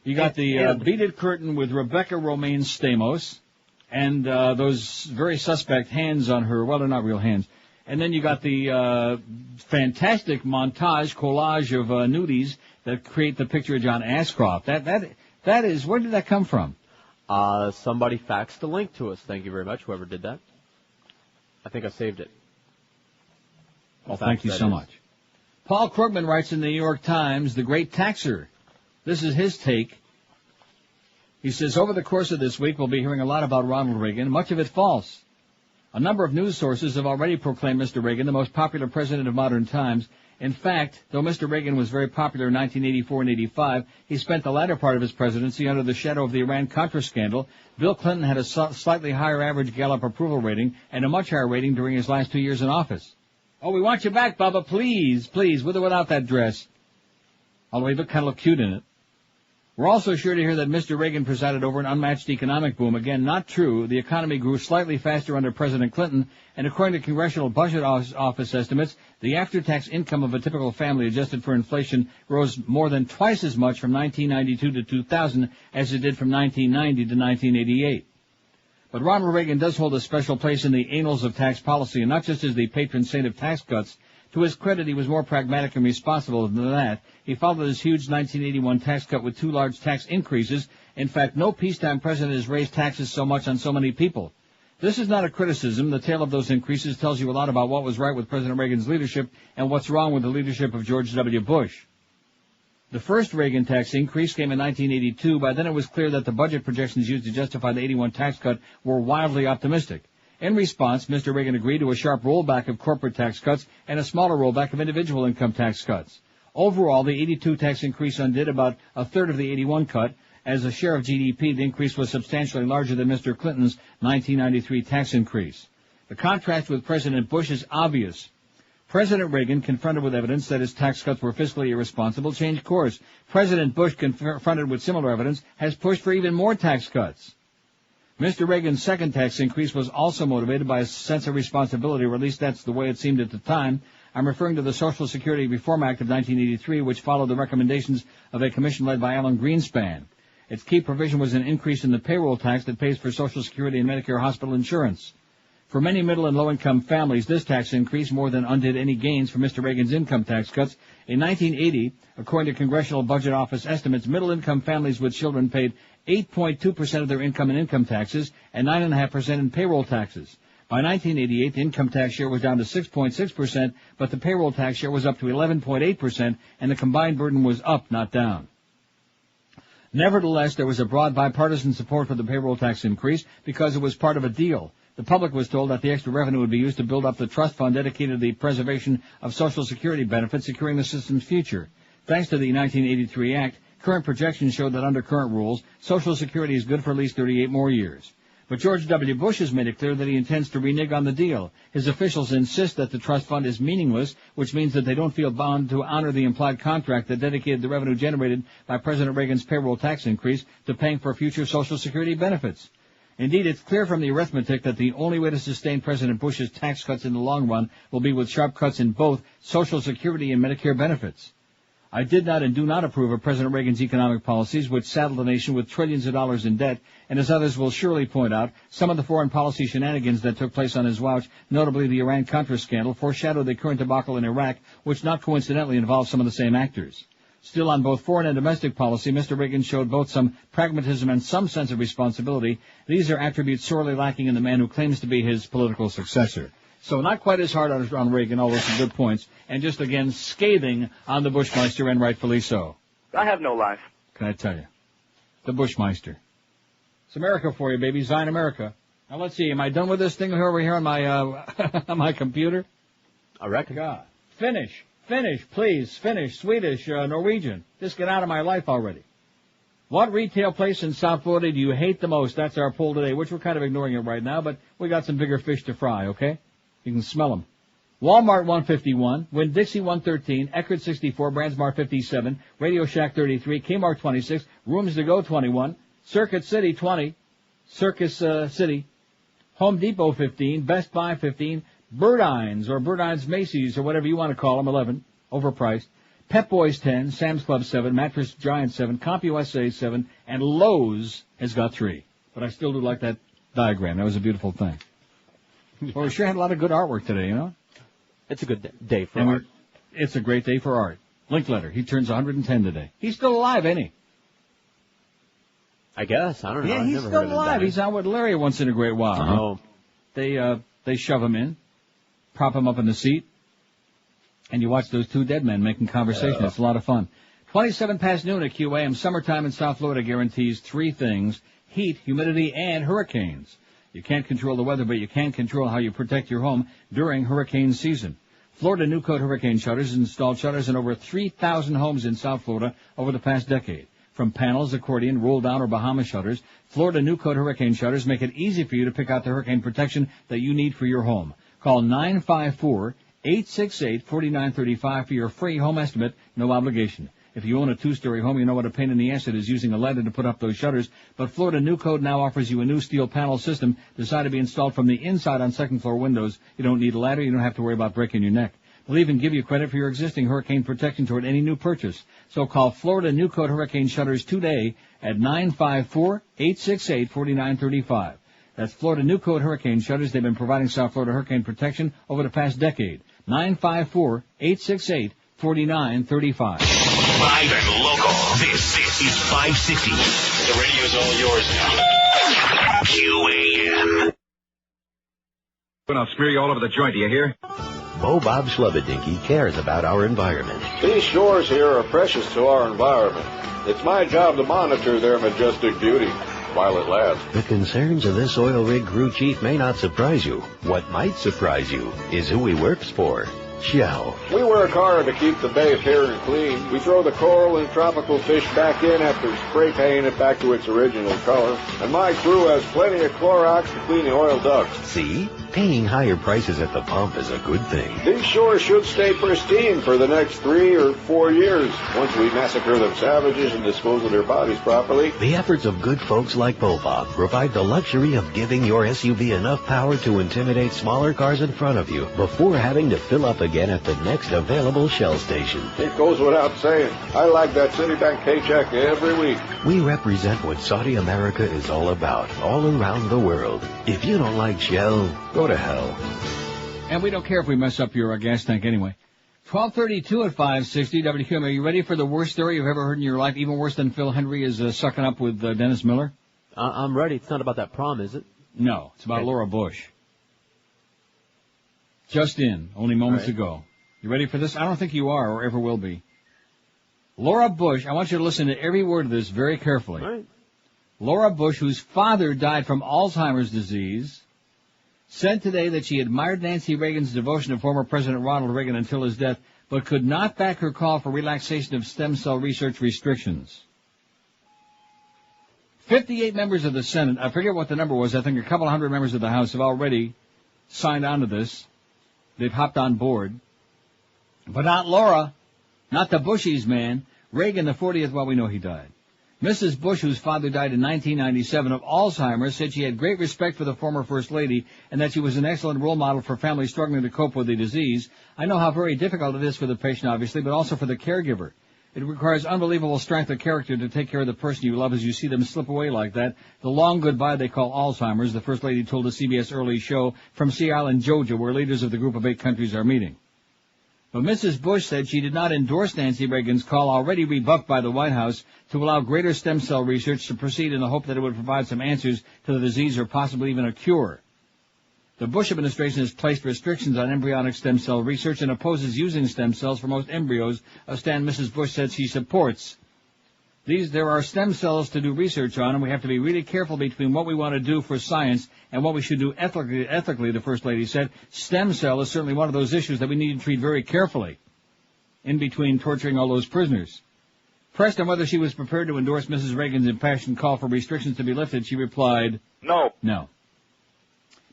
You got the beaded curtain with Rebecca Romaine Stamos and those very suspect hands on her. Well, they're not real hands. And then you got the fantastic collage of nudies that create the picture of John Ashcroft. That is, where did that come from? Somebody faxed a link to us. Thank you very much, whoever did that. I think I saved it. Well, thank you so much. Paul Krugman writes in the New York Times, the great taxer. This is his take. He says, over the course of this week, we'll be hearing a lot about Ronald Reagan, much of it false. A number of news sources have already proclaimed Mr. Reagan the most popular president of modern times. In fact, though Mr. Reagan was very popular in 1984 and 85, he spent the latter part of his presidency under the shadow of the Iran-Contra scandal. Bill Clinton had a slightly higher average Gallup approval rating and a much higher rating during his last 2 years in office. Oh, we want you back, Bubba, please, with or without that dress. Although he looked kind of look cute in it. We're also sure to hear that Mr. Reagan presided over an unmatched economic boom. Again, not true. The economy grew slightly faster under President Clinton, and according to Congressional Budget Office estimates, the after-tax income of a typical family adjusted for inflation rose more than twice as much from 1992 to 2000 as it did from 1990 to 1988. But Ronald Reagan does hold a special place in the annals of tax policy, and not just as the patron saint of tax cuts. To his credit, he was more pragmatic and responsible than that. He followed his huge 1981 tax cut with 2 large tax increases. In fact, no peacetime president has raised taxes so much on so many people. This is not a criticism. The tale of those increases tells you a lot about what was right with President Reagan's leadership and what's wrong with the leadership of George W. Bush. The first Reagan tax increase came in 1982. By then it was clear that the budget projections used to justify the 81 tax cut were wildly optimistic. In response, Mr. Reagan agreed to a sharp rollback of corporate tax cuts and a smaller rollback of individual income tax cuts. Overall, the 82 tax increase undid about a third of the 81 cut. As a share of GDP, the increase was substantially larger than Mr. Clinton's 1993 tax increase. The contrast with President Bush is obvious. President Reagan, confronted with evidence that his tax cuts were fiscally irresponsible, changed course. President Bush, confronted with similar evidence, has pushed for even more tax cuts. Mr. Reagan's second tax increase was also motivated by a sense of responsibility, or at least that's the way it seemed at the time. I'm referring to the Social Security Reform Act of 1983, which followed the recommendations of a commission led by Alan Greenspan. Its key provision was an increase in the payroll tax that pays for Social Security and Medicare hospital insurance. For many middle and low-income families, this tax increase more than undid any gains from Mr. Reagan's income tax cuts. In 1980, according to Congressional Budget Office estimates, middle-income families with children paid 8.2% of their income in income taxes and 9.5% in payroll taxes. By 1988, the income tax share was down to 6.6%, but the payroll tax share was up to 11.8%, and the combined burden was up, not down. Nevertheless, there was a broad bipartisan support for the payroll tax increase because it was part of a deal. The public was told that the extra revenue would be used to build up the trust fund dedicated to the preservation of Social Security benefits, securing the system's future. Thanks to the 1983 Act, current projections show that under current rules, Social Security is good for at least 38 more years. But George W. Bush has made it clear that he intends to renege on the deal. His officials insist that the trust fund is meaningless, which means that they don't feel bound to honor the implied contract that dedicated the revenue generated by President Reagan's payroll tax increase to paying for future Social Security benefits. Indeed, it's clear from the arithmetic that the only way to sustain President Bush's tax cuts in the long run will be with sharp cuts in both Social Security and Medicare benefits. I did not and do not approve of President Reagan's economic policies, which saddled the nation with trillions of dollars in debt, and as others will surely point out, some of the foreign policy shenanigans that took place on his watch, notably the Iran-Contra scandal, foreshadowed the current debacle in Iraq, which not coincidentally involves some of the same actors. Still, on both foreign and domestic policy, Mr. Reagan showed both some pragmatism and some sense of responsibility. These are attributes sorely lacking in the man who claims to be his political successor. So not quite as hard on Reagan, although some good points, and just again scathing on the Bushmeister, and rightfully so. I have no life. Can I tell you? The Bushmeister. It's America for you, baby. Zion America. Now let's see, am I done with this thing over here on my on my computer? I reckon. God. Finish, please. Finish. Swedish, Norwegian. Just get out of my life already. What retail place in South Florida do you hate the most? That's our poll today, which we're kind of ignoring it right now, but we got some bigger fish to fry, okay? You can smell them. Walmart 151, Winn-Dixie 113, Eckerd 64, Brandsmart 57, Radio Shack 33, Kmart 26, Rooms to Go 21, Circuit City 20, Circus City, Home Depot 15, Best Buy 15, Burdines or Burdines Macy's or whatever you want to call them 11, overpriced, Pep Boys 10, Sam's Club 7, Mattress Giant 7, CompUSA 7, and Lowe's has got 3. But I still do like that diagram. That was a beautiful thing. Well, we sure had a lot of good artwork today, you know? It's a good day for art. It's a great day for art. Linkletter, he turns 110 today. He's still alive, ain't he? I guess. I don't know. Yeah, he's still alive. He's out with Larry once in a great while. Oh. They shove him in, prop him up in the seat, and you watch those two dead men making conversation. It's a lot of fun. 27 past noon at QAM. Summertime in South Florida guarantees 3 things: heat, humidity, and hurricanes. You can't control the weather, but you can control how you protect your home during hurricane season. Florida New Code Hurricane Shutters installed shutters in over 3,000 homes in South Florida over the past decade. From panels, accordion, roll-down, or Bahama shutters, Florida New Code Hurricane Shutters make it easy for you to pick out the hurricane protection that you need for your home. Call 954-868-4935 for your free home estimate, no obligation. If you own a 2-story home, you know what a pain in the ass it is using a ladder to put up those shutters. But Florida New Code now offers you a new steel panel system designed to be installed from the inside on second-floor windows. You don't need a ladder. You don't have to worry about breaking your neck. They'll even give you credit for your existing hurricane protection toward any new purchase. So call Florida New Code Hurricane Shutters today at 954-868-4935. That's Florida New Code Hurricane Shutters. They've been providing South Florida hurricane protection over the past decade. 954-868-4935. Live and local. This is 560. The radio's all yours now. QAM. I'll smear you all over the joint, do you hear? Bo Bob Schlubadinky cares about our environment. These shores here are precious to our environment. It's my job to monitor their majestic beauty while it lasts. The concerns of this oil rig crew chief may not surprise you. What might surprise you is who he works for. Shell. We work hard to keep the bay fair and clean. We throw the coral and tropical fish back in after spray painting it back to its original color. And my crew has plenty of Clorox to clean the oil ducts. See? Paying higher prices at the pump is a good thing. These shores should stay pristine for the next 3 or 4 years once we massacre them savages and dispose of their bodies properly. The efforts of good folks like Bo Bob provide the luxury of giving your SUV enough power to intimidate smaller cars in front of you before having to fill up again at the next available Shell station. It goes without saying. I like that Citibank paycheck every week. We represent what Saudi America is all about, all around the world. If you don't like Shell, go to hell. And we don't care if we mess up your gas tank anyway. 12:32 at 560 WQAM. Are you ready for the worst story you've ever heard in your life? Even worse than Phil Hendry is sucking up with Dennis Miller? I'm ready. It's not about that prom, is it? No, it's about Laura Bush. Just in, only moments ago. You ready for this? I don't think you are or ever will be. Laura Bush, I want you to listen to every word of this very carefully. Right. Laura Bush, whose father died from Alzheimer's disease, said today that she admired Nancy Reagan's devotion to former President Ronald Reagan until his death, but could not back her call for relaxation of stem cell research restrictions. 58 members of the Senate, I forget what the number was, I think a couple hundred members of the House have already signed on to this. They've hopped on board. But not Laura, not the Bushies, man. Reagan, the 40th, well, we know he died. Mrs. Bush, whose father died in 1997 of Alzheimer's, said she had great respect for the former First Lady and that she was an excellent role model for families struggling to cope with the disease. I know how very difficult it is for the patient, obviously, but also for the caregiver. It requires unbelievable strength of character to take care of the person you love as you see them slip away like that. The long goodbye they call Alzheimer's, the First Lady told a CBS Early Show from Sea Island, Georgia, where leaders of the group of 8 countries are meeting. But Mrs. Bush said she did not endorse Nancy Reagan's call, already rebuffed by the White House, to allow greater stem cell research to proceed in the hope that it would provide some answers to the disease or possibly even a cure. The Bush administration has placed restrictions on embryonic stem cell research and opposes using stem cells for most embryos, a stand Mrs. Bush said she supports. There are stem cells to do research on, and we have to be really careful between what we want to do for science and what we should do ethically, the First Lady said. Stem cell is certainly one of those issues that we need to treat very carefully, in between torturing all those prisoners. Pressed on whether she was prepared to endorse Mrs. Reagan's impassioned call for restrictions to be lifted, she replied, No. No.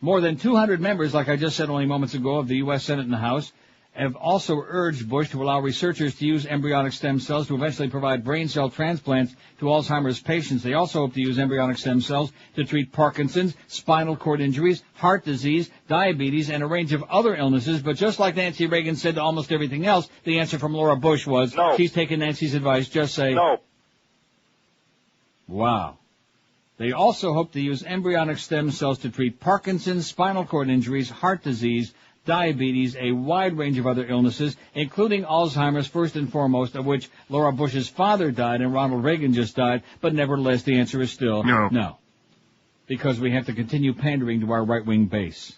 More than 200 members, like I just said only moments ago, of the U.S. Senate and the House, have also urged Bush to allow researchers to use embryonic stem cells to eventually provide brain cell transplants to Alzheimer's patients. They also hope to use embryonic stem cells to treat Parkinson's, spinal cord injuries, heart disease, diabetes, and a range of other illnesses. But just like Nancy Reagan said to almost everything else, the answer from Laura Bush was, no. She's taking Nancy's advice, just say, no. Wow. They also hope to use embryonic stem cells to treat Parkinson's, spinal cord injuries, heart disease, diabetes, a wide range of other illnesses, including Alzheimer's, first and foremost, of which Laura Bush's father died and Ronald Reagan just died, but nevertheless the answer is still no. Because we have to continue pandering to our right-wing base.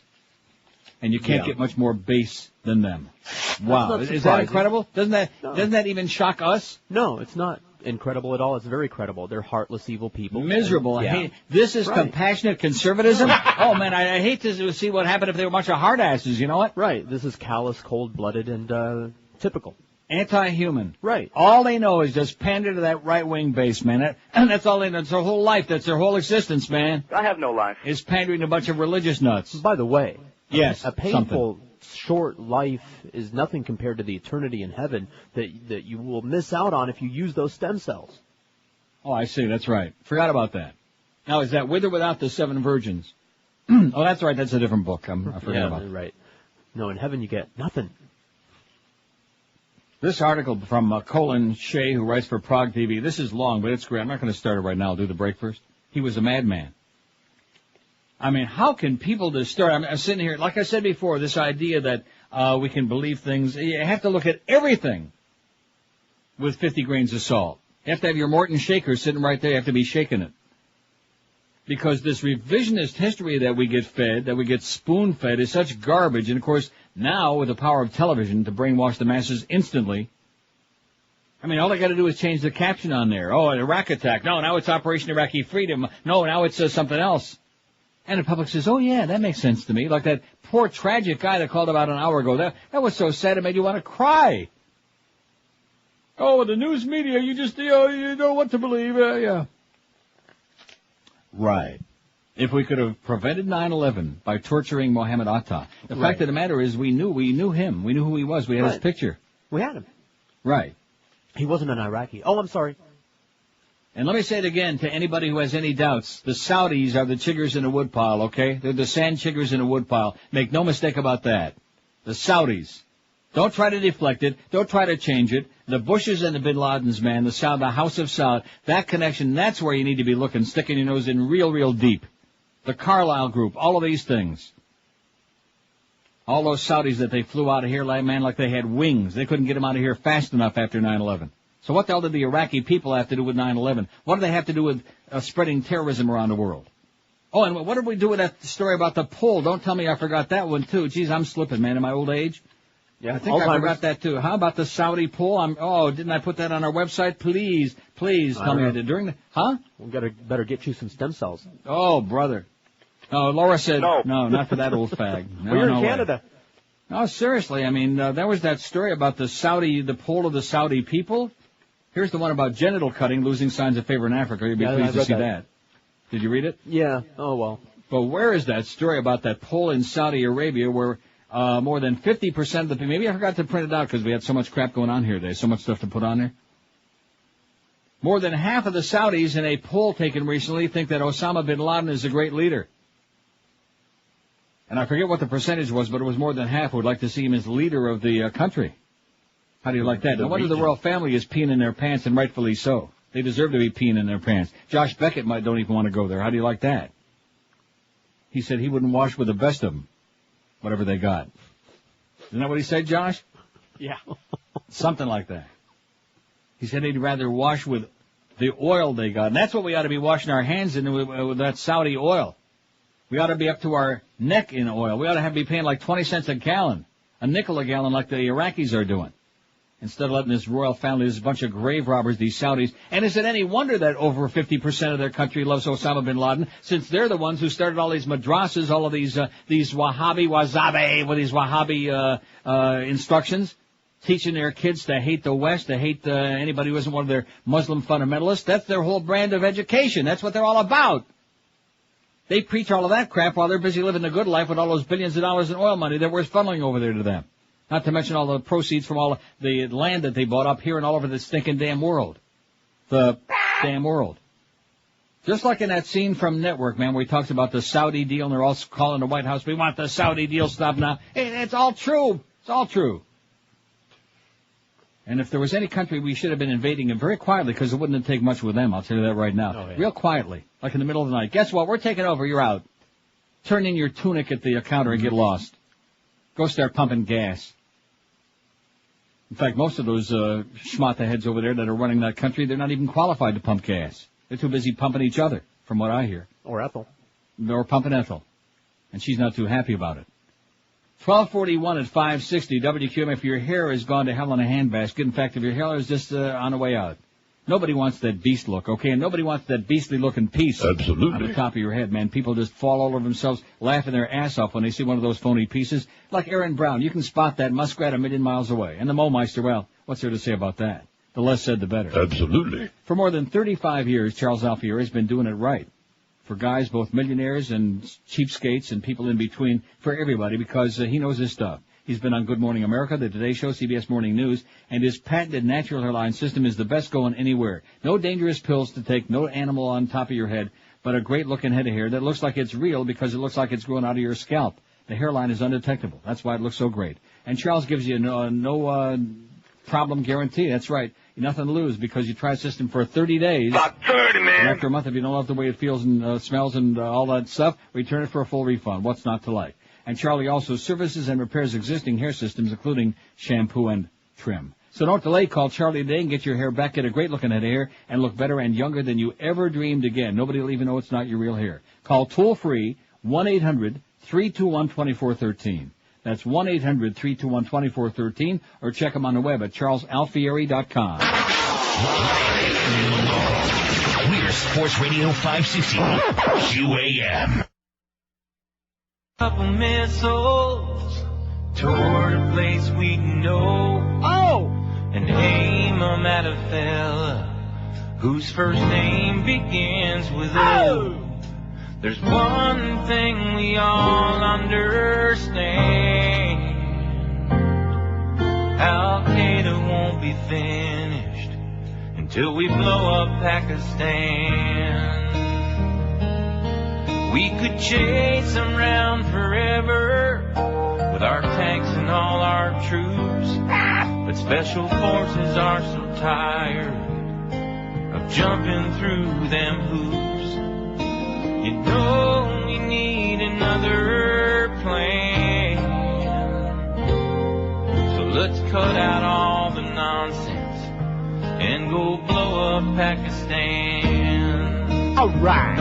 And you can't get much more base than them. Wow. Is that incredible? Doesn't that even shock us? No, it's not incredible at all. It's very credible. They're heartless, evil people. Miserable. This is compassionate conservatism? Oh, man, I hate to see what happened if they were a bunch of hard asses, you know what? Right. This is callous, cold-blooded, and typical. Anti-human. Right. All they know is just pander to that right-wing base, man. And that's all they know. That's their whole life. That's their whole existence, man. I have no life. Is pandering to a bunch of religious nuts. By the way, yes, a painful, short life is nothing compared to the eternity in heaven that you will miss out on if you use those stem cells. Oh, I see. That's right. Forgot about that. Now, is that with or without the 7 virgins? Oh, that's right. That's a different book. I forgot about it. Right. No, in heaven you get nothing. This article from Colin Shea, who writes for Prague TV, this is long, but it's great. I'm not going to start it right now. I'll do the break first. He was a madman. I mean, how can people distort? I'm sitting here, like I said before, this idea that we can believe things. You have to look at everything with 50 grains of salt. You have to have your Morton shaker sitting right there. You have to be shaking it. Because this revisionist history that we get fed, that we get spoon-fed, is such garbage. And, of course, now with the power of television to brainwash the masses instantly, I mean, all they got to do is change the caption on there. Oh, an Iraq attack. No, now it's Operation Iraqi Freedom. No, now it says something else. And the public says, oh, yeah, that makes sense to me. Like that poor tragic guy that called about an hour ago. That was so sad it made you want to cry. Oh, the news media, you just, you know what to believe. Yeah. Right. If we could have prevented 9/11 by torturing Mohammed Atta. The fact of the matter is we knew him. We knew who he was. We had his picture. We had him. Right. He wasn't an Iraqi. Oh, I'm sorry. And let me say it again to anybody who has any doubts. The Saudis are the chiggers in a woodpile, okay? They're the sand chiggers in a woodpile. Make no mistake about that. The Saudis. Don't try to deflect it. Don't try to change it. The Bushes and the Bin Ladens, man, the House of Saud, that connection, that's where you need to be looking, sticking your nose in real, real deep. The Carlyle Group, all of these things. All those Saudis that they flew out of here, man, like they had wings. They couldn't get them out of here fast enough after 9/11. So what the hell did the Iraqi people have to do with 9/11? What do they have to do with spreading terrorism around the world? Oh, and what did we do with that story about the poll? Don't tell me I forgot that one, too. Geez, I'm slipping, man, in my old age. Yeah, I think I forgot that, too. How about the Saudi poll? Didn't I put that on our website? Please tell me I did. During the, We better get you some stem cells. Oh, brother. Oh, Laura said, no, not for that old fag. No, we're in Canada. No, seriously, I mean, there was that story about the poll of the Saudi people. Here's the one about genital cutting, losing signs of favor in Africa. You'd be pleased to see that. Did you read it? Yeah. Oh, well. But where is that story about that poll in Saudi Arabia where more than 50% of the people, maybe I forgot to print it out because we had so much crap going on here today, so much stuff to put on there. More than half of the Saudis in a poll taken recently think that Osama bin Laden is a great leader. And I forget what the percentage was, but it was more than half would like to see him as leader of the country. How do you like that? No wonder the royal family is peeing in their pants, and rightfully so. They deserve to be peeing in their pants. Josh Beckett don't even want to go there. How do you like that? He said he wouldn't wash with the best of them, whatever they got. Isn't that what he said, Josh? Yeah. Something like that. He said he'd rather wash with the oil they got. And that's what we ought to be washing our hands in with that Saudi oil. We ought to be up to our neck in oil. We ought to be paying like 20 cents a gallon, a nickel a gallon like the Iraqis are doing. Instead of letting this royal family, this bunch of grave robbers, these Saudis. And is it any wonder that over 50% of their country loves Osama bin Laden, since they're the ones who started all these madrasas, all of these Wahhabi instructions, teaching their kids to hate the West, to hate anybody who isn't one of their Muslim fundamentalists. That's their whole brand of education. That's what they're all about. They preach all of that crap while they're busy living the good life with all those billions of dollars in oil money that we're funneling over there to them. Not to mention all the proceeds from all the land that they bought up here and all over the stinking damn world. The damn world. Just like in that scene from Network, man, where he talks about the Saudi deal and they're all calling the White House, we want the Saudi deal stopped now. It's all true. It's all true. And if there was any country we should have been invading, and very quietly, because it wouldn't take much with them, I'll tell you that right now. Oh, yeah. Real quietly, like in the middle of the night. Guess what? We're taking over. You're out. Turn in your tunic at the counter and get lost. Go start pumping gas. In fact, most of those schmata heads over there that are running that country, they're not even qualified to pump gas. They're too busy pumping each other, from what I hear. Or Ethel. Or pumping Ethel. And she's not too happy about it. 1241 at 560 WQM. If your hair has gone to hell in a handbasket, in fact, if your hair is just on the way out, nobody wants that beast look, okay? And nobody wants that beastly-looking piece on the top of your head, man. People just fall all over themselves, laughing their ass off when they see one of those phony pieces. Like Aaron Brown, you can spot that muskrat a million miles away. And the Momeister, well, what's there to say about that? The less said, the better. Absolutely. For more than 35 years, Charles Alfieri has been doing it right. For guys, both millionaires and cheapskates and people in between, for everybody, because he knows his stuff. He's been on Good Morning America, the Today Show, CBS Morning News, and his patented natural hairline system is the best going anywhere. No dangerous pills to take, no animal on top of your head, but a great-looking head of hair that looks like it's real because it looks like it's growing out of your scalp. The hairline is undetectable. That's why it looks so great. And Charles gives you no problem guarantee. That's right. Nothing to lose because you try a system for 30 days. About 30, man. And after a month, if you don't love the way it feels and smells and all that stuff, return it for a full refund. What's not to like? And Charlie also services and repairs existing hair systems, including shampoo and trim. So don't delay. Call Charlie today and get your hair back. Get a great-looking head of hair and look better and younger than you ever dreamed again. Nobody will even know it's not your real hair. Call toll-free 1-800-321-2413. That's 1-800-321-2413, or check them on the web at charlesalfieri.com. We're Sports Radio 560 QAM. Couple missiles toward a place we know. Oh! And aim 'em at a fella whose first name begins with O. There's one thing we all understand. Al-Qaeda won't be finished until we blow up Pakistan. We could chase them round forever with our tanks and all our troops, but special forces are so tired of jumping through them hoops. You know we need another plan, so let's cut out all the nonsense and go blow up Pakistan. All right.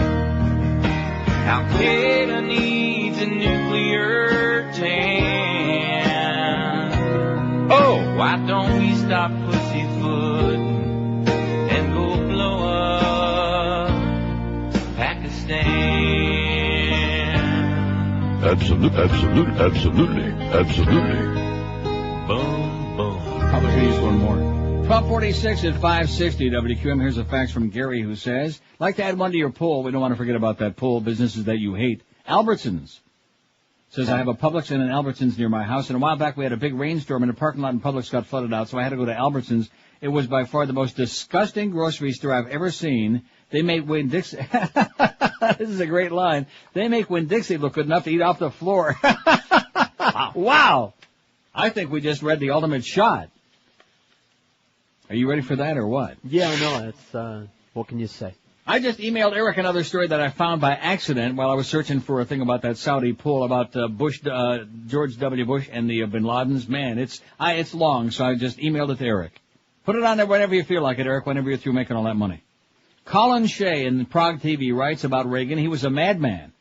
Al-Qaeda needs a nuclear tan. Oh, why don't we stop pussyfooting and go blow up Pakistan? Absolutely. Boom, boom. Probably could use one more. 1246 at 560 WQM. Here's a fax from Gary who says, like to add one to your poll. We don't want to forget about that poll, businesses that you hate. Albertsons. Says, I have a Publix and an Albertsons near my house, and a while back we had a big rainstorm and the parking lot in Publix got flooded out, so I had to go to Albertsons. It was by far the most disgusting grocery store I've ever seen. They make Winn-Dixie. This is a great line. They make Winn-Dixie look good enough to eat off the floor. Wow. I think we just read the ultimate shot. Are you ready for that or what? Yeah, I know. It's, what can you say? I just emailed Eric another story that I found by accident while I was searching for a thing about that Saudi pool about George W. Bush and the Bin Ladens. Man, it's long, so I just emailed it to Eric. Put it on there whenever you feel like it, Eric, whenever you're through making all that money. Colin Shea in Prague TV writes about Reagan. He was a madman.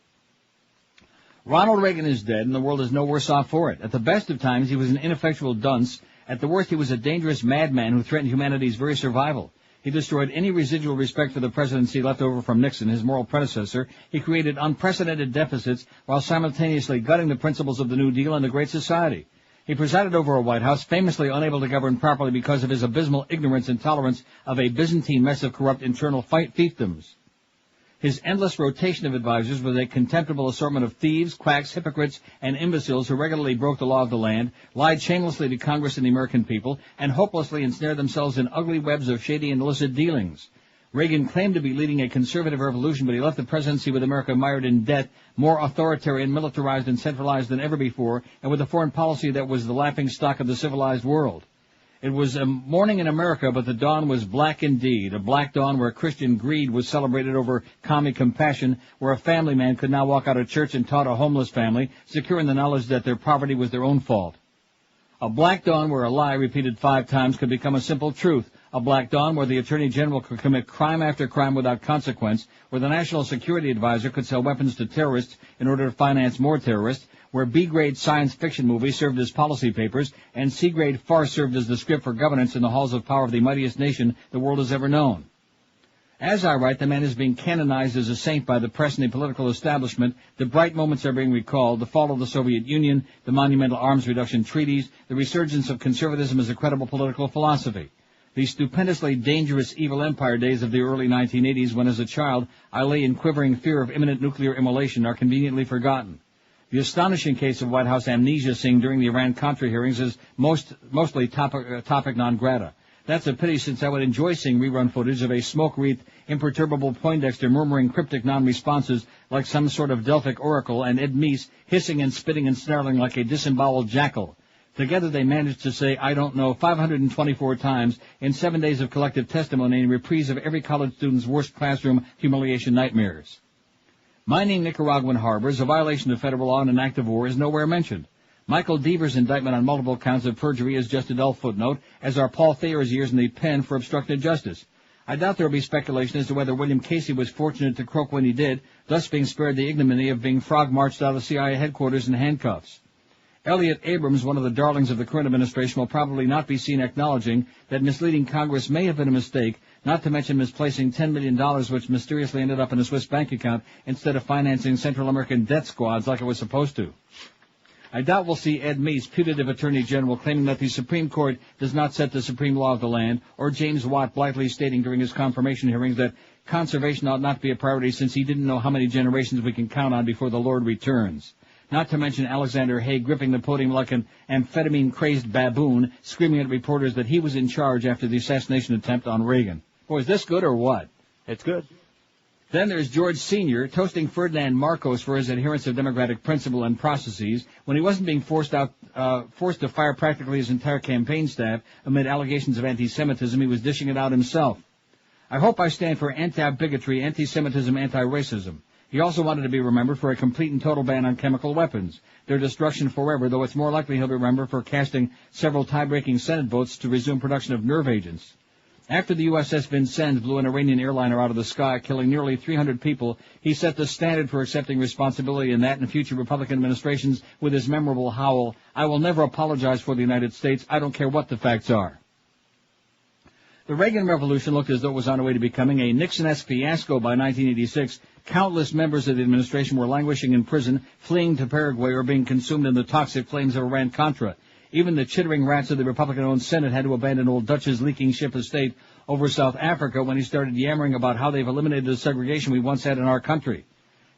Ronald Reagan is dead, and the world is no worse off for it. At the best of times, he was an ineffectual dunce. At the worst, he was a dangerous madman who threatened humanity's very survival. He destroyed any residual respect for the presidency left over from Nixon, his moral predecessor. He created unprecedented deficits while simultaneously gutting the principles of the New Deal and the Great Society. He presided over a White House famously unable to govern properly because of his abysmal ignorance and tolerance of a Byzantine mess of corrupt internal fiefdoms. His endless rotation of advisers was a contemptible assortment of thieves, quacks, hypocrites, and imbeciles who regularly broke the law of the land, lied shamelessly to Congress and the American people, and hopelessly ensnared themselves in ugly webs of shady and illicit dealings. Reagan claimed to be leading a conservative revolution, but he left the presidency with America mired in debt, more authoritarian, militarized, and centralized than ever before, and with a foreign policy that was the laughingstock of the civilized world. It was a morning in America, but the dawn was black indeed, a black dawn where Christian greed was celebrated over commie compassion, where a family man could now walk out of church and taunt a homeless family, secure in the knowledge that their poverty was their own fault. A black dawn where a lie repeated 5 times could become a simple truth. A black dawn where the Attorney General could commit crime after crime without consequence, where the National Security Advisor could sell weapons to terrorists in order to finance more terrorists, where B-grade science fiction movies served as policy papers, and C-grade farce served as the script for governance in the halls of power of the mightiest nation the world has ever known. As I write, the man is being canonized as a saint by the press and the political establishment. The bright moments are being recalled, the fall of the Soviet Union, the monumental arms reduction treaties, the resurgence of conservatism as a credible political philosophy. The stupendously dangerous evil empire days of the early 1980s when, as a child, I lay in quivering fear of imminent nuclear immolation are conveniently forgotten. The astonishing case of White House amnesia seen during the Iran-Contra hearings is mostly topic non grata. That's a pity, since I would enjoy seeing rerun footage of a smoke-wreathed, imperturbable Poindexter murmuring cryptic non-responses like some sort of Delphic oracle, and Ed Meese hissing and spitting and snarling like a disemboweled jackal. Together they managed to say, I don't know, 524 times in 7 days of collective testimony and reprise of every college student's worst classroom humiliation nightmares. Mining Nicaraguan harbors, a violation of federal law and an act of war, is nowhere mentioned. Michael Deaver's indictment on multiple counts of perjury is just a dull footnote, as are Paul Thayer's years in the pen for obstruction of justice. I doubt there will be speculation as to whether William Casey was fortunate to croak when he did, thus being spared the ignominy of being frog-marched out of CIA headquarters in handcuffs. Elliott Abrams, one of the darlings of the current administration, will probably not be seen acknowledging that misleading Congress may have been a mistake, not to mention misplacing $10 million, which mysteriously ended up in a Swiss bank account instead of financing Central American death squads like it was supposed to. I doubt we'll see Ed Meese, putative Attorney General, claiming that the Supreme Court does not set the supreme law of the land, or James Watt blithely stating during his confirmation hearings that conservation ought not be a priority since he didn't know how many generations we can count on before the Lord returns. Not to mention Alexander Haig gripping the podium like an amphetamine-crazed baboon, screaming at reporters that he was in charge after the assassination attempt on Reagan. Boy, is this good or what? It's good. Then there's George Sr. toasting Ferdinand Marcos for his adherence of democratic principle and processes when he wasn't being forced to fire practically his entire campaign staff amid allegations of anti-Semitism. He was dishing it out himself. I hope I stand for anti-bigotry, anti-Semitism, anti-racism. He also wanted to be remembered for a complete and total ban on chemical weapons, their destruction forever, though it's more likely he'll be remembered for casting several tie-breaking Senate votes to resume production of nerve agents. After the USS Vincennes blew an Iranian airliner out of the sky, killing nearly 300 people, he set the standard for accepting responsibility in that and future Republican administrations with his memorable howl, I will never apologize for the United States. I don't care what the facts are. The Reagan Revolution looked as though it was on the way to becoming a Nixon-esque fiasco by 1986. Countless members of the administration were languishing in prison, fleeing to Paraguay, or being consumed in the toxic flames of Iran-Contra. Even the chittering rats of the Republican-owned Senate had to abandon old Dutch's leaking ship of state over South Africa when he started yammering about how they've eliminated the segregation we once had in our country.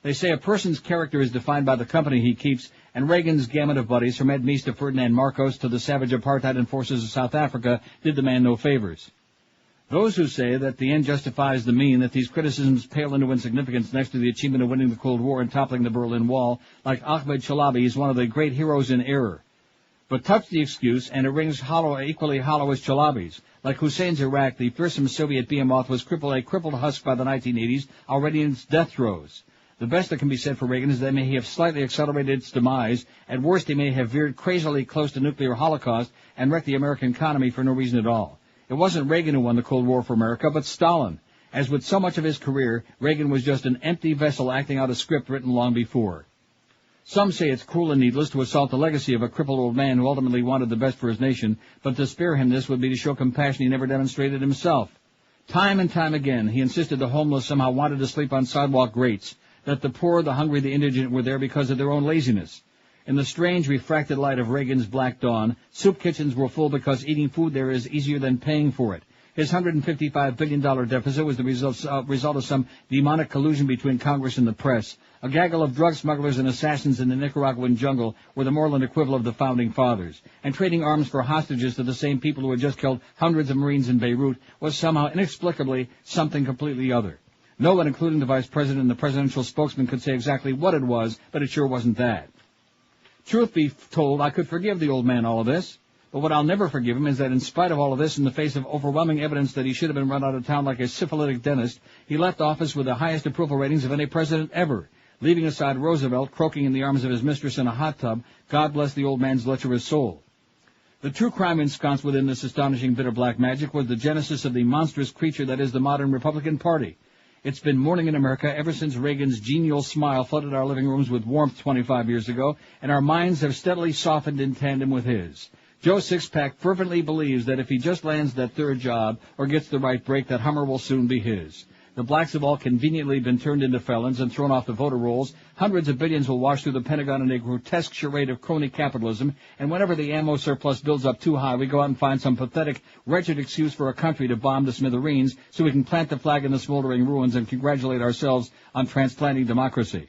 They say a person's character is defined by the company he keeps, and Reagan's gamut of buddies, from Ed Meese to Ferdinand Marcos to the savage apartheid enforcers of South Africa, did the man no favors. Those who say that the end justifies the mean, that these criticisms pale into insignificance next to the achievement of winning the Cold War and toppling the Berlin Wall, like Ahmed Chalabi, is one of the great heroes in error. But touch the excuse, and it rings hollow, equally hollow as Chalabi's. Like Hussein's Iraq, the fearsome Soviet behemoth was a crippled husk by the 1980s, already in its death throes. The best that can be said for Reagan is that may he have slightly accelerated its demise. At worst, he may have veered crazily close to nuclear holocaust and wrecked the American economy for no reason at all. It wasn't Reagan who won the Cold War for America, but Stalin. As with so much of his career, Reagan was just an empty vessel acting out a script written long before. Some say it's cruel and needless to assault the legacy of a crippled old man who ultimately wanted the best for his nation, but to spare him this would be to show compassion he never demonstrated himself. Time and time again, he insisted the homeless somehow wanted to sleep on sidewalk grates, that the poor, the hungry, the indigent were there because of their own laziness. In the strange, refracted light of Reagan's Black Dawn, soup kitchens were full because eating food there is easier than paying for it. His $155 billion deficit was the result of some demonic collusion between Congress and the press. A gaggle of drug smugglers and assassins in the Nicaraguan jungle were the Moreland equivalent of the Founding Fathers. And trading arms for hostages to the same people who had just killed hundreds of Marines in Beirut was somehow, inexplicably, something completely other. No one, including the Vice President and the presidential spokesman, could say exactly what it was, but it sure wasn't that. Truth be told, I could forgive the old man all of this. But what I'll never forgive him is that in spite of all of this, in the face of overwhelming evidence that he should have been run out of town like a syphilitic dentist, he left office with the highest approval ratings of any president ever, leaving aside Roosevelt croaking in the arms of his mistress in a hot tub. God bless the old man's lecherous soul. The true crime ensconced within this astonishing bit of black magic was the genesis of the monstrous creature that is the modern Republican Party. It's been morning in America ever since Reagan's genial smile flooded our living rooms with warmth 25 years ago, and our minds have steadily softened in tandem with his. Joe Sixpack fervently believes that if he just lands that third job or gets the right break, that Hummer will soon be his. The blacks have all conveniently been turned into felons and thrown off the voter rolls. Hundreds of billions will wash through the Pentagon in a grotesque charade of crony capitalism, and whenever the ammo surplus builds up too high, we go out and find some pathetic, wretched excuse for a country to bomb the smithereens so we can plant the flag in the smoldering ruins and congratulate ourselves on transplanting democracy.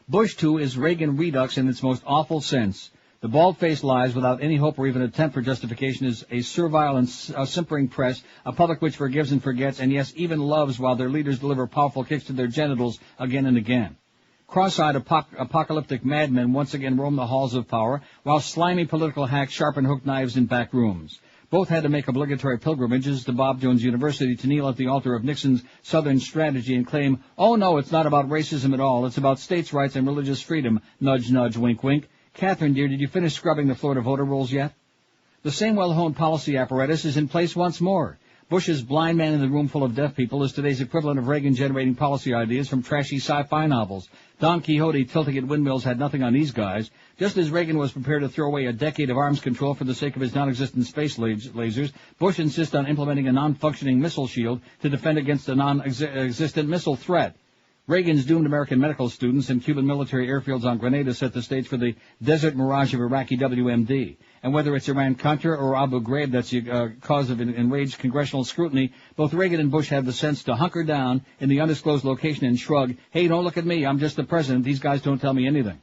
Bush, too, is Reagan redux in its most awful sense. The bald-faced lies, without any hope or even attempt for justification, is a servile and simpering press, a public which forgives and forgets, and yes, even loves while their leaders deliver powerful kicks to their genitals again and again. Cross-eyed apocalyptic madmen once again roam the halls of power, while slimy political hacks sharpen hook knives in back rooms. Both had to make obligatory pilgrimages to Bob Jones University to kneel at the altar of Nixon's Southern strategy and claim, oh no, it's not about racism at all, it's about states' rights and religious freedom, nudge, nudge, wink, wink. Catherine, dear, did you finish scrubbing the Florida voter rolls yet? The same well-honed policy apparatus is in place once more. Bush's blind man in the room full of deaf people is today's equivalent of Reagan generating policy ideas from trashy sci-fi novels. Don Quixote tilting at windmills had nothing on these guys. Just as Reagan was prepared to throw away a decade of arms control for the sake of his non-existent space lasers, Bush insists on implementing a non-functioning missile shield to defend against a non-existent missile threat. Reagan's doomed American medical students and Cuban military airfields on Grenada set the stage for the desert mirage of Iraqi WMD. And whether it's Iran-Contra or Abu Ghraib that's the cause of enraged congressional scrutiny, both Reagan and Bush have the sense to hunker down in the undisclosed location and shrug, hey, don't look at me, I'm just the president, these guys don't tell me anything.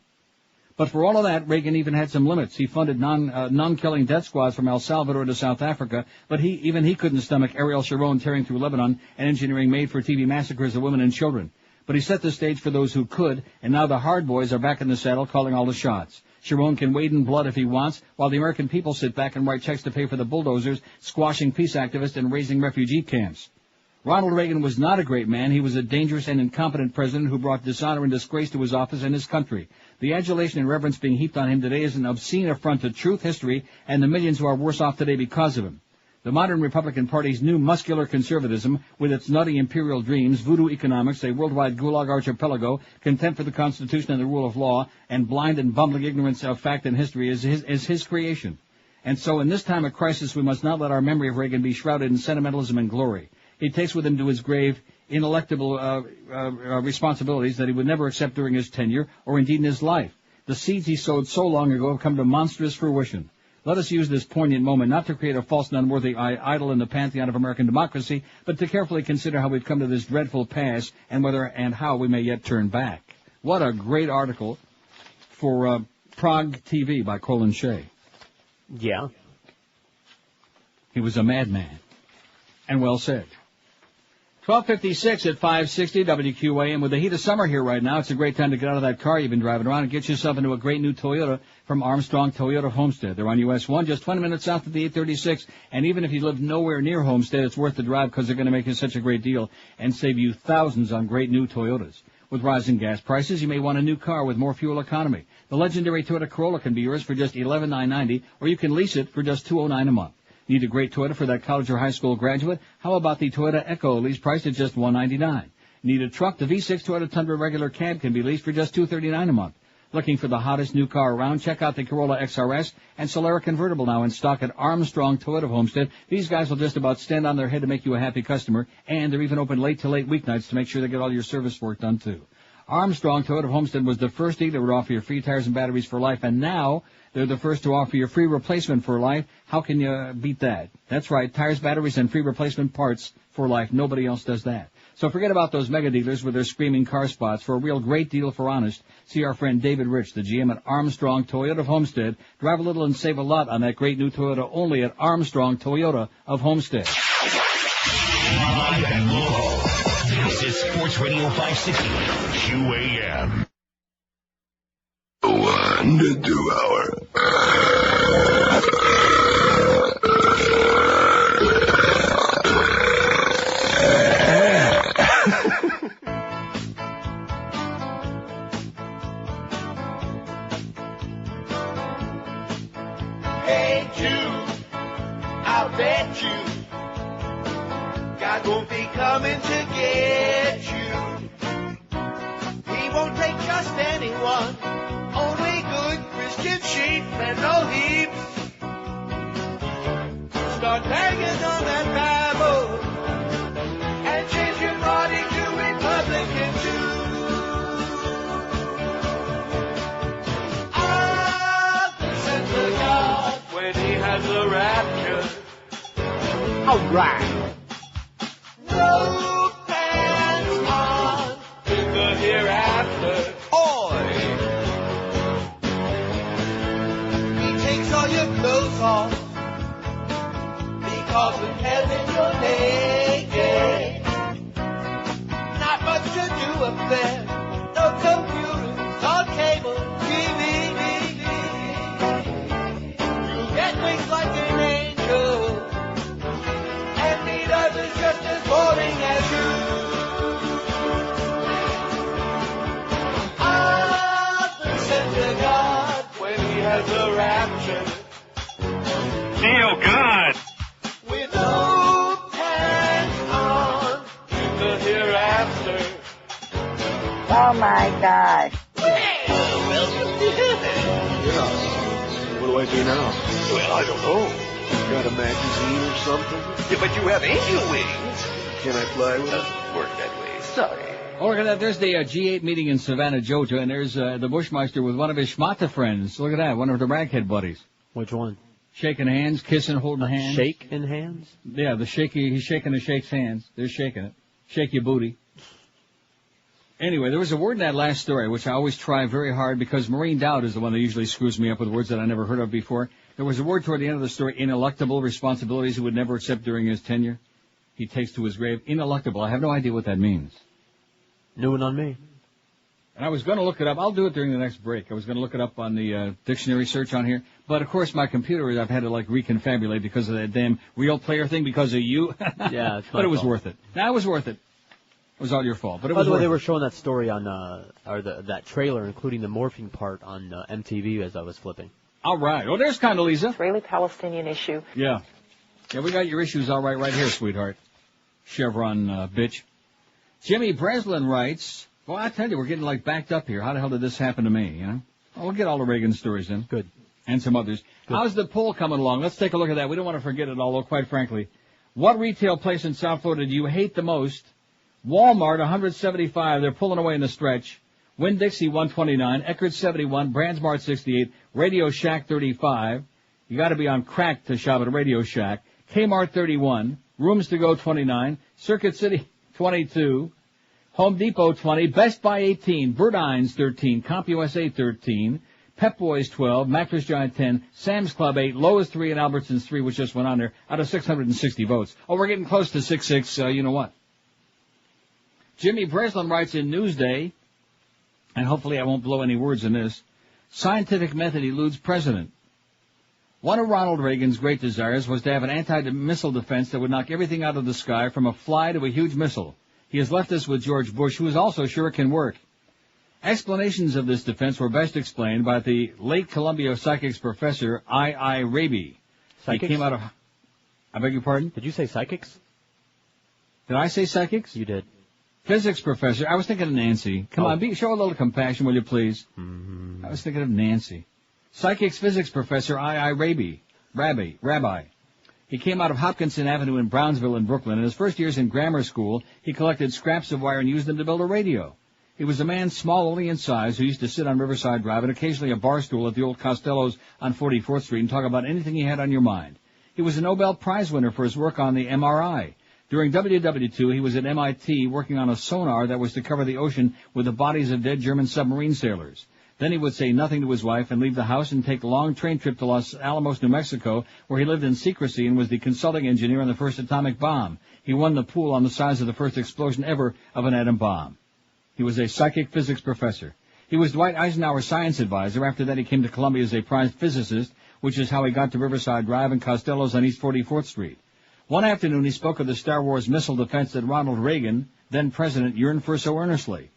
But for all of that, Reagan even had some limits. He funded non-killing death squads from El Salvador to South Africa, but he couldn't stomach Ariel Sharon tearing through Lebanon and engineering made-for-TV massacres of women and children. But he set the stage for those who could, and now the hard boys are back in the saddle calling all the shots. Sharon can wade in blood if he wants, while the American people sit back and write checks to pay for the bulldozers, squashing peace activists and raising refugee camps. Ronald Reagan was not a great man. He was a dangerous and incompetent president who brought dishonor and disgrace to his office and his country. The adulation and reverence being heaped on him today is an obscene affront to truth, history, and the millions who are worse off today because of him. The modern Republican Party's new muscular conservatism, with its nutty imperial dreams, voodoo economics, a worldwide gulag archipelago, contempt for the Constitution and the rule of law, and blind and bumbling ignorance of fact and history, is his creation. And so in this time of crisis, we must not let our memory of Reagan be shrouded in sentimentalism and glory. He takes with him to his grave ineluctable responsibilities that he would never accept during his tenure, or indeed in his life. The seeds he sowed so long ago have come to monstrous fruition. Let us use this poignant moment not to create a false and unworthy idol in the pantheon of American democracy, but to carefully consider how we've come to this dreadful pass and whether and how we may yet turn back. What a great article for Prague TV by Colin Shea. Yeah. He was a madman. And well said. 12:56 at 560 WQAM. With the heat of summer here right now, it's a great time to get out of that car you've been driving around and get yourself into a great new Toyota from Armstrong Toyota of Homestead. They're on US 1, just 20 minutes south of the 836. And even if you live nowhere near Homestead, it's worth the drive because they're going to make you such a great deal and save you thousands on great new Toyotas. With rising gas prices, you may want a new car with more fuel economy. The legendary Toyota Corolla can be yours for just $11,990, or you can lease it for just $209 a month. Need a great Toyota for that college or high school graduate? How about the Toyota Echo, lease priced at just $199? Need a truck? The V6 Toyota Tundra regular cab can be leased for just $239 a month. Looking for the hottest new car around? Check out the Corolla XRS and Solara convertible now in stock at Armstrong Toyota of Homestead. These guys will just about stand on their head to make you a happy customer, and they're even open late to late weeknights to make sure they get all your service work done too. Armstrong Toyota of Homestead was the first dealer that would offer you free tires and batteries for life, and now they're the first to offer you free replacement for life. How can you beat that? That's right, tires, batteries, and free replacement parts for life. Nobody else does that. So forget about those mega dealers with their screaming car spots. For a real great deal for honest, see our friend David Rich, the GM at Armstrong Toyota of Homestead. Drive a little and save a lot on that great new Toyota only at Armstrong Toyota of Homestead. Live and local. This is Sports Radio 560 QAM. 1 to 2 hour. Hey Jude, I bet you God won't be coming to get you. He won't take just anyone, only good Christian sheep and no heaps. Start banging on that Bible and change your party to Republican too. I'll listen to God when he has the rapture. All right. No pants on in the hereafter. Oi! He takes all your clothes off because in heaven you're naked. Not much to do up there, no computer. has a rapture. Oh, God. With no pants on in the hereafter. Oh my God. Welcome to heaven. Yeah. What do I do now? Well, I don't know. Got a magazine or something? Yeah, but you have angel wings. Can I fly with it? Doesn't work that way. Sorry. Oh, look at that. There's the G8 meeting in Savannah, Georgia, and there's the Bushmeister with one of his schmata friends. Look at that, one of the raghead buddies. Which one? Shaking hands, kissing, holding hands. Shake in hands? Yeah, he's shaking the Shake's hands. They're shaking it. Shake your booty. Anyway, there was a word in that last story, which I always try very hard because Maureen Dowd is the one that usually screws me up with words that I never heard of before. There was a word toward the end of the story, ineluctable responsibilities he would never accept during his tenure. He takes to his grave. Ineluctable. I have no idea what that means. New one on me. And I was going to look it up. I'll do it during the next break. I was going to look it up on the dictionary search on here. But, of course, my computer, I've had to, reconfabulate because of that damn real player thing because of you. Yeah, it's but it was worth it. No, it was worth it. It was all your fault. But it By was the way, worth they it. were showing that story on, that trailer, including the morphing part on MTV as I was flipping. All right. Oh, there's Condoleezza. Israeli-Palestinian issue. Yeah. Yeah, we got your issues all right here, sweetheart. Chevron, bitch. Jimmy Breslin writes, well, I tell you, we're getting, backed up here. How the hell did this happen to me, you know? Oh, we'll get all the Reagan stories in. Good. And some others. Good. How's the poll coming along? Let's take a look at that. We don't want to forget it, although, quite frankly. What retail place in South Florida do you hate the most? Walmart, 175. They're pulling away in the stretch. Winn-Dixie, 129. Eckerd, 71. Brandsmart, 68. Radio Shack, 35. You got to be on crack to shop at Radio Shack. Kmart, 31. Rooms to Go, 29. Circuit City, 22. Home Depot, 20. Best Buy, 18. Burdines, 13. CompUSA, 13. Pep Boys, 12. Mattress Giant, 10. Sam's Club, 8. Lowe's, 3. And Albertsons, 3, which just went on there, out of 660 votes. Oh, we're getting close to 6-6, you know what. Jimmy Breslin writes in Newsday, and hopefully I won't blow any words in this, scientific method eludes president. One of Ronald Reagan's great desires was to have an anti-missile defense that would knock everything out of the sky from a fly to a huge missile. He has left us with George Bush, who is also sure it can work. Explanations of this defense were best explained by the late Columbia psychics professor I. Raby. Psychics? He came out of... I beg your pardon? Did you say psychics? Did I say psychics? You did. Physics professor. I was thinking of Nancy. Come on, show a little compassion, will you please? Mm-hmm. I was thinking of Nancy. Psychics physics professor I. Raby. Rabbi. He came out of Hopkinson Avenue in Brownsville in Brooklyn. In his first years in grammar school, he collected scraps of wire and used them to build a radio. He was a man small only in size who used to sit on Riverside Drive and occasionally a bar stool at the old Costello's on 44th Street and talk about anything he had on your mind. He was a Nobel Prize winner for his work on the MRI. During WW2, he was at MIT working on a sonar that was to cover the ocean with the bodies of dead German submarine sailors. Then he would say nothing to his wife and leave the house and take a long train trip to Los Alamos, New Mexico, where he lived in secrecy and was the consulting engineer on the first atomic bomb. He won the pool on the size of the first explosion ever of an atom bomb. He was a psychic physics professor. He was Dwight Eisenhower's science advisor. After that, he came to Columbia as a prize physicist, which is how he got to Riverside Drive and Costello's on East 44th Street. One afternoon, he spoke of the Star Wars missile defense that Ronald Reagan, then president, yearned for so earnestly.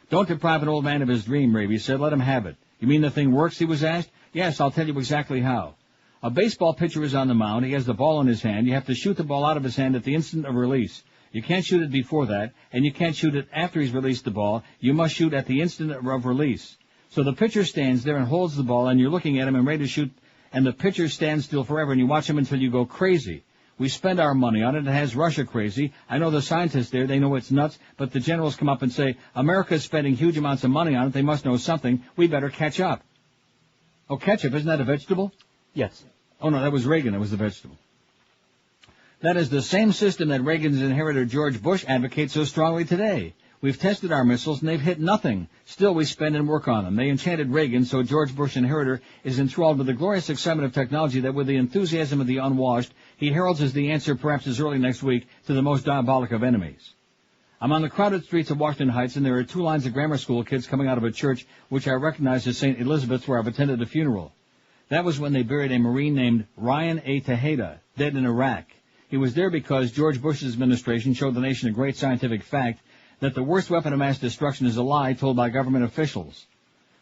Don't deprive an old man of his dream, Raby said. Let him have it. You mean the thing works, he was asked? Yes, I'll tell you exactly how. A baseball pitcher is on the mound. He has the ball in his hand. You have to shoot the ball out of his hand at the instant of release. You can't shoot it before that, and you can't shoot it after he's released the ball. You must shoot at the instant of release. So the pitcher stands there and holds the ball, and you're looking at him and ready to shoot, and the pitcher stands still forever, and you watch him until you go crazy. We spend our money on it. It has Russia crazy. I know the scientists there. They know it's nuts. But the generals come up and say, America's spending huge amounts of money on it. They must know something. We better catch up. Oh, ketchup. Isn't that a vegetable? Yes. Oh, no, that was Reagan. That was the vegetable. That is the same system that Reagan's inheritor George Bush advocates so strongly today. We've tested our missiles, and they've hit nothing. Still, we spend and work on them. They enchanted Reagan, so George Bush inheritor is enthralled with the glorious excitement of technology that, with the enthusiasm of the unwashed, he heralds as the answer, perhaps as early next week, to the most diabolic of enemies. I'm on the crowded streets of Washington Heights, and there are 2 lines of grammar school kids coming out of a church which I recognize as St. Elizabeth's, where I've attended a funeral. That was when they buried a Marine named Ryan A. Tejeda, dead in Iraq. He was there because George Bush's administration showed the nation a great scientific fact that the worst weapon of mass destruction is a lie told by government officials.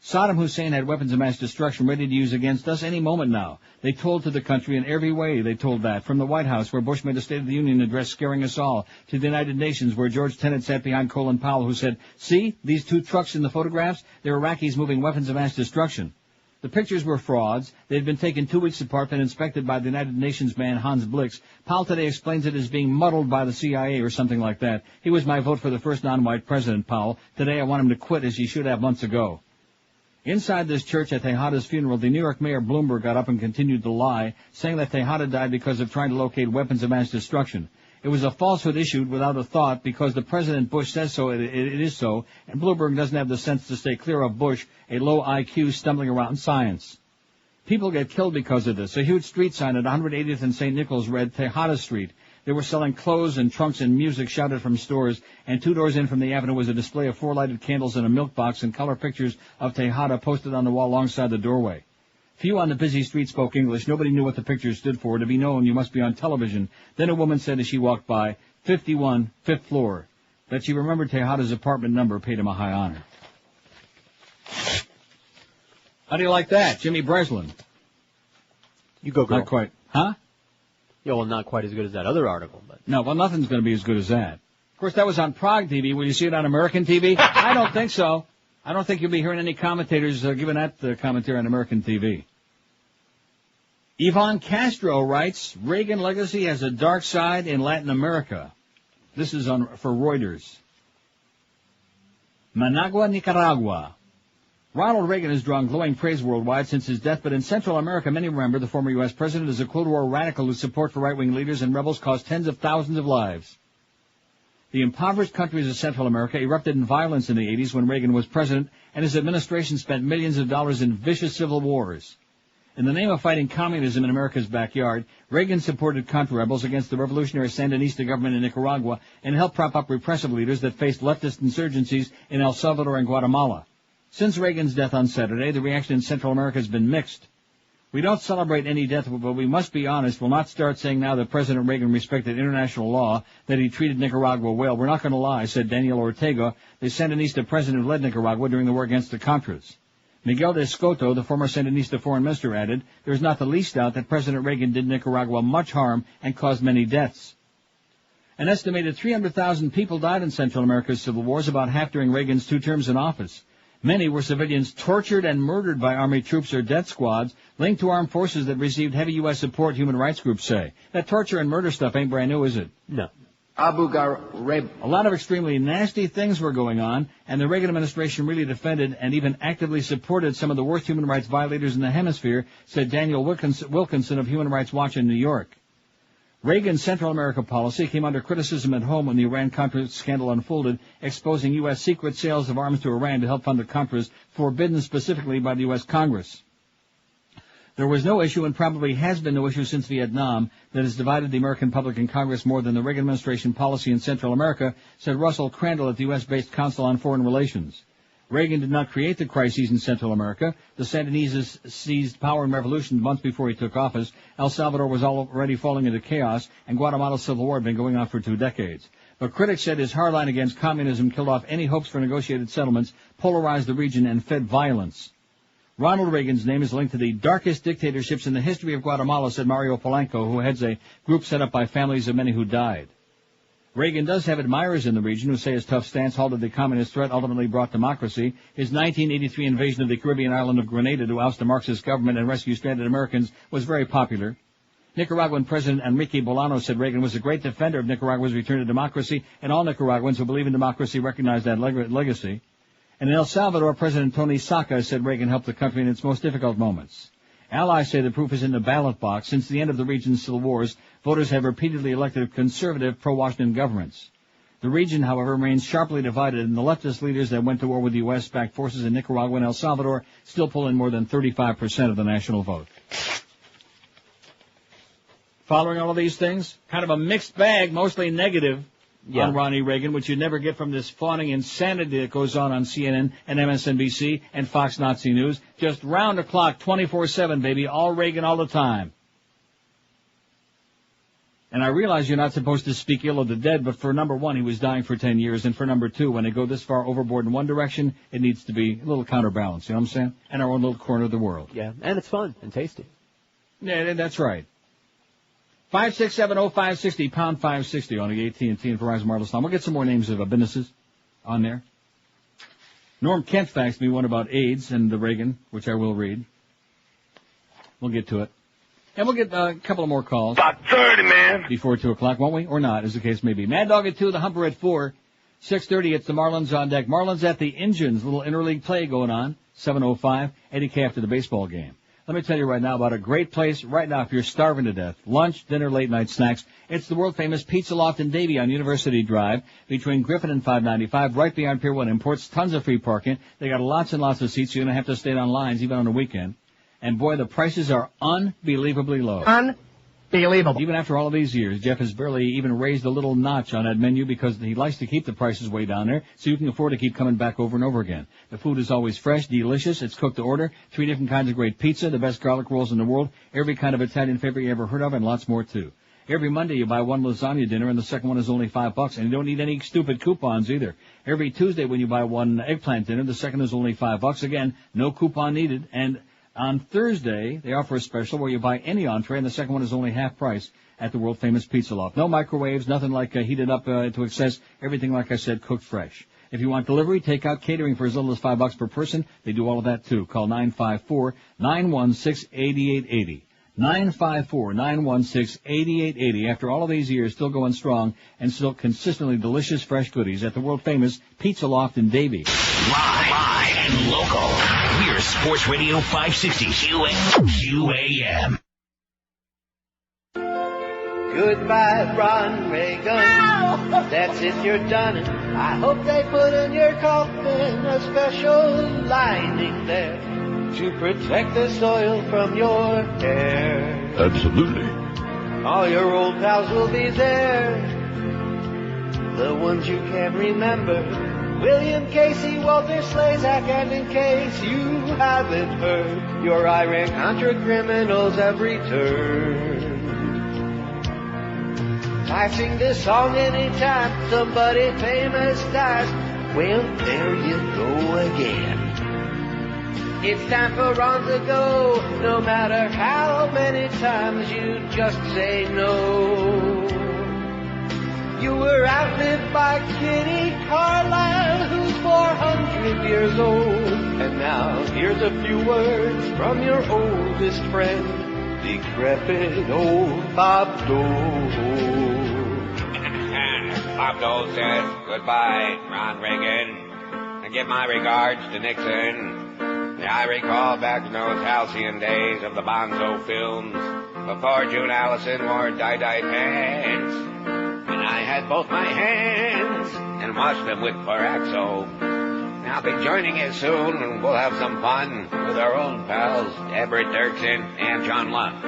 Saddam Hussein had weapons of mass destruction ready to use against us any moment now. They told to the country in every way, they told that. From the White House, where Bush made a State of the Union address scaring us all, to the United Nations, where George Tenet sat behind Colin Powell, who said, see, these two trucks in the photographs? They're Iraqis moving weapons of mass destruction. The pictures were frauds. They had been taken 2 weeks apart and inspected by the United Nations man Hans Blix. Powell today explains it as being muddled by the CIA or something like that. He was my vote for the first non-white president, Powell. Today I want him to quit, as he should have months ago. Inside this church at Tejada's funeral, the New York Mayor Bloomberg got up and continued to lie, saying that Tejada died because of trying to locate weapons of mass destruction. It was a falsehood issued without a thought because the President Bush says so, it is so, and Bloomberg doesn't have the sense to stay clear of Bush, a low IQ stumbling around science. People get killed because of this. A huge street sign at 180th and St. Nichols read Tejada Street. They were selling clothes and trunks and music shouted from stores, and 2 doors in from the avenue was a display of 4 lighted candles and a milk box and color pictures of Tejada posted on the wall alongside the doorway. Few on the busy street spoke English. Nobody knew what the pictures stood for. To be known, you must be on television. Then a woman said as she walked by, 51, 5th floor. That she remembered Tejada's apartment number paid him a high honor. How do you like that, Jimmy Breslin? You go, girl. Not quite. Huh? Yeah, well, not quite as good as that other article, but... No, well, nothing's going to be as good as that. Of course, that was on Prague TV. Will you see it on American TV? I don't think so. I don't think you'll be hearing any commentators giving that commentary on American TV. Ivan Castro writes, Reagan legacy has a dark side in Latin America. This is for Reuters. Managua, Nicaragua. Ronald Reagan has drawn glowing praise worldwide since his death, but in Central America, many remember the former U.S. president as a Cold War radical whose support for right-wing leaders and rebels cost tens of thousands of lives. The impoverished countries of Central America erupted in violence in the 80s when Reagan was president, and his administration spent millions of dollars in vicious civil wars. In the name of fighting communism in America's backyard, Reagan supported Contra-rebels against the revolutionary Sandinista government in Nicaragua and helped prop up repressive leaders that faced leftist insurgencies in El Salvador and Guatemala. Since Reagan's death on Saturday, the reaction in Central America has been mixed. We don't celebrate any death, but we must be honest. We'll not start saying now that President Reagan respected international law, that he treated Nicaragua well. We're not going to lie, said Daniel Ortega, the Sandinista president who led Nicaragua during the war against the Contras. Miguel de Escoto, the former Sandinista foreign minister, added, there's not the least doubt that President Reagan did Nicaragua much harm and caused many deaths. An estimated 300,000 people died in Central America's civil wars, about half during Reagan's 2 terms in office. Many were civilians tortured and murdered by Army troops or death squads linked to armed forces that received heavy U.S. support, human rights groups say. That torture and murder stuff ain't brand new, is it? No. Abu Ghraib. A lot of extremely nasty things were going on, and the Reagan administration really defended and even actively supported some of the worst human rights violators in the hemisphere, said Daniel Wilkinson of Human Rights Watch in New York. Reagan's Central America policy came under criticism at home when the Iran-Contra scandal unfolded, exposing U.S. secret sales of arms to Iran to help fund the Contras, forbidden specifically by the U.S. Congress. There was no issue, and probably has been no issue since Vietnam, that has divided the American public and Congress more than the Reagan administration policy in Central America, said Russell Crandall at the U.S.-based Council on Foreign Relations. Reagan did not create the crises in Central America. The Sandinistas seized power in revolution months before he took office. El Salvador was already falling into chaos, and Guatemala's civil war had been going on for 2 decades. But critics said his hardline against communism killed off any hopes for negotiated settlements, polarized the region, and fed violence. Ronald Reagan's name is linked to the darkest dictatorships in the history of Guatemala, said Mario Polanco, who heads a group set up by families of many who died. Reagan does have admirers in the region who say his tough stance halted the communist threat, ultimately brought democracy. His 1983 invasion of the Caribbean island of Grenada to oust a Marxist government and rescue stranded Americans was very popular. Nicaraguan President Enrique Bolano said Reagan was a great defender of Nicaragua's return to democracy, and all Nicaraguans who believe in democracy recognize that legacy. And in El Salvador, President Tony Saca said Reagan helped the country in its most difficult moments. Allies say the proof is in the ballot box. Since the end of the region's civil wars, voters have repeatedly elected conservative, pro-Washington governments. The region, however, remains sharply divided, and the leftist leaders that went to war with the U.S.-backed forces in Nicaragua and El Salvador still pull in more than 35% of the national vote. Following all of these things, kind of a mixed bag, mostly negative on Ronnie Reagan, which you never get from this fawning insanity that goes on CNN and MSNBC and Fox Nazi News. Just round the clock, 24/7, baby, all Reagan all the time. And I realize you're not supposed to speak ill of the dead, but for number one, he was dying for 10 years, and for number two, when they go this far overboard in one direction, it needs to be a little counterbalance, you know what I'm saying? And our own little corner of the world. Yeah, and it's fun and tasty. Yeah, that's right. 5670560, pound 560 on the AT&T and Verizon wireless line. We'll get some more names of businesses on there. Norm Kent faxed me one about AIDS and the Reagan, which I will read. We'll get to it. And we'll get a couple of more calls. About 30, man. Before 2 o'clock, won't we? Or not, as the case may be. Mad Dog at 2, the Humper at 4. 6:30, it's the Marlins on deck. Marlins at the Indians. Little interleague play going on. 7:05. Eddie K after the baseball game. Let me tell you right now about a great place right now if you're starving to death. Lunch, dinner, late night snacks. It's the world-famous Pizza Loft in Davie on University Drive between Griffin and 595, right beyond Pier 1 Imports. Tons of free parking. They got lots and lots of seats. You're going to have to stay on lines even on the weekend. And boy, the prices are unbelievably low. Unbelievable. Even after all of these years, Jeff has barely even raised a little notch on that menu because he likes to keep the prices way down there so you can afford to keep coming back over and over again. The food is always fresh, delicious. It's cooked to order. 3 different kinds of great pizza, the best garlic rolls in the world, every kind of Italian favorite you ever heard of, and lots more too. Every Monday you buy one lasagna dinner and the second one is only $5, and you don't need any stupid coupons either. Every Tuesday when you buy one eggplant dinner, the second is only $5. Again, no coupon needed. And on Thursday, they offer a special where you buy any entree, and the second one is only half price at the world-famous Pizza Loft. No microwaves, nothing like heated up to excess. Everything, like I said, cooked fresh. If you want delivery, takeout, catering for as little as $5 per person, they do all of that too. Call 954-916-8880. 954-916-8880. After all of these years, still going strong and still consistently delicious fresh goodies at the world-famous Pizza Loft in Davie. Live and local. We're Sports Radio 560 QAM. Goodbye, Ron Reagan. No! That's it, you're done. I hope they put in your coffin a special lining there to protect the soil from your hair. Absolutely. All your old pals will be there, the ones you can't remember. William Casey, Walter Slazak, and in case you haven't heard, your Iran-Contra criminals have returned. I sing this song anytime somebody famous dies. Well, there you go again. It's time for Ron to go, no matter how many times you just say no. You were outlived by Kitty Carlisle, who's 400 years old. And now here's a few words from your oldest friend, decrepit old Bob Dole. Bob Dole says goodbye, Ron Reagan, and give my regards to Nixon. I recall back in those halcyon days of the Bonzo films, before June Allison wore dye-dyed pants, and I had both my hands and washed them with Paraxo. I'll be joining you soon, and we'll have some fun with our old pals, Everett Dirksen and John Lund.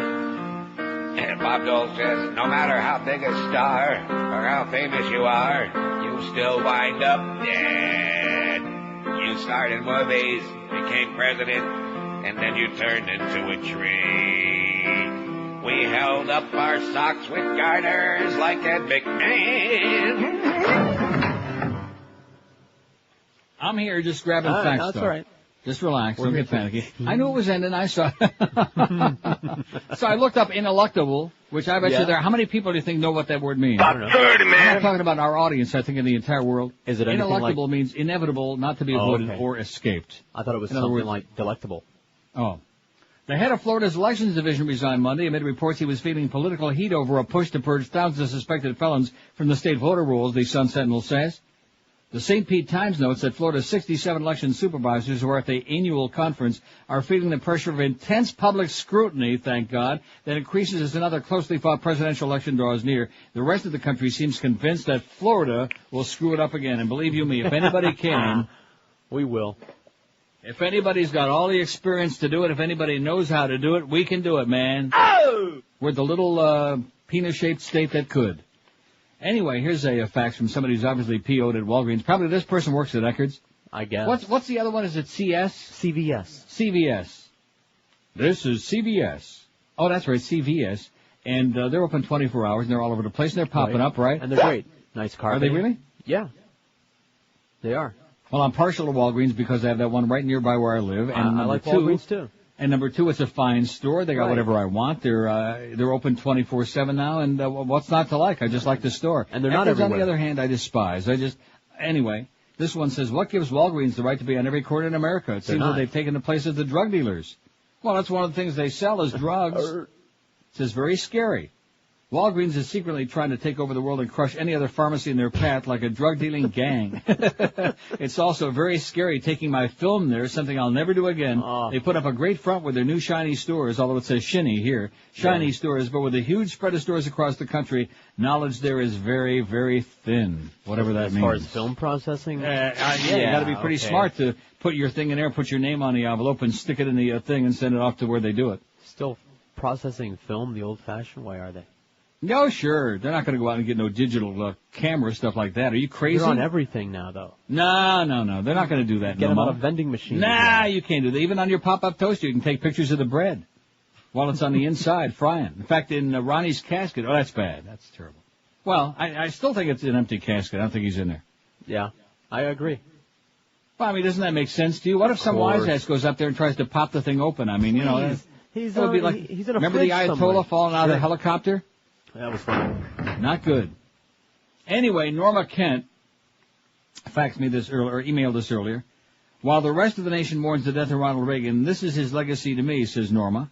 And Bob Dole says, no matter how big a star or how famous you are, you still wind up dead. You starred in movies, became president, and then you turned into a tree. We held up our socks with garters like Ed McMahon. I'm here just grabbing facts. That's all right. Just relax. Don't get panicky. I knew it was ending. I saw. So I looked up ineluctable, which I bet you there. How many people do you think know what that word means? About 30, man. I'm not talking about our audience. I think in the entire world. Is it ineluctable means inevitable, not to be avoided or escaped. I thought it was something like delectable. Oh. The head of Florida's elections division resigned Monday amid reports he was feeling political heat over a push to purge thousands of suspected felons from the state voter rolls, the Sun Sentinel says. The St. Pete Times notes that Florida's 67 election supervisors who are at the annual conference are feeling the pressure of intense public scrutiny, thank God, that increases as another closely fought presidential election draws near. The rest of the country seems convinced that Florida will screw it up again. And believe you me, if anybody can, we will. If anybody's got all the experience to do it, if anybody knows how to do it, we can do it, man. Oh! We're the little penis-shaped state that could. Anyway, here's a fax from somebody who's obviously PO'd at Walgreens. Probably this person works at Eckerd's. I guess. What's the other one? Is it CS? CVS. CVS. This is CVS. Oh, that's right, CVS. And they're open 24 hours, and they're all over the place, and they're popping up, right? And they're great. Nice carpet. Are they really? Yeah. They are. Well, I'm partial to Walgreens because I have that one right nearby where I live. And I like Walgreens, too. And number two, it's a fine store. They got whatever I want. They're open 24/7 now, and what's not to like? I just like the store. And they're not everywhere. On the other hand, I despise. Anyway, this one says, what gives Walgreens the right to be on every corner in America? It seems that they've taken the place of the drug dealers. Well, that's one of the things they sell is drugs. It says very scary. Walgreens is secretly trying to take over the world and crush any other pharmacy in their path like a drug-dealing gang. It's also very scary taking my film there, something I'll never do again. They put up a great front with their new shiny stores, although it says shinny here. Shiny stores, but with a huge spread of stores across the country, knowledge there is very, very thin, whatever that means. As far as film processing? Yeah, you got to be pretty smart to put your thing in there, put your name on the envelope, and stick it in the thing and send it off to where they do it. Still processing film the old-fashioned way, are they? No, sure. They're not going to go out and get no digital camera, stuff like that. Are you crazy? They're on everything now, though. No. They're not going to do that. Get them on a vending machine. Nah, you can't do that. Even on your pop-up toaster, you can take pictures of the bread while it's on the inside frying. In fact, in Ronnie's casket, that's bad. That's terrible. Well, I still think it's an empty casket. I don't think he's in there. Yeah, I agree. Well, I mean, doesn't that make sense to you? What if some wise ass goes up there and tries to pop the thing open? I mean, he's that would be like, he's in a remember the Ayatollah somewhere. falling out of the helicopter? That was fun. Not good. Anyway, Norma Kent faxed me this earlier, or emailed this earlier. While the rest of the nation mourns the death of Ronald Reagan, this is his legacy to me, says Norma.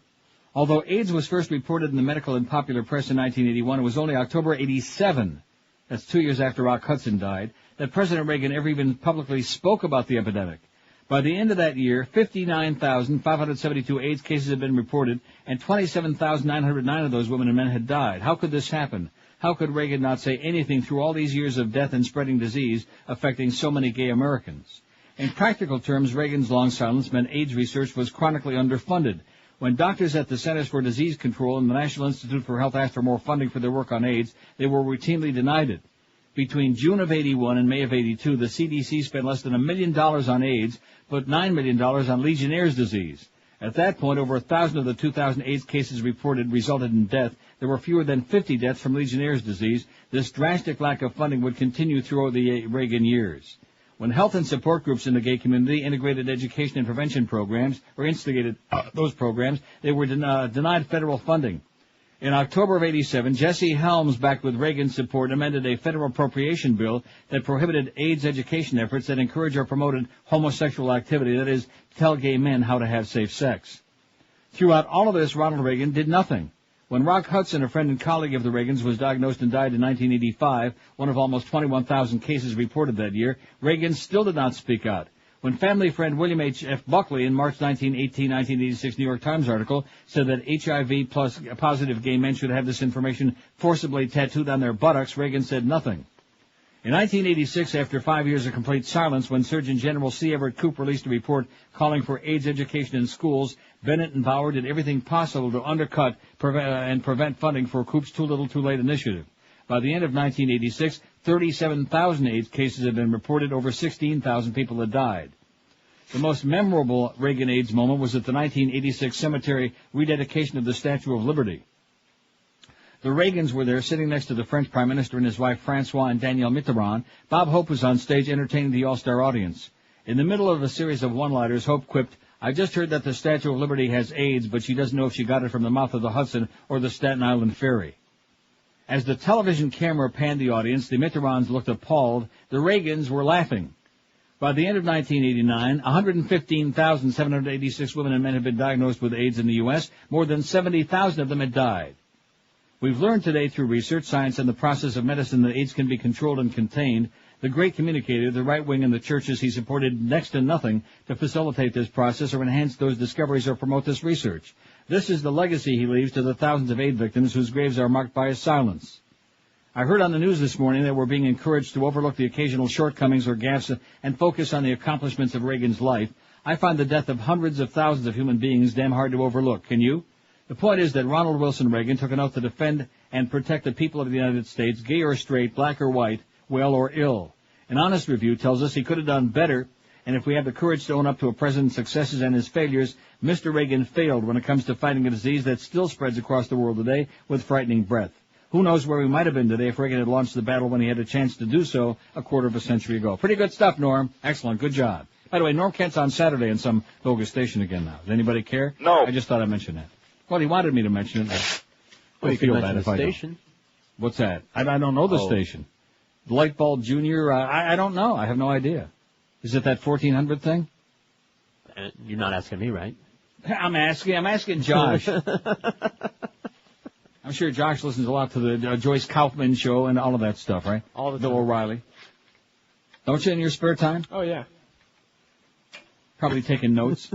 Although AIDS was first reported in the medical and popular press in 1981, it was only October 87, that's 2 years after Rock Hudson died, that President Reagan ever even publicly spoke about the epidemic. By the end of that year, 59,572 AIDS cases had been reported, and 27,909 of those women and men had died. How could this happen? How could Reagan not say anything through all these years of death and spreading disease affecting so many gay Americans? In practical terms, Reagan's long silence meant AIDS research was chronically underfunded. When doctors at the Centers for Disease Control and the National Institute for Health asked for more funding for their work on AIDS, they were routinely denied it. Between June of 81 and May of 82, the CDC spent less than $1 million on AIDS, but $9 million on Legionnaire's disease. At that point, over 1,000 of the 2,000 AIDS cases reported resulted in death. There were fewer than 50 deaths from Legionnaire's disease. This drastic lack of funding would continue throughout the Reagan years. When health and support groups in the gay community integrated education and prevention programs, or instigated those programs, they were denied federal funding. In October of 87, Jesse Helms, backed with Reagan's support, amended a federal appropriation bill that prohibited AIDS education efforts that encouraged or promoted homosexual activity, that is, tell gay men how to have safe sex. Throughout all of this, Ronald Reagan did nothing. When Rock Hudson, a friend and colleague of the Reagans, was diagnosed and died in 1985, one of almost 21,000 cases reported that year, Reagan still did not speak out. When family friend William H. F. Buckley in March 1986 New York Times article said that HIV plus positive gay men should have this information forcibly tattooed on their buttocks, Reagan said nothing. In 1986, after 5 years of complete silence, when Surgeon General C. Everett Koop released a report calling for AIDS education in schools, Bennett and Bauer did everything possible to undercut and prevent funding for Koop's Too Little Too Late initiative. By the end of 1986, 37,000 AIDS cases had been reported. Over 16,000 people had died. The most memorable Reagan AIDS moment was at the 1986 cemetery rededication of the Statue of Liberty. The Reagans were there sitting next to the French Prime Minister and his wife Francois and Danielle Mitterrand. Bob Hope was on stage entertaining the all-star audience. In the middle of a series of one-liners, Hope quipped, "I just heard that the Statue of Liberty has AIDS, but she doesn't know if she got it from the mouth of the Hudson or the Staten Island Ferry." As the television camera panned the audience, the Mitterrands looked appalled. The Reagans were laughing. By the end of 1989, 115,786 women and men had been diagnosed with AIDS in the U.S. More than 70,000 of them had died. We've learned today through research, science, and the process of medicine that AIDS can be controlled and contained. The great communicator, the right wing, and the churches he supported next to nothing to facilitate this process or enhance those discoveries or promote this research. This is the legacy he leaves to the thousands of AIDS victims whose graves are marked by his silence. I heard on the news this morning that we're being encouraged to overlook the occasional shortcomings or gaffes and focus on the accomplishments of Reagan's life. I find the death of hundreds of thousands of human beings damn hard to overlook. Can you? The point is that Ronald Wilson Reagan took an oath to defend and protect the people of the United States, gay or straight, black or white, well or ill. An honest review tells us he could have done better And if we have the courage to own up to a president's successes and his failures, Mr. Reagan failed when it comes to fighting a disease that still spreads across the world today with frightening breadth. Who knows where we might have been today if Reagan had launched the battle when he had a chance to do so a quarter of a century ago. Pretty good stuff, Norm. Excellent. Good job. By the way, Norm Kent's on Saturday in some bogus station again now. Does anybody care? No. I just thought I'd mention that. Well, he wanted me to mention it. Well, you feel can bad mention if the I station. don't. What's that? I don't know the station. Lightbulb Junior, I don't know. I have no idea. Is it that 1400 thing? You're not asking me, right? I'm asking Josh. I'm sure Josh listens a lot to the Joyce Kaufman show and all of that stuff, right? All the time. Bill O'Reilly. Don't you in your spare time? Oh, yeah. Probably taking notes.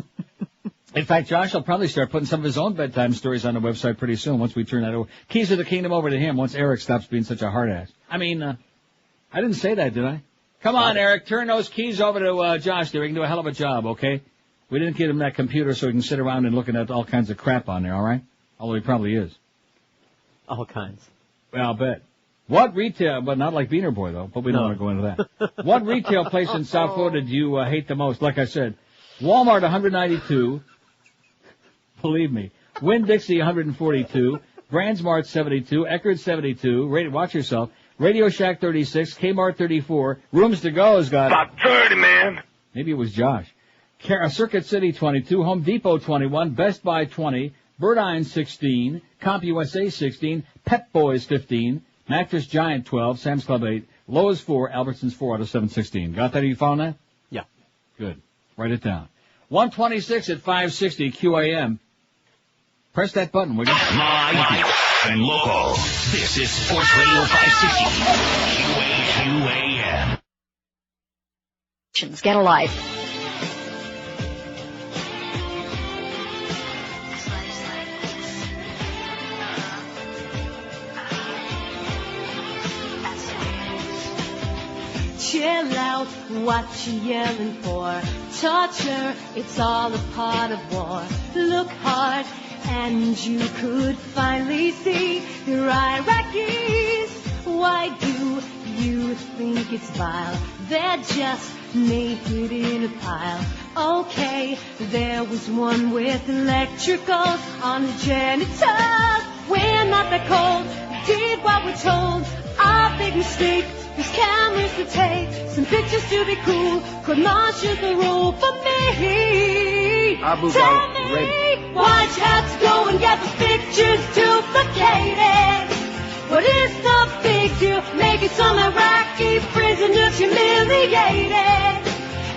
In fact, Josh will probably start putting some of his own bedtime stories on the website pretty soon once we turn that over. Keys of the Kingdom over to him once Eric stops being such a hard ass. I mean, I didn't say that, did I? Come on, Eric, turn those keys over to Josh there. He can do a hell of a job, okay? We didn't get him that computer so he can sit around and looking at all kinds of crap on there, all right? Although he probably is. All kinds. Well, I'll bet. What retail, but not like Beaner Boy, though, but we don't want to go into that. What retail place in South Florida do you hate the most? Like I said, Walmart 192, believe me. Winn-Dixie 142, Brandsmart 72, Eckerd 72, watch yourself, Radio Shack 36, Kmart 34, Rooms to Go's got... About 30, man. Maybe it was Josh. Circuit City 22, Home Depot 21, Best Buy 20, Birdine 16, CompUSA 16, Pep Boys 15, Mattress Giant 12, Sam's Club 8, Lowe's 4, Albertsons 4 out of 716. Got that? You found that? Yeah. Good. Write it down. 126 at 560 QAM. Press that button, will you? Live and local. This is Sports Radio 560. QAM. Get a life. Chill out, what you yelling for? Torture, it's all a part of war. Look hard, and you could finally see your Iraqis. Why do you think it's vile? They're just naked in a pile. Okay, there was one with electricals on the genitals. We're not that cold, we did what we're told. Our big mistake. There's cameras to take, some pictures to be cool. Could Marsh's the rule for me? Abu Tell me, Ghraib. why'd you have to go and get the pictures duplicated? What is the big deal? Making some Iraqi prisoners humiliated.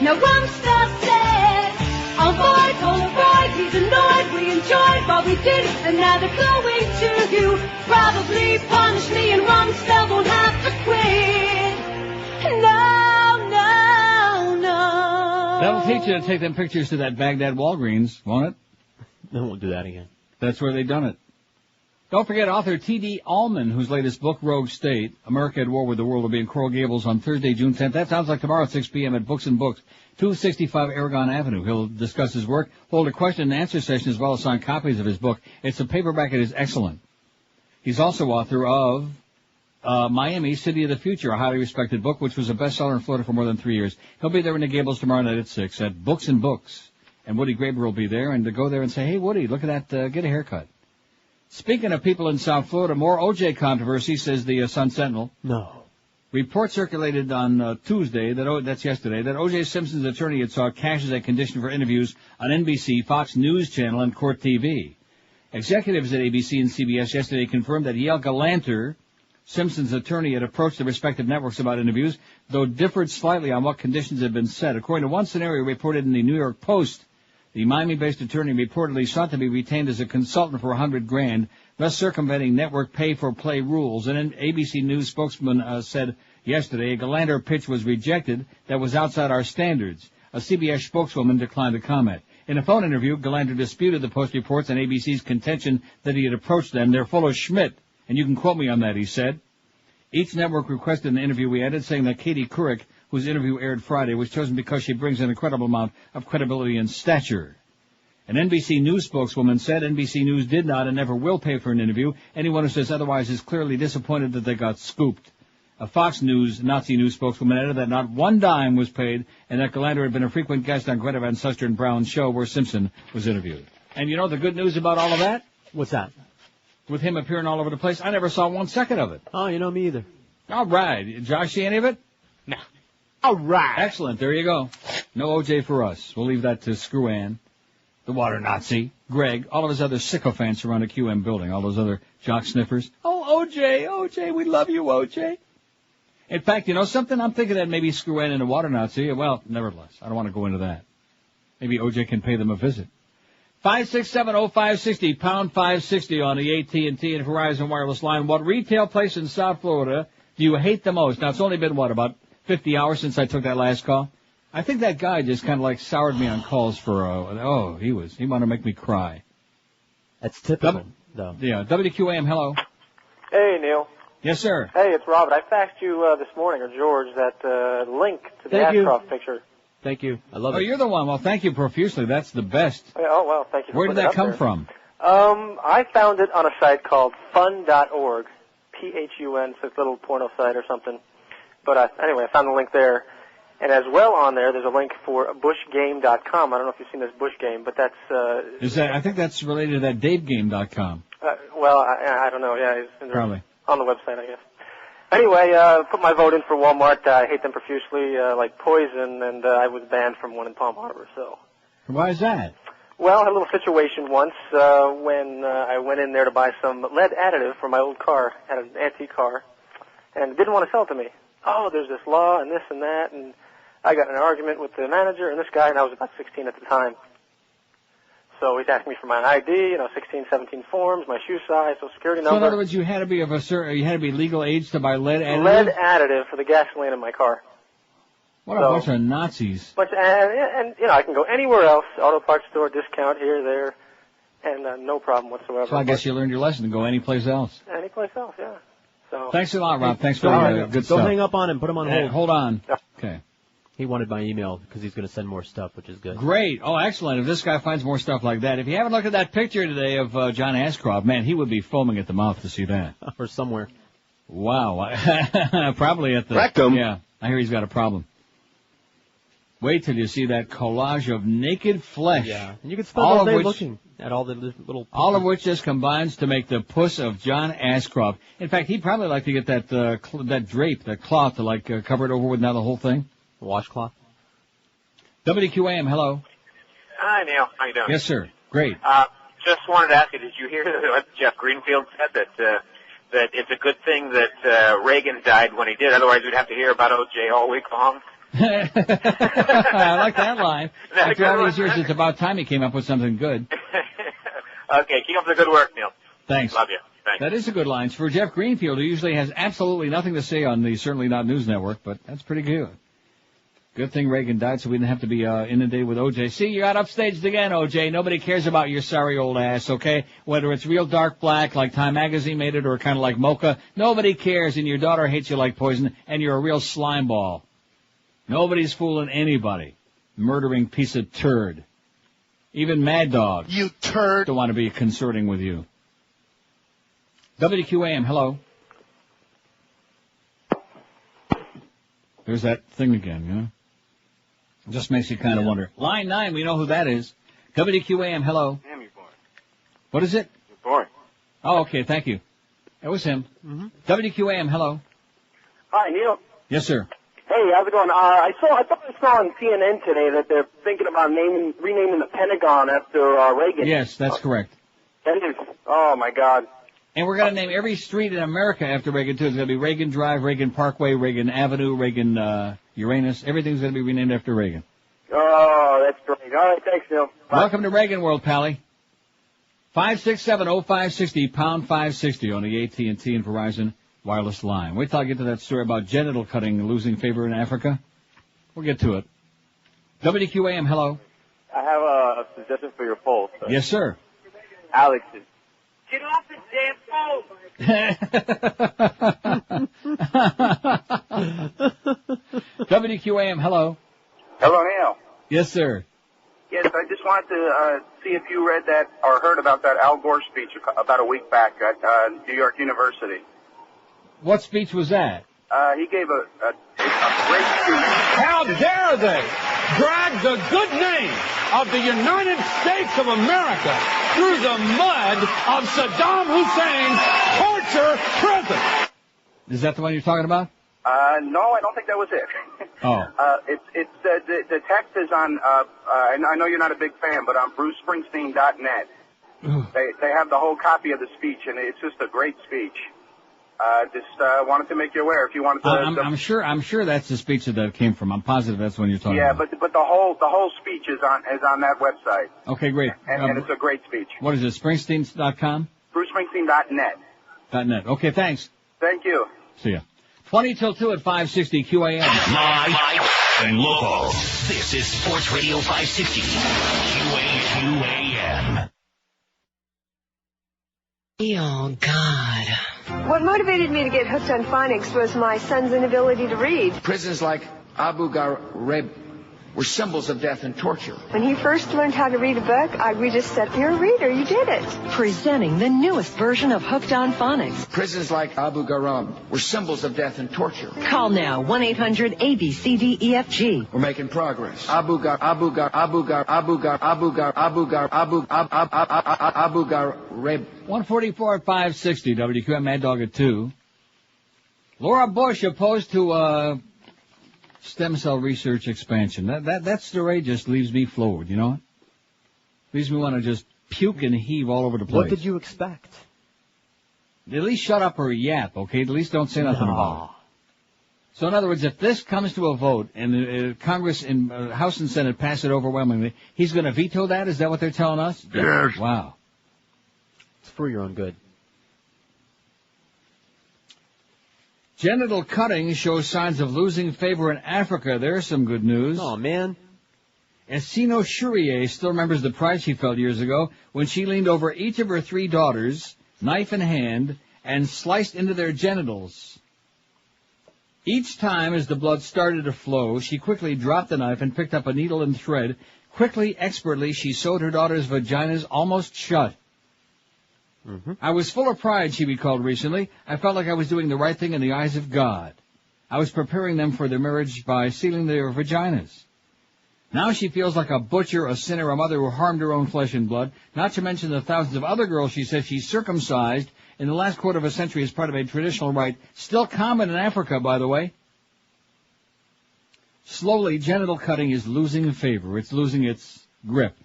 Now Rumsfeld said, avoid Polaroid, he's annoyed. We enjoyed what we did, and now they're going to you. Probably punish me, and Rumsfeld won't have to quit. No. That'll teach you to take them pictures to that Baghdad Walgreens, won't it? They won't do that again. That's where they done it. Don't forget author T.D. Allman, whose latest book, Rogue State, America at War with the World, will be in Coral Gables on Thursday, June 10th. That sounds like tomorrow at 6 p.m. at Books and Books, 265 Aragon Avenue. He'll discuss his work, hold a question and answer session, as well as sign copies of his book. It's a paperback. It is excellent. He's also author of Miami, City of the Future, a highly respected book, which was a bestseller in Florida for more than 3 years. He'll be there in the Gables tomorrow night at 6 at Books and Books. And Woody Graber will be there, and to go there and say, hey, Woody, look at that, get a haircut. Speaking of people in South Florida, more OJ controversy, says the Sun Sentinel. No. Report circulated on Tuesday, that's yesterday, that O.J. Simpson's attorney had sought cash as a condition for interviews on NBC, Fox News Channel, and Court TV. Executives at ABC and CBS yesterday confirmed that Yale Galanter, Simpson's attorney, had approached the respective networks about interviews, though differed slightly on what conditions had been set. According to one scenario reported in the New York Post, the Miami-based attorney reportedly sought to be retained as a consultant for $100,000, thus circumventing network pay-for-play rules. And an ABC News spokesman said yesterday a Galanter pitch was rejected that was outside our standards. A CBS spokeswoman declined to comment. In a phone interview, Galanter disputed the Post reports and ABC's contention that he had approached them. They're full of Schmidt, and you can quote me on that, he said. Each network requested an interview, we added, saying that Katie Couric, whose interview aired Friday, was chosen because she brings an incredible amount of credibility and stature. An NBC News spokeswoman said NBC News did not and never will pay for an interview. Anyone who says otherwise is clearly disappointed that they got scooped. A Fox News Nazi news spokeswoman added that not one dime was paid and that Galander had been a frequent guest on Greta Van Susteren Brown's show where Simpson was interviewed. And you know the good news about all of that? What's that? With him appearing all over the place, I never saw 1 second of it. Oh, you know me either. All right. Josh, see any of it? No. All right. Excellent. There you go. No OJ for us. We'll leave that to Screw Ann, the water Nazi, Greg, all of his other sycophants around the QM building, all those other jock sniffers. Oh, OJ, we love you, OJ. In fact, you know something? I'm thinking that maybe Screw Ann and the water Nazi, well, nevertheless, I don't want to go into that. Maybe OJ can pay them a visit. 5670560, pound 560 on the AT&T and Verizon wireless line. What retail place in South Florida do you hate the most? Now, it's only been, about 50 hours since I took that last call? I think that guy just kind of like soured me on calls for, he wanted to make me cry. That's typical, though. Yeah, WQAM, hello. Hey, Neil. Yes, sir. Hey, it's Robert. I faxed you this morning, or George, that link to the Ashcroft picture. Thank you. I love it. Oh, you're the one. Well, thank you profusely. That's the best. Oh, well, thank you. Where did that come from? I found it on a site called fun.org. P-H-U-N, so it's a little porno site or something. But anyway, I found the link there. And as well on there, there's a link for bushgame.com. I don't know if you've seen this Bush game, but that's... I think that's related to that DaveGame.com. Well, I don't know. Yeah, it's probably on the website, I guess. Anyway, put my vote in for Walmart. I hate them profusely, like poison, and I was banned from one in Palm Harbor, so... Why is that? Well, I had a little situation once when I went in there to buy some lead additive for my old car. I had an antique car, and didn't want to sell it to me. Oh, there's this law and this and that, and I got in an argument with the manager and this guy, and I was about 16 at the time. So he's asking me for my ID, 16, 17 forms, my shoe size, social security number. So in other words, you had to be you had to be legal age to buy lead additive? Lead additive for the gasoline in my car. What a bunch of Nazis. And I can go anywhere else, auto parts store, discount here, there, and no problem whatsoever. So I guess you learned your lesson to go anyplace else. Anyplace else, yeah. So. Thanks a lot, Rob. Thanks for the good stuff. Don't hang up on him. Put him on hold. Hold on. Okay. He wanted my email because he's going to send more stuff, which is good. Great. Oh, excellent. If this guy finds more stuff like that. If you haven't looked at that picture today of John Ashcroft, man, he would be foaming at the mouth to see that. Or somewhere. Wow. Probably at the... Rectum. Yeah. I hear he's got a problem. Wait till you see that collage of naked flesh. Yeah. And you can spend all day looking at all the little... All of which just combines to make the puss of John Ashcroft. In fact, he'd probably like to get that drape, that cloth to cover it over with now the whole thing. Washcloth. WQAM, hello. Hi, Neil. How you doing? Yes, sir. Great. Just wanted to ask you, did you hear what Jeff Greenfield said, that it's a good thing that Reagan died when he did, otherwise we'd have to hear about OJ all week long? I like that line. After all these years, it's about time he came up with something good. Okay, keep up the good work, Neil. Thanks. Love you. Thanks. That is a good line. It's for Jeff Greenfield, who usually has absolutely nothing to say on the Certainly Not News Network, but that's pretty good. Good thing Reagan died so we didn't have to be inundated with OJ. See, you got upstaged again, OJ. Nobody cares about your sorry old ass, okay? Whether it's real dark black like Time Magazine made it or kind of like mocha, nobody cares, and your daughter hates you like poison, and you're a real slime ball. Nobody's fooling anybody. Murdering piece of turd. Even Mad Dog. You turd. Don't want to be consorting with you. WQAM, hello. There's that thing again, you know? It just makes you kind of wonder. Line 9, we know who that is. WQAM, hello. Damn, you're boring. What is it? You're boring. Oh, okay, thank you. That was him. Mm-hmm. WQAM, hello. Hi, Neil. Yes, sir. Hey, how's it going? I thought I saw on CNN today that they're thinking about renaming the Pentagon after Reagan. Yes, that's correct. That is, oh my God. And we're going to name every street in America after Reagan, too. It's going to be Reagan Drive, Reagan Parkway, Reagan Avenue, Reagan Uranus. Everything's going to be renamed after Reagan. Oh, that's great. All right, thanks, Neil. Bye. Welcome to Reagan World, Pally. 567-0560, pound 560 on the AT&T and Verizon wireless line. Wait till I get to that story about genital cutting losing favor in Africa. We'll get to it. WQAM, hello. I have a suggestion for your poll. So. Yes, sir. Alex. Get off the damn phone! WQAM, hello. Hello, Neil. Yes, sir. Yes, I just wanted to see if you read that or heard about that Al Gore speech about a week back at New York University. What speech was that? He gave a great speech. How dare they drag the good name of the United States of America through the mud of Saddam Hussein's torture prison? Is that the one you're talking about? No, I don't think that was it. Oh. It's the text is on, and I know you're not a big fan, but on BruceSpringsteen.net. They have the whole copy of the speech, and it's just a great speech. Just wanted to make you aware if you wanted to. I'm sure that's the speech that came from. I'm positive that's the one you're talking about. Yeah, but the whole speech is on that website. Okay, great. And it's a great speech. What is it? Springsteen.com? BruceSpringsteen.net. .net. Okay, thanks. Thank you. See ya. 20 till 2 at 560 QAM. Live and local. This is Sports Radio 560 QAM. Oh, God. What motivated me to get hooked on phonics was my son's inability to read. Prisons like Abu Ghraib were symbols of death and torture. When he first learned how to read a book, we just said, "You're a reader, you did it." Presenting the newest version of Hooked on Phonics. Prisons like Abu Ghraib were symbols of death and torture. Call now, 1-800-ABCDEFG. We're making progress. Abu Ghraib. 144 at 560 WQM Mad Dog at 2. Laura Bush opposed to stem cell research expansion. That story just leaves me floored, you know what? Leaves me want to just puke and heave all over the place. What did you expect? At least shut up or yap, okay? At least don't say nothing about it. So in other words, if this comes to a vote and Congress and House and Senate pass it overwhelmingly, he's going to veto that? Is that what they're telling us? Yes. Wow. It's for your own good. Genital cutting shows signs of losing favor in Africa. There's some good news. Oh, man. Essino Shurier still remembers the pride she felt years ago when she leaned over each of her 3 daughters, knife in hand, and sliced into their genitals. Each time as the blood started to flow, she quickly dropped the knife and picked up a needle and thread. Quickly, expertly, she sewed her daughters' vaginas almost shut. Mm-hmm. I was full of pride, she recalled recently. I felt like I was doing the right thing in the eyes of God. I was preparing them for their marriage by sealing their vaginas. Now she feels like a butcher, a sinner, a mother who harmed her own flesh and blood, not to mention the thousands of other girls she says she circumcised in the last quarter of a century as part of a traditional rite, still common in Africa, by the way. Slowly, genital cutting is losing favor. It's losing its grip.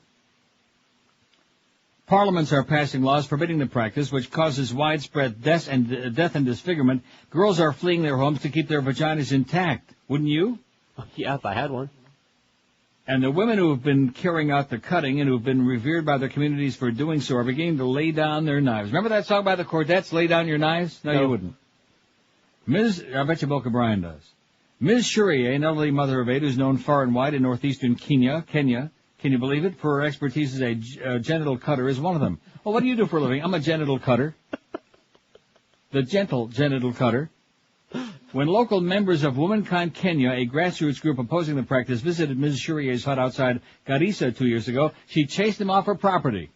Parliaments are passing laws forbidding the practice, which causes widespread death and disfigurement. Girls are fleeing their homes to keep their vaginas intact. Wouldn't you? Yeah, if I had one. And the women who have been carrying out the cutting and who have been revered by their communities for doing so are beginning to lay down their knives. Remember that song by the Cordettes, Lay Down Your Knives? No, you wouldn't. I bet you Boca Brian does. Ms. Shurier, an elderly mother of 8 who's known far and wide in northeastern Kenya, can you believe it? For her expertise as a genital cutter is one of them. Well, what do you do for a living? I'm a genital cutter. The gentle genital cutter. When local members of Womankind Kenya, a grassroots group opposing the practice, visited Ms. Shurier's hut outside Garissa 2 years ago, she chased them off her property.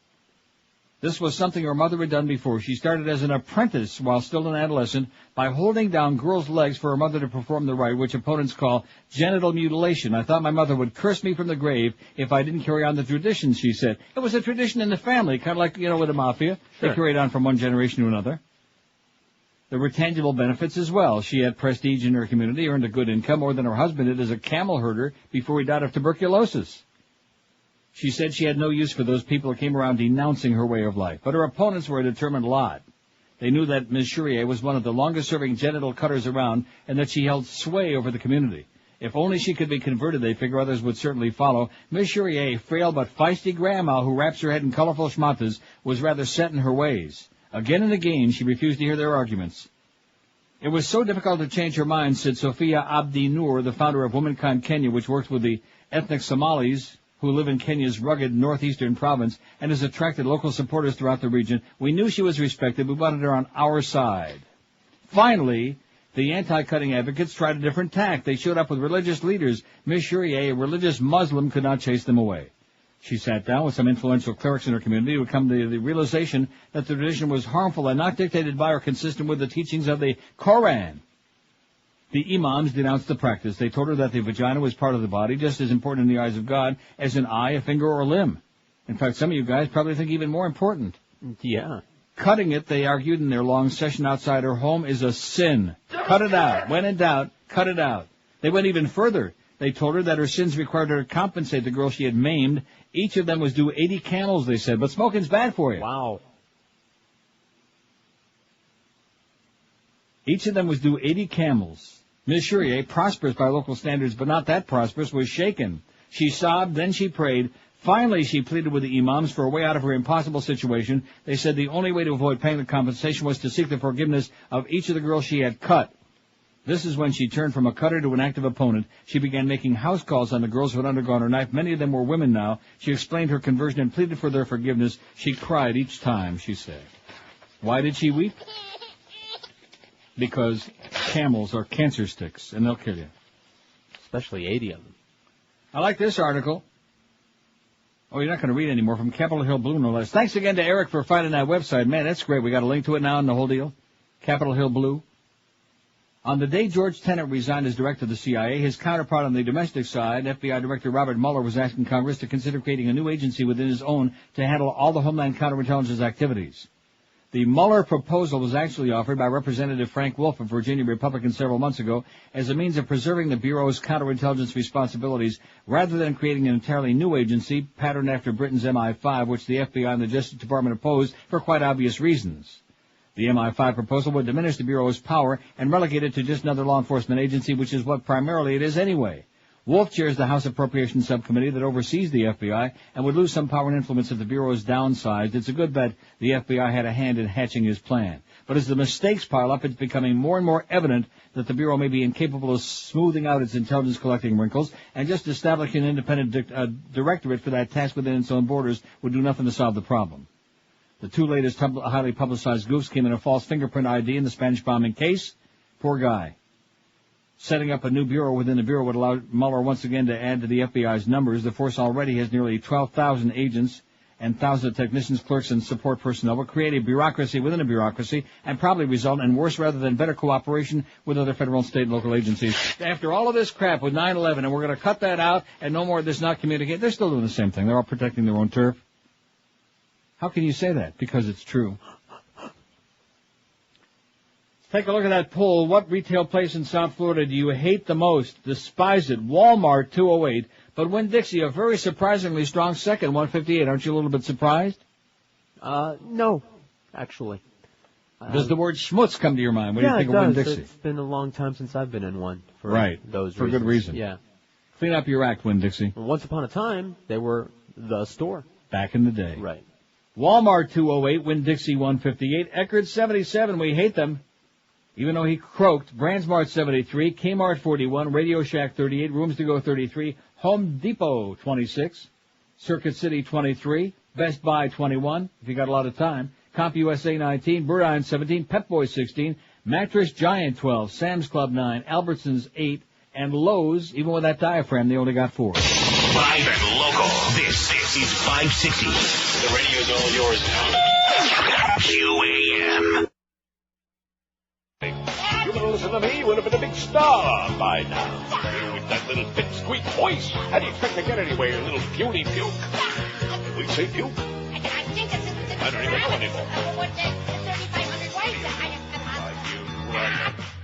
This was something her mother had done before. She started as an apprentice while still an adolescent by holding down girls' legs for her mother to perform the rite, which opponents call genital mutilation. I thought my mother would curse me from the grave if I didn't carry on the tradition, she said. It was a tradition in the family, kind of like, with the mafia. Sure. They carried on from one generation to another. There were tangible benefits as well. She had prestige in her community, earned a good income, more than her husband did as a camel herder before he died of tuberculosis. She said she had no use for those people who came around denouncing her way of life. But her opponents were a determined lot. They knew that Ms. Shurier was one of the longest-serving genital cutters around and that she held sway over the community. If only she could be converted, they figure others would certainly follow. Ms. Shurier, frail but feisty grandma who wraps her head in colorful schmatas, was rather set in her ways. Again and again, she refused to hear their arguments. It was so difficult to change her mind, said Sophia Abdi Noor, the founder of Womankind Kenya, which works with the ethnic Somalis who live in Kenya's rugged northeastern province and has attracted local supporters throughout the region. We knew she was respected. We wanted her on our side. Finally, the anti-cutting advocates tried a different tack. They showed up with religious leaders. Ms. Shurier, a religious Muslim, could not chase them away. She sat down with some influential clerics in her community who come to the realization that the tradition was harmful and not dictated by or consistent with the teachings of the Koran. The imams denounced the practice. They told her that the vagina was part of the body, just as important in the eyes of God as an eye, a finger, or a limb. In fact, some of you guys probably think even more important. Yeah. Cutting it, they argued in their long session outside her home, is a sin. Cut it out. When in doubt, cut it out. They went even further. They told her that her sins required her to compensate the girl she had maimed. Each of them was due 80 camels, they said, but smoking's bad for you. Wow. Each of them was due 80 camels. Ms. Shurier, prosperous by local standards, but not that prosperous, was shaken. She sobbed, then she prayed. Finally, she pleaded with the imams for a way out of her impossible situation. They said the only way to avoid paying the compensation was to seek the forgiveness of each of the girls she had cut. This is when she turned from a cutter to an active opponent. She began making house calls on the girls who had undergone her knife. Many of them were women now. She explained her conversion and pleaded for their forgiveness. She cried each time, she said. Why did she weep? Because camels are cancer sticks, and they'll kill you. Especially 80 of them. I like this article. Oh, you're not going to read anymore. From Capitol Hill Blue, no less. Thanks again to Eric for finding that website. Man, that's great. We got a link to it now and the whole deal. Capitol Hill Blue. On the day George Tenet resigned as director of the CIA, his counterpart on the domestic side, FBI Director Robert Mueller, was asking Congress to consider creating a new agency within his own to handle all the Homeland counterintelligence activities. The Mueller proposal was actually offered by Representative Frank Wolf of Virginia, Republican, several months ago as a means of preserving the Bureau's counterintelligence responsibilities rather than creating an entirely new agency patterned after Britain's MI5, which the FBI and the Justice Department opposed for quite obvious reasons. The MI5 proposal would diminish the Bureau's power and relegate it to just another law enforcement agency, which is what primarily it is anyway. Wolf chairs the House Appropriations Subcommittee that oversees the FBI and would lose some power and influence if the Bureau is downsized. It's a good bet the FBI had a hand in hatching his plan. But as the mistakes pile up, it's becoming more and more evident that the Bureau may be incapable of smoothing out its intelligence collecting wrinkles, and just establishing an independent directorate for that task within its own borders would do nothing to solve the problem. The two latest highly publicized goofs came in a false fingerprint ID in the Spanish bombing case. Poor guy. Setting up a new bureau within the bureau would allow Mueller once again to add to the FBI's numbers. The force already has nearly 12,000 agents and thousands of technicians, clerks, and support personnel. Will create a bureaucracy within a bureaucracy and probably result in worse rather than better cooperation with other federal, state, and local agencies. After all of this crap with 9/11, and we're going to cut that out and no more of this not communicate, they're still doing the same thing. They're all protecting their own turf. How can you say that? Because it's true. Take a look at that poll. What retail place in South Florida do you hate the most? Despise it. Walmart, 208. But Winn-Dixie, a very surprisingly strong second, 158. Aren't you a little bit surprised? No, actually. Does the word schmutz come to your mind? What do you think of Winn-Dixie? It's been a long time since I've been in one. For those for reasons. good reason. Yeah. Clean up your act, Winn-Dixie. Once upon a time, they were the store. Back in the day. Right. Walmart, 208. Winn-Dixie, 158. Eckerd, 77. We hate them. Even though he croaked. Brandsmart, 73. Kmart, 41. Radio Shack, 38. Rooms to Go, 33. Home Depot, 26. Circuit City, 23. Best Buy, 21, if you got a lot of time. CompUSA, 19. Burdine, 17. Pep Boy, 16. Mattress Giant, 12. Sam's Club, 9. Albertsons, 8. And Lowe's, even with that diaphragm, they only got 4. Live and local. This is 560. The radio's all yours now. QAM. You gonna listen to me? Would have been a big star by now. With that little pipsqueak voice, how do you expect to get anywhere, you little puny puke? Did we say puke? I don't even know anymore.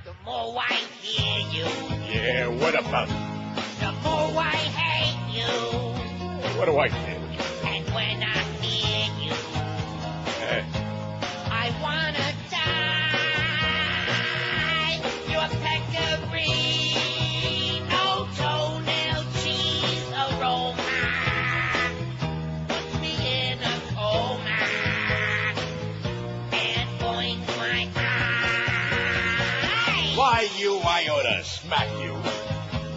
The more I hear you, Yeah, what about it? the more I hate you. What do I say? And when I hear you, I wanna die. Your pecorino, toenail cheese aroma puts me in a coma and points my eye. Why, I ought to smack you.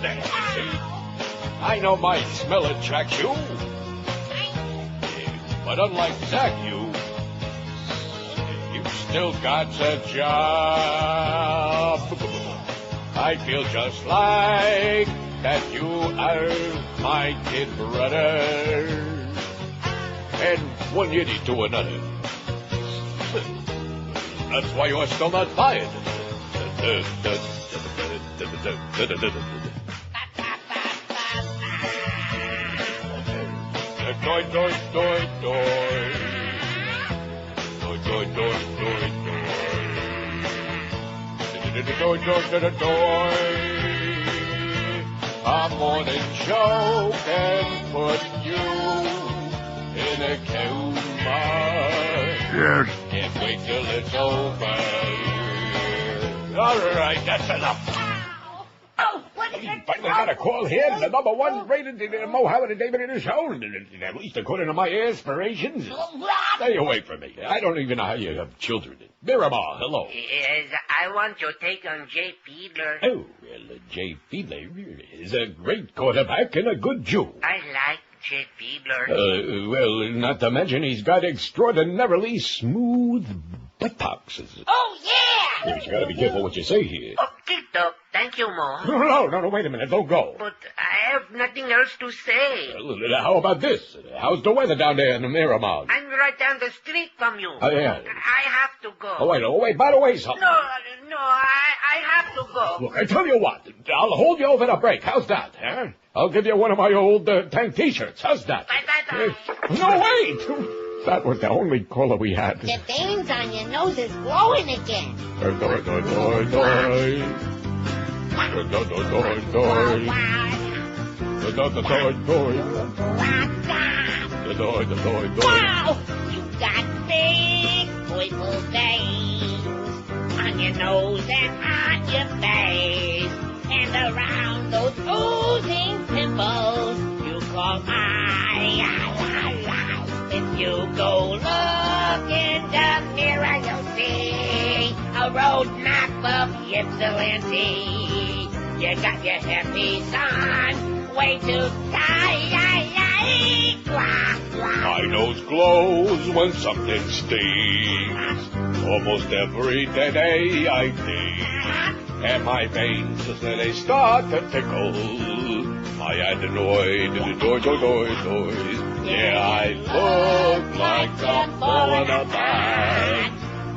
There, you see? I know my smell attracts you. But unlike Zach, you still got a job. I feel just like that you are my kid brother. And one yiddy to another. That's why you're still not fired. Doy, doy, doy, doy. Doy, doy, doy, doy, doy. Doy, doy, doy, doy. A morning show can put you in a coma. Yes. Can't wait till it's over. All right, that's enough. Oh, what is it? Finally got a call here. The number one rated Mohammed and David in the show. At least according to my aspirations. Stay away from me. I don't even know how you have children. Miramar, hello. Yes, I want to take on Jay Fiedler. Oh, well, Jay Fiedler is a great quarterback and a good Jew. I like Jay Fiedler. Well, not to mention he's got extraordinarily smooth buttocks. Oh, yeah! Yes, you gotta be careful what you say here. Okay, Doc. Thank you, Mo. No, wait a minute. Don't go. But I have nothing else to say. Well, how about this? How's the weather down there in the Miramar? I'm right down the street from you. Oh, yeah. I have to go. Oh, wait, by the way, something. No, I have to go. Look, I tell you what. I'll hold you over the break. How's that, huh? I'll give you one of my old tank T-shirts. How's that? Bye. No, wait! That was the only caller we had. The veins on your nose is glowing again. Wow! You got big purple veins on your nose and on your face, and around those oozing pimples you call eye. If you go look in the mirror, you'll see a roadmap of ypsilanti. You got your hippies on, way too tight. My nose glows when something stings. Almost every day I think. And my veins, they start to tickle. My adenoid, yeah, I look like I'm falling apart.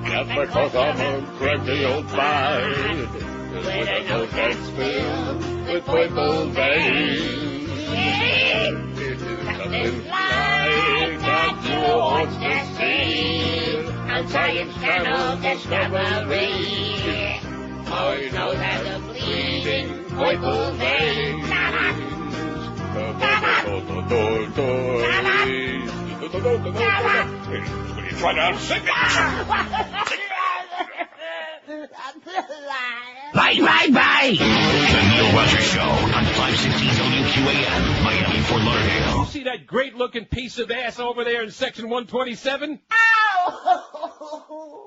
Just because I'm a crazy old bard. With a nose that's filled with purple veins. Something like that you ought to see on Science Channel Discovery. My nose has a bleeding purple vein. Will you try to sing it? Bye. The Neil Rogers Show on 560 WQAM, Miami, Fort Lauderdale. You see that great-looking piece of ass over there in Section 127?